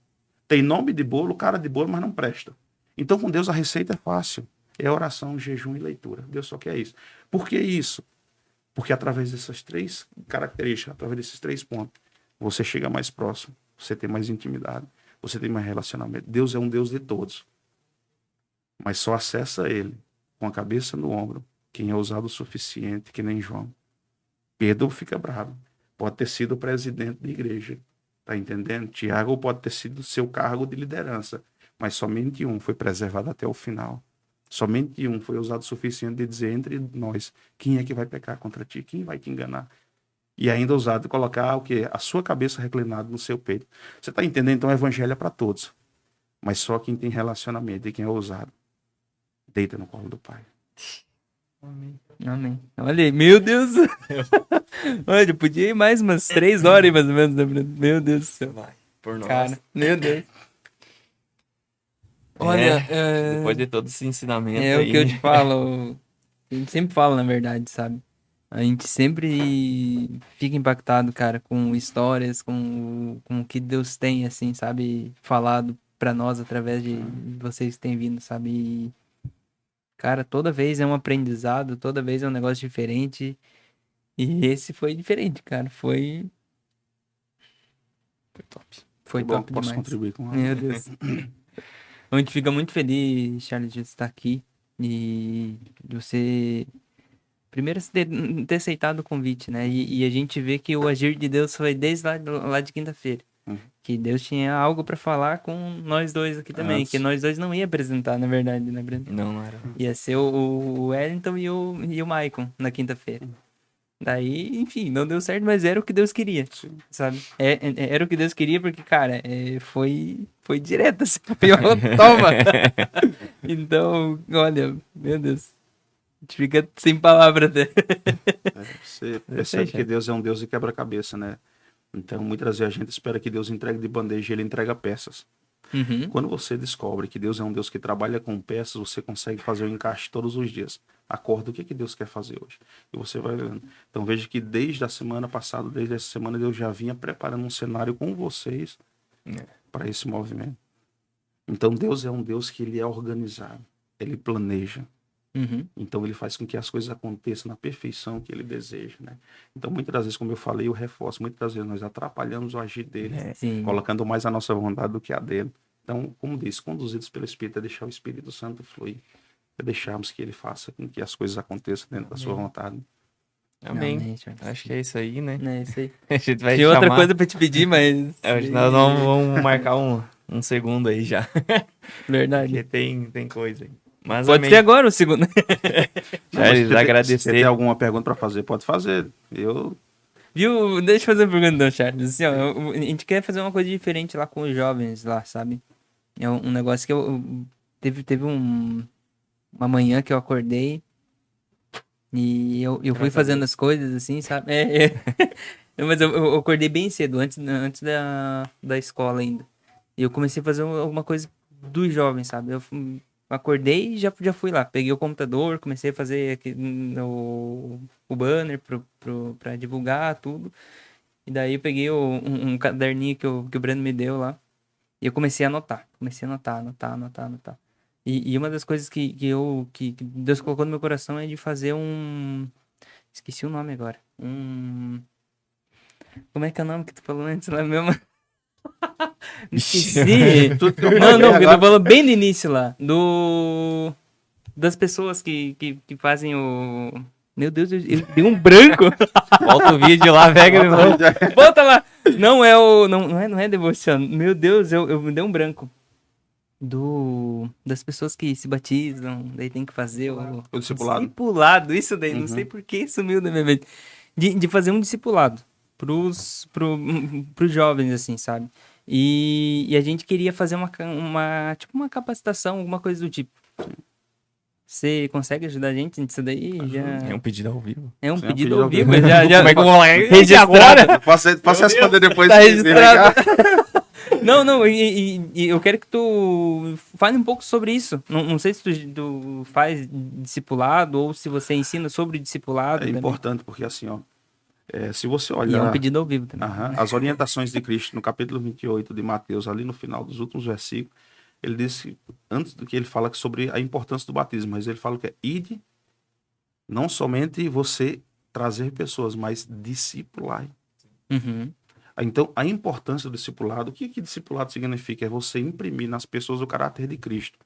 Tem nome de bolo, cara de bolo, mas não presta. Então, com Deus, a receita é fácil. É oração, jejum e leitura. Deus só quer isso. Por que isso? Porque através dessas três características, através desses 3 pontos, você chega mais próximo, você tem mais intimidade, você tem mais relacionamento. Deus é um Deus de todos. Mas só acessa ele com a cabeça no ombro quem é ousado o suficiente, que nem João. Pedro fica bravo. Pode ter sido o presidente da igreja. Tá entendendo? Tiago pode ter sido seu cargo de liderança. Mas somente um foi preservado até o final. Somente um foi usado o suficiente de dizer entre nós, quem é que vai pecar contra ti? Quem vai te enganar? E ainda ousado colocar o quê? A sua cabeça reclinada no seu peito. Você está entendendo? Então o evangelho é para todos. Mas só quem tem relacionamento e quem é ousado, deita no colo do Pai. Amém. Olha aí, meu Deus. Olha, eu podia ir mais umas 3 horas, mais ou menos, né, Bruno? Meu Deus do céu. Vai, por nós. Cara, meu Deus. Olha, Depois de todo esse ensinamento é aí. o que eu te falo. A gente sempre fala, na verdade, sabe? A gente sempre fica impactado, cara, com histórias, com o que Deus tem, assim, sabe? Falado pra nós através de vocês que têm vindo, sabe? E, cara, toda vez é um aprendizado, toda vez é um negócio diferente. E esse foi diferente, cara. Foi Top. Foi Bom, top posso demais. contribuir com algo? Meu Deus. A gente fica muito feliz, Charles, de estar aqui e de você primeiro ter aceitado o convite, né? E a gente vê que o agir de Deus foi desde lá de quinta-feira. Que Deus tinha algo pra falar com nós dois aqui também. Antes. Que nós dois não ia apresentar, na verdade, né, Breno? Não era. Ia ser o Wellington e o Maicon na quinta-feira. Daí, enfim, não deu certo, mas era o que Deus queria, sabe? Era o que Deus queria porque, cara, foi direto, assim, toma! Então, olha, meu Deus, a gente fica sem palavra até. Você percebe que Deus é um Deus de quebra-cabeça, né? Então, muitas vezes a gente espera que Deus entregue de bandeja e ele entrega peças. Quando você descobre que Deus é um Deus que trabalha com peças, você consegue fazer o encaixe todos os dias. Acorda, o que Deus quer fazer hoje? E você vai vendo. Então veja que desde a semana passada, desde essa semana, Deus já vinha preparando um cenário com vocês para esse movimento. Então Deus é um Deus que ele é organizado. ele planeja. Uhum. Então, ele faz com que as coisas aconteçam na perfeição que ele deseja, né? Então, muitas das vezes, como eu falei, eu reforço, muitas das vezes nós atrapalhamos o agir dele, Sim. colocando mais a nossa vontade do que a dele. Então, como disse, conduzidos pelo Espírito é deixar o Espírito Santo fluir, é deixarmos que ele faça com que as coisas aconteçam dentro da sua vontade. Amém. Amém, Charles. Acho que é isso aí, né? É isso aí. A gente vai Tinha outra chamar... coisa pra te pedir, mas... Hoje nós vamos marcar um segundo aí já. Verdade. Porque tem coisa aí. Mas Pode amém. ser agora o segundo. Charles, Se agradecer. você tem alguma pergunta para fazer, pode fazer. Eu Viu? Deixa eu fazer uma pergunta, então, Charles. Assim, ó, a gente quer fazer uma coisa diferente lá com os jovens lá, sabe? É um negócio que teve uma manhã que eu acordei e eu fui Graças a fazendo Deus. as coisas assim, sabe? Mas eu acordei bem cedo, antes da escola ainda. E eu comecei a fazer alguma coisa dos jovens, sabe? Acordei e já fui lá. Peguei o computador, comecei a fazer o banner pra divulgar tudo. E daí eu peguei um caderninho que o Breno me deu lá. E eu comecei a anotar. Comecei a anotar. E uma das coisas que Deus colocou no meu coração é de fazer Esqueci o nome agora. Como é que é o nome que tu falou antes lá mesmo? Esqueci. Tudo que eu Não, falei que tu agora- falou bem no início lá. Das pessoas que fazem o... Meu Deus, eu dei um branco. Volta o vídeo lá, pega de novo. Volta lá. Não é não é devoção. Meu Deus, eu me dei um branco. Das pessoas que se batizam, daí tem que fazer O discipulado. discipulado, isso daí, não Uhum. sei por que sumiu da minha mente. De fazer um discipulado pros jovens, assim, sabe? E a gente queria fazer tipo uma capacitação, alguma coisa do tipo. Você consegue ajudar a gente nisso daí? Já... É um pedido ao vivo. É um Sim, pedido ao vivo, Como já é que eu vou lá? registrado. Posso responder depois. Tá se registrado. ligar? Não, e eu quero que tu fale um pouco sobre isso. Não sei se tu faz discipulado ou se você ensina sobre discipulado. É também. importante porque assim, ó, se você E é um olhar pedido ao vivo também. as orientações de Cristo no capítulo 28 de Mateus, ali no final dos últimos versículos, ele disse, antes do que ele fala sobre a importância do batismo, mas ele fala que é ide, não somente você trazer pessoas, mas discipular. Uhum. Então, a importância do discipulado, o que discipulado significa? É você imprimir nas pessoas o caráter de Cristo.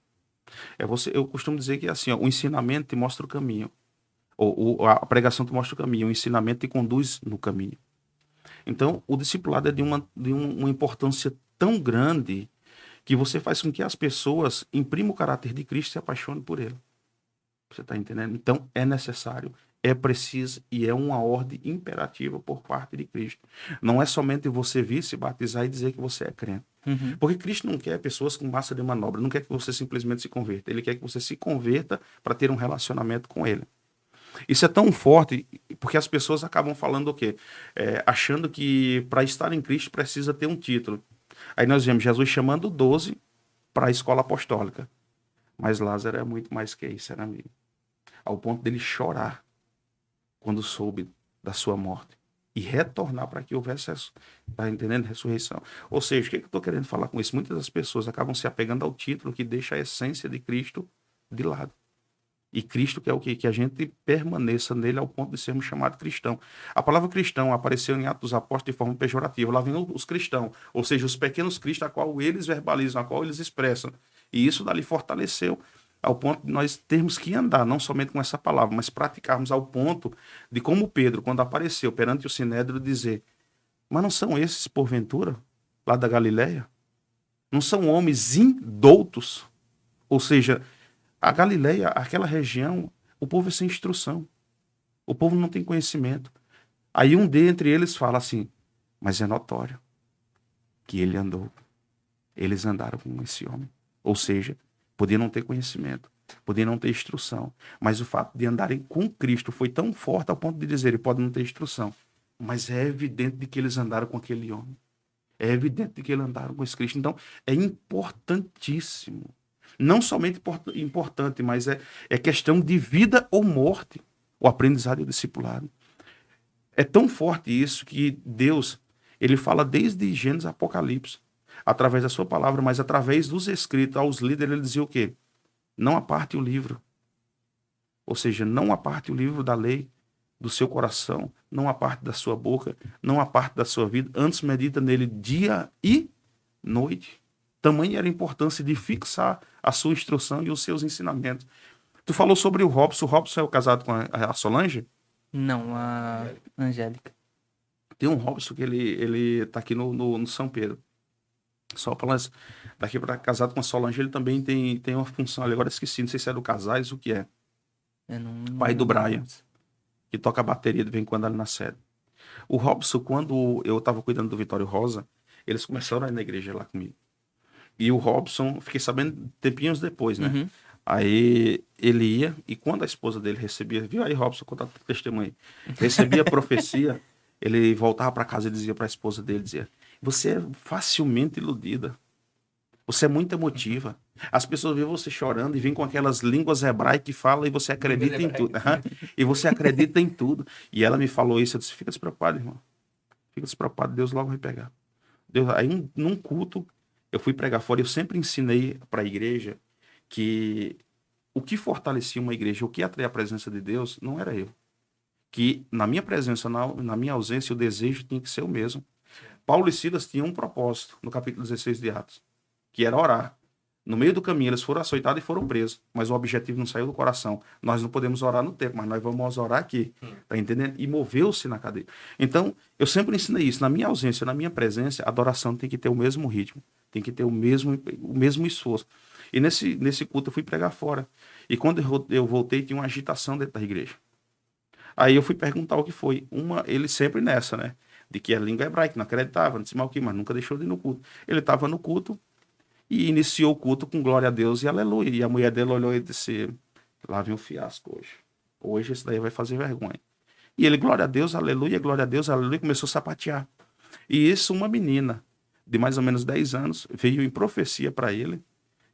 Eu costumo dizer que assim, ó, o ensinamento te mostra o caminho. A pregação te mostra o caminho, o ensinamento te conduz no caminho. Então, o discipulado é de uma importância tão grande que você faz com que as pessoas imprimam o caráter de Cristo e se apaixonem por ele. Você está entendendo? Então, é necessário, é preciso e é uma ordem imperativa por parte de Cristo. Não é somente você vir se batizar e dizer que você é crente. Uhum. Porque Cristo não quer pessoas com massa de manobra, não quer que você simplesmente se converta. Ele quer que você se converta para ter um relacionamento com ele. Isso é tão forte porque as pessoas acabam falando o quê? Achando que para estar em Cristo precisa ter um título. Aí nós vemos Jesus chamando 12 para a escola apostólica. Mas Lázaro é muito mais que isso, era amigo. Ao ponto dele chorar quando soube da sua morte. E retornar para que houvesse, tá entendendo? Ressurreição. Ou seja, o que eu estou querendo falar com isso? Muitas das pessoas acabam se apegando ao título que deixa a essência de Cristo de lado. E Cristo quer o quê? Que a gente permaneça nele ao ponto de sermos chamados cristão. A palavra cristão apareceu em Atos dos Apóstolos de forma pejorativa. Lá vem os cristãos, ou seja, os pequenos cristos a qual eles verbalizam, a qual eles expressam. E isso dali fortaleceu ao ponto de nós termos que andar, não somente com essa palavra, mas praticarmos ao ponto de como Pedro, quando apareceu perante o Sinédrio, dizer, mas não são esses, porventura, lá da Galileia? Não são homens indoutos? Ou seja, a Galileia, aquela região, o povo é sem instrução. O povo não tem conhecimento. Aí um dentre eles fala assim, mas é notório que ele andou. Eles andaram com esse homem. Ou seja, podia não ter conhecimento, podia não ter instrução. Mas o fato de andarem com Cristo foi tão forte ao ponto de dizer, ele pode não ter instrução. Mas é evidente de que eles andaram com aquele homem. É evidente de que eles andaram com esse Cristo. Então, é importantíssimo. Não somente importante, mas é questão de vida ou morte, o aprendizado e o discipulado. É tão forte isso que Deus, ele fala desde Gênesis a Apocalipse, através da sua palavra, mas através dos escritos aos líderes, ele dizia o quê? não aparte o livro. Ou seja, não aparte o livro da lei do seu coração, não aparte da sua boca, não aparte da sua vida, antes medita nele dia e noite. Tamanha era a importância de fixar a sua instrução e os seus ensinamentos. Tu falou sobre o Robson é o casado com a Solange? Não, a Angélica. Tem um Robson que ele tá aqui no São Pedro. Só falando daqui para casado com a Solange, ele também tem uma função ali. Agora esqueci, não sei se é do Casais, o que é. Eu não... Pai do Brian, que toca a bateria de vez em quando ali na sede. O Robson, quando eu tava cuidando do Vitório Rosa, eles começaram a ir na igreja lá comigo. E o Robson, fiquei sabendo tempinhos depois, né? Uhum. Aí ele ia, e quando a esposa dele recebia, viu aí, Robson, conta testemunho, recebia a profecia, ele voltava para casa e dizia para a esposa dele, dizia, você é facilmente iludida, você é muito emotiva, as pessoas veem você chorando e vêm com aquelas línguas hebraicas que falam e você acredita em tudo, e você acredita em tudo, e ela me falou isso, eu disse, fica despreocupado, irmão, fica despreocupado, Deus logo vai pegar. Deus, aí num culto, eu fui pregar fora, eu sempre ensinei para a igreja que o que fortalecia uma igreja, o que atraía a presença de Deus, não era eu. Que na minha presença, na minha ausência, o desejo tinha que ser o mesmo. Paulo e Silas tinham um propósito no capítulo 16 de Atos, que era orar. No meio do caminho, eles foram açoitados e foram presos, mas o objetivo não saiu do coração. Nós não podemos orar no tempo, mas nós vamos orar aqui, tá entendendo? E moveu-se na cadeia. Então, eu sempre ensinei isso. Na minha ausência, na minha presença, a adoração tem que ter o mesmo ritmo, tem que ter o mesmo esforço. E nesse culto eu fui pregar fora. E quando eu voltei, tinha uma agitação dentro da igreja. Aí eu fui perguntar o que foi. Ele sempre nessa, né? De que a língua hebraica, não acreditava, não disse mal o que, mas nunca deixou de ir no culto. Ele estava no culto e iniciou o culto com glória a Deus e aleluia. E a mulher dele olhou e disse, lá vem um fiasco hoje. Hoje esse daí vai fazer vergonha. E ele, glória a Deus, aleluia, começou a sapatear. E isso, uma menina de mais ou menos 10 anos, veio em profecia para ele.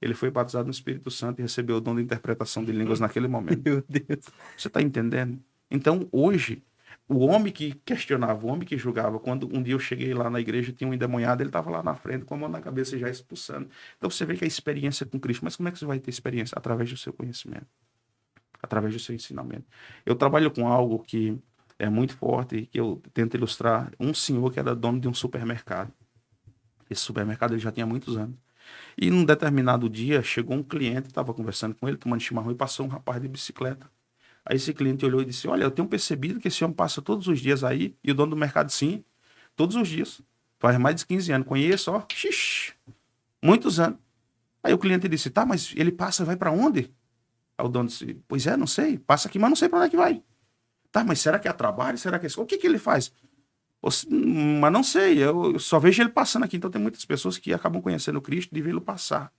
Ele foi batizado no Espírito Santo e recebeu o dom de interpretação de línguas naquele momento. Meu Deus. Você está entendendo? Então, hoje, o homem que questionava, o homem que julgava, quando um dia eu cheguei lá na igreja, tinha um endemoniado, ele estava lá na frente com a mão na cabeça já expulsando. Então, você vê que a experiência com Cristo, mas como é que você vai ter experiência? Através do seu conhecimento, através do seu ensinamento. Eu trabalho com algo que é muito forte, que eu tento ilustrar. Um senhor que era dono de um supermercado. Esse supermercado ele já tinha muitos anos. E num determinado dia, chegou um cliente, estava conversando com ele, tomando chimarrão, e passou um rapaz de bicicleta. Aí esse cliente olhou e disse, olha, eu tenho percebido que esse homem passa todos os dias aí, e o dono do mercado, sim, todos os dias. Faz mais de 15 anos, conheço, ó, muitos anos. Aí o cliente disse, tá, mas ele passa, vai para onde? Aí o dono disse, pois é, não sei, passa aqui, mas não sei para onde é que vai. Tá, mas será que é a trabalho? Será que é... O que ele faz? Mas não sei, eu só vejo ele passando aqui. Então tem muitas pessoas que acabam conhecendo Cristo de vê-lo passar,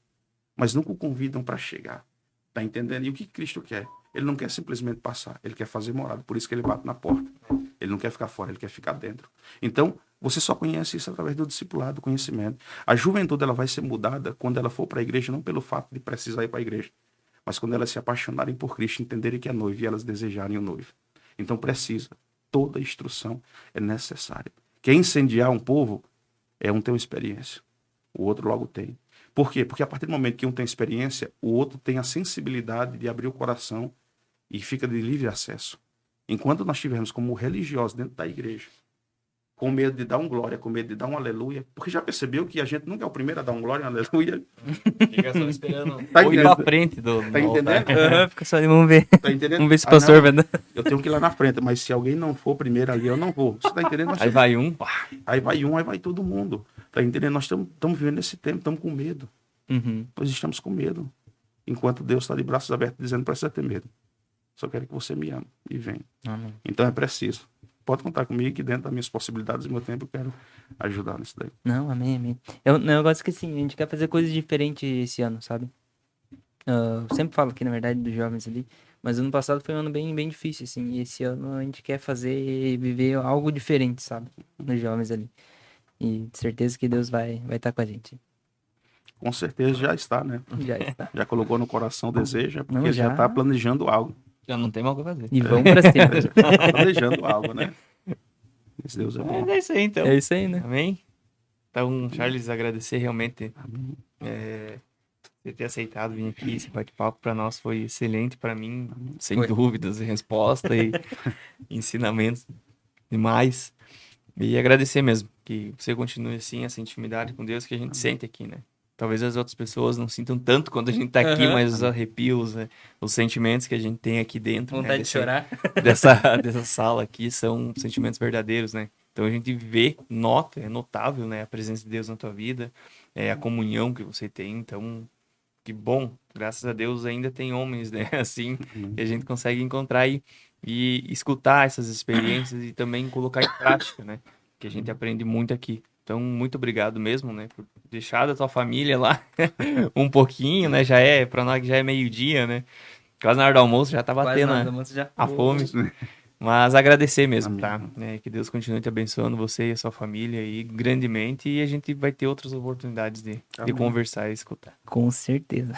mas nunca o convidam para chegar. Tá entendendo? E o que Cristo quer? Ele não quer simplesmente passar, ele quer fazer morada. Por isso que ele bate na porta. Ele não quer ficar fora, ele quer ficar dentro. Então, você só conhece isso através do discipulado, do conhecimento. A juventude ela vai ser mudada quando ela for para a igreja, não pelo fato de precisar ir para a igreja, mas quando elas se apaixonarem por Cristo, entenderem que é noivo e elas desejarem o noivo. Então precisa. Toda instrução é necessária. Quer incendiar um povo é um ter uma experiência. O outro logo tem. Por quê? Porque a partir do momento que um tem experiência, o outro tem a sensibilidade de abrir o coração e fica de livre acesso. Enquanto nós estivermos como religiosos dentro da igreja, com medo de dar um glória, com medo de dar um aleluia, porque já percebeu que a gente nunca é o primeiro a dar um glória e um aleluia? Fica só esperando Tá ou ir entendendo? pra frente do Tá entendendo? Fica só ali, vamos ver. Tá entendendo? Vamos ver se o pastor não, vai dar. eu tenho que ir lá na frente, mas se alguém não for primeiro ali, eu não vou. Você tá entendendo? Aí vai um, pá. Aí vai um, aí vai todo mundo. Tá entendendo? Nós estamos vivendo nesse tempo, estamos com medo. Uhum. Nós estamos com medo. Enquanto Deus está de braços abertos dizendo, não precisa ter medo. Só quero que você me ame e venha. Amém. Então é preciso. Pode contar comigo que dentro das minhas possibilidades e meu tempo eu quero ajudar nisso daí. Não, amém, amém. Eu negócio que assim, a gente quer fazer coisas diferentes esse ano, sabe? Eu sempre falo aqui, na verdade, dos jovens ali, mas ano passado foi um ano bem, bem difícil, assim, e esse ano a gente quer viver algo diferente, sabe? Nos jovens ali. E certeza que Deus vai estar com a gente. Com certeza já está, né? Já está. Já colocou no coração o desejo, é porque Não, já já. está planejando algo. Já não tem mal o que fazer. E vamos pra cima. Tá planejando algo, né? Mas Deus é bom. Mas é isso aí, então. É isso aí, né? Amém? Então, Charles, agradecer realmente Amém. Você ter aceitado vir aqui, esse bate-papo para nós foi excelente, para mim, sem Foi. dúvidas, resposta e ensinamentos demais. E agradecer mesmo, que você continue assim, essa intimidade com Deus que a gente sente aqui, né? Talvez as outras pessoas não sintam tanto quando a gente tá aqui, Aham. mas os arrepios, né? Os sentimentos que a gente tem aqui dentro, né? Vontade de chorar. Dessa sala aqui são sentimentos verdadeiros, né? Então a gente vê, nota, é notável, né? A presença de Deus na tua vida, a comunhão que você tem. Então, que bom, graças a Deus ainda tem homens, né? Assim, que a gente consegue encontrar aí e escutar essas experiências e também colocar em prática, né? Que a gente aprende muito aqui. Então, muito obrigado mesmo, né? Por deixar da tua família lá um pouquinho, né? Para nós que já é meio-dia, né? Quase na hora do almoço já tá Quase batendo nada, moço, já. a fome. Mas agradecer mesmo, Amém. tá? Que Deus continue te abençoando, você e a sua família aí grandemente. E a gente vai ter outras oportunidades de Amém. conversar e escutar. Com certeza.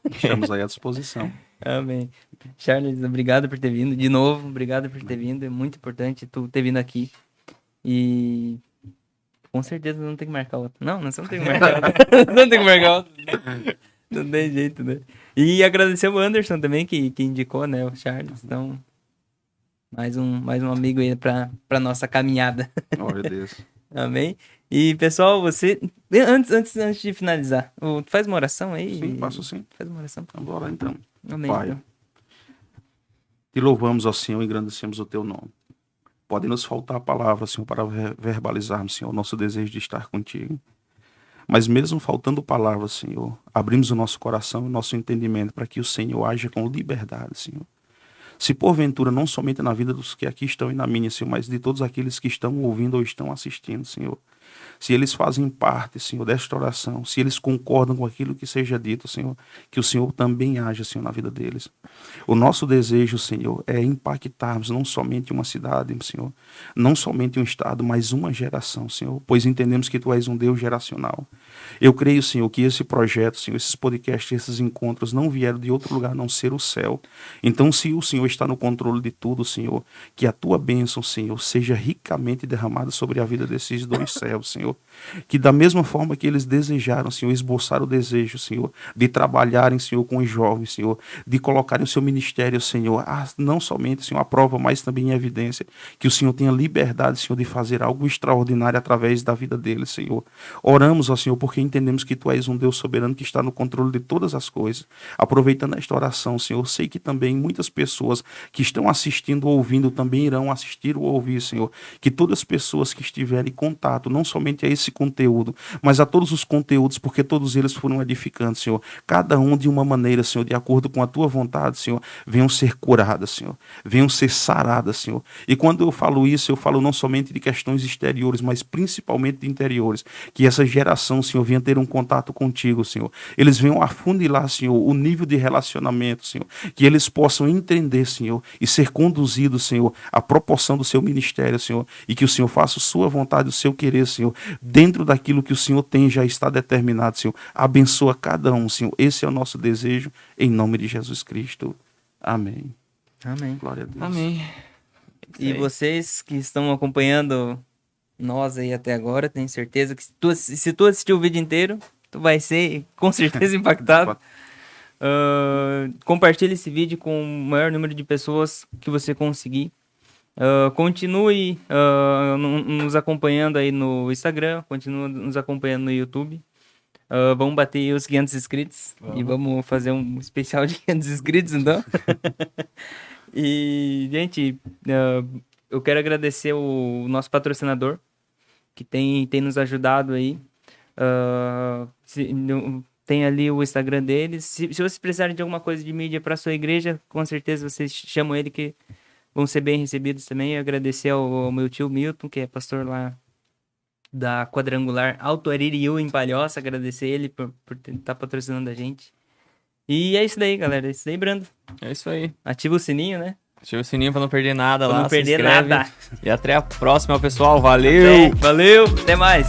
Estamos aí à disposição. Amém. Charles, obrigado por ter vindo. De novo, obrigado por ter vindo. É muito importante tu ter vindo aqui. E com certeza não tem que marcar outro. Não, nós não tem que marcar outro. Não tem que marcar outro. Não tem jeito, né? E agradecer o Anderson também, que indicou, né, o Charles. Então, mais um amigo aí pra nossa caminhada. Glória a Deus. Amém? E, pessoal, você... Antes de finalizar, faz uma oração aí? Sim, faço sim. Faz uma oração. Vamos orar então. Amém. Pai, Então. te louvamos, ó Senhor, e engrandecemos o teu nome. Pode nos faltar a palavra, Senhor, para verbalizarmos, Senhor, o nosso desejo de estar contigo. Mas mesmo faltando palavras, Senhor, abrimos o nosso coração e o nosso entendimento para que o Senhor haja com liberdade, Senhor. Se porventura, não somente na vida dos que aqui estão e na minha, Senhor, mas de todos aqueles que estão ouvindo ou estão assistindo, Senhor. Se eles fazem parte, Senhor, desta oração, se eles concordam com aquilo que seja dito, Senhor, que o Senhor também haja, Senhor, na vida deles. O nosso desejo, Senhor, é impactarmos não somente uma cidade, Senhor, não somente um estado, mas uma geração, Senhor, pois entendemos que Tu és um Deus geracional. Eu creio, Senhor, que esse projeto, Senhor, esses podcasts, esses encontros não vieram de outro lugar a não ser o céu. Então, se o Senhor está no controle de tudo, Senhor, que a Tua bênção, Senhor, seja ricamente derramada sobre a vida desses dois servos, Senhor. Que da mesma forma que eles desejaram, Senhor, esboçar o desejo, Senhor, de trabalharem, Senhor, com os jovens, Senhor, de colocarem o seu ministério, Senhor, não somente, Senhor, a prova, mas também em evidência, que o Senhor tenha liberdade, Senhor, de fazer algo extraordinário através da vida deles, Senhor. Oramos, ó Senhor, porque entendemos que Tu és um Deus soberano que está no controle de todas as coisas. Aproveitando esta oração, Senhor, sei que também muitas pessoas que estão assistindo ou ouvindo também irão assistir ou ouvir, Senhor, que todas as pessoas que estiverem em contato, não somente a esse conteúdo, mas a todos os conteúdos, porque todos eles foram edificantes, Senhor, cada um de uma maneira, Senhor, de acordo com a Tua vontade, Senhor, venham ser curadas, Senhor, venham ser saradas, Senhor. E quando eu falo isso, eu falo não somente de questões exteriores, mas principalmente de interiores, que essa geração, Senhor, venha ter um contato contigo, Senhor. Eles venham afunilar, Senhor, o nível de relacionamento, Senhor, que eles possam entender, Senhor, e ser conduzidos, Senhor, à proporção do seu ministério, Senhor, e que o Senhor faça a sua vontade, o seu querer, Senhor, dentro daquilo que o Senhor tem, já está determinado, Senhor. Abençoa cada um, Senhor. Esse é o nosso desejo, em nome de Jesus Cristo. Amém. Amém. Glória a Deus. Amém. E vocês que estão acompanhando nós aí até agora, tenho certeza que se tu assistir o vídeo inteiro, tu vai ser com certeza impactado. Compartilhe esse vídeo com o maior número de pessoas que você conseguir. Continue nos acompanhando aí no Instagram, continue nos acompanhando no YouTube. Vamos bater os 500 inscritos e vamos fazer um especial de 500 inscritos, então. E, gente, eu quero agradecer o nosso patrocinador, que tem nos ajudado aí. Tem ali o Instagram deles. Se vocês precisarem de alguma coisa de mídia para sua igreja, com certeza vocês chamam ele, que vão ser bem recebidos também. Eu agradecer ao meu tio Milton, que é pastor lá da Quadrangular Alto Aririú, em Palhoça. Agradecer ele por estar patrocinando a gente. E é isso daí, galera. É isso daí, Brando. É isso aí. Ativa o sininho, né? Ativa o sininho pra não perder nada Pra lá. não perder se inscreve. nada. E até a próxima, pessoal. Valeu! Valeu, até mais.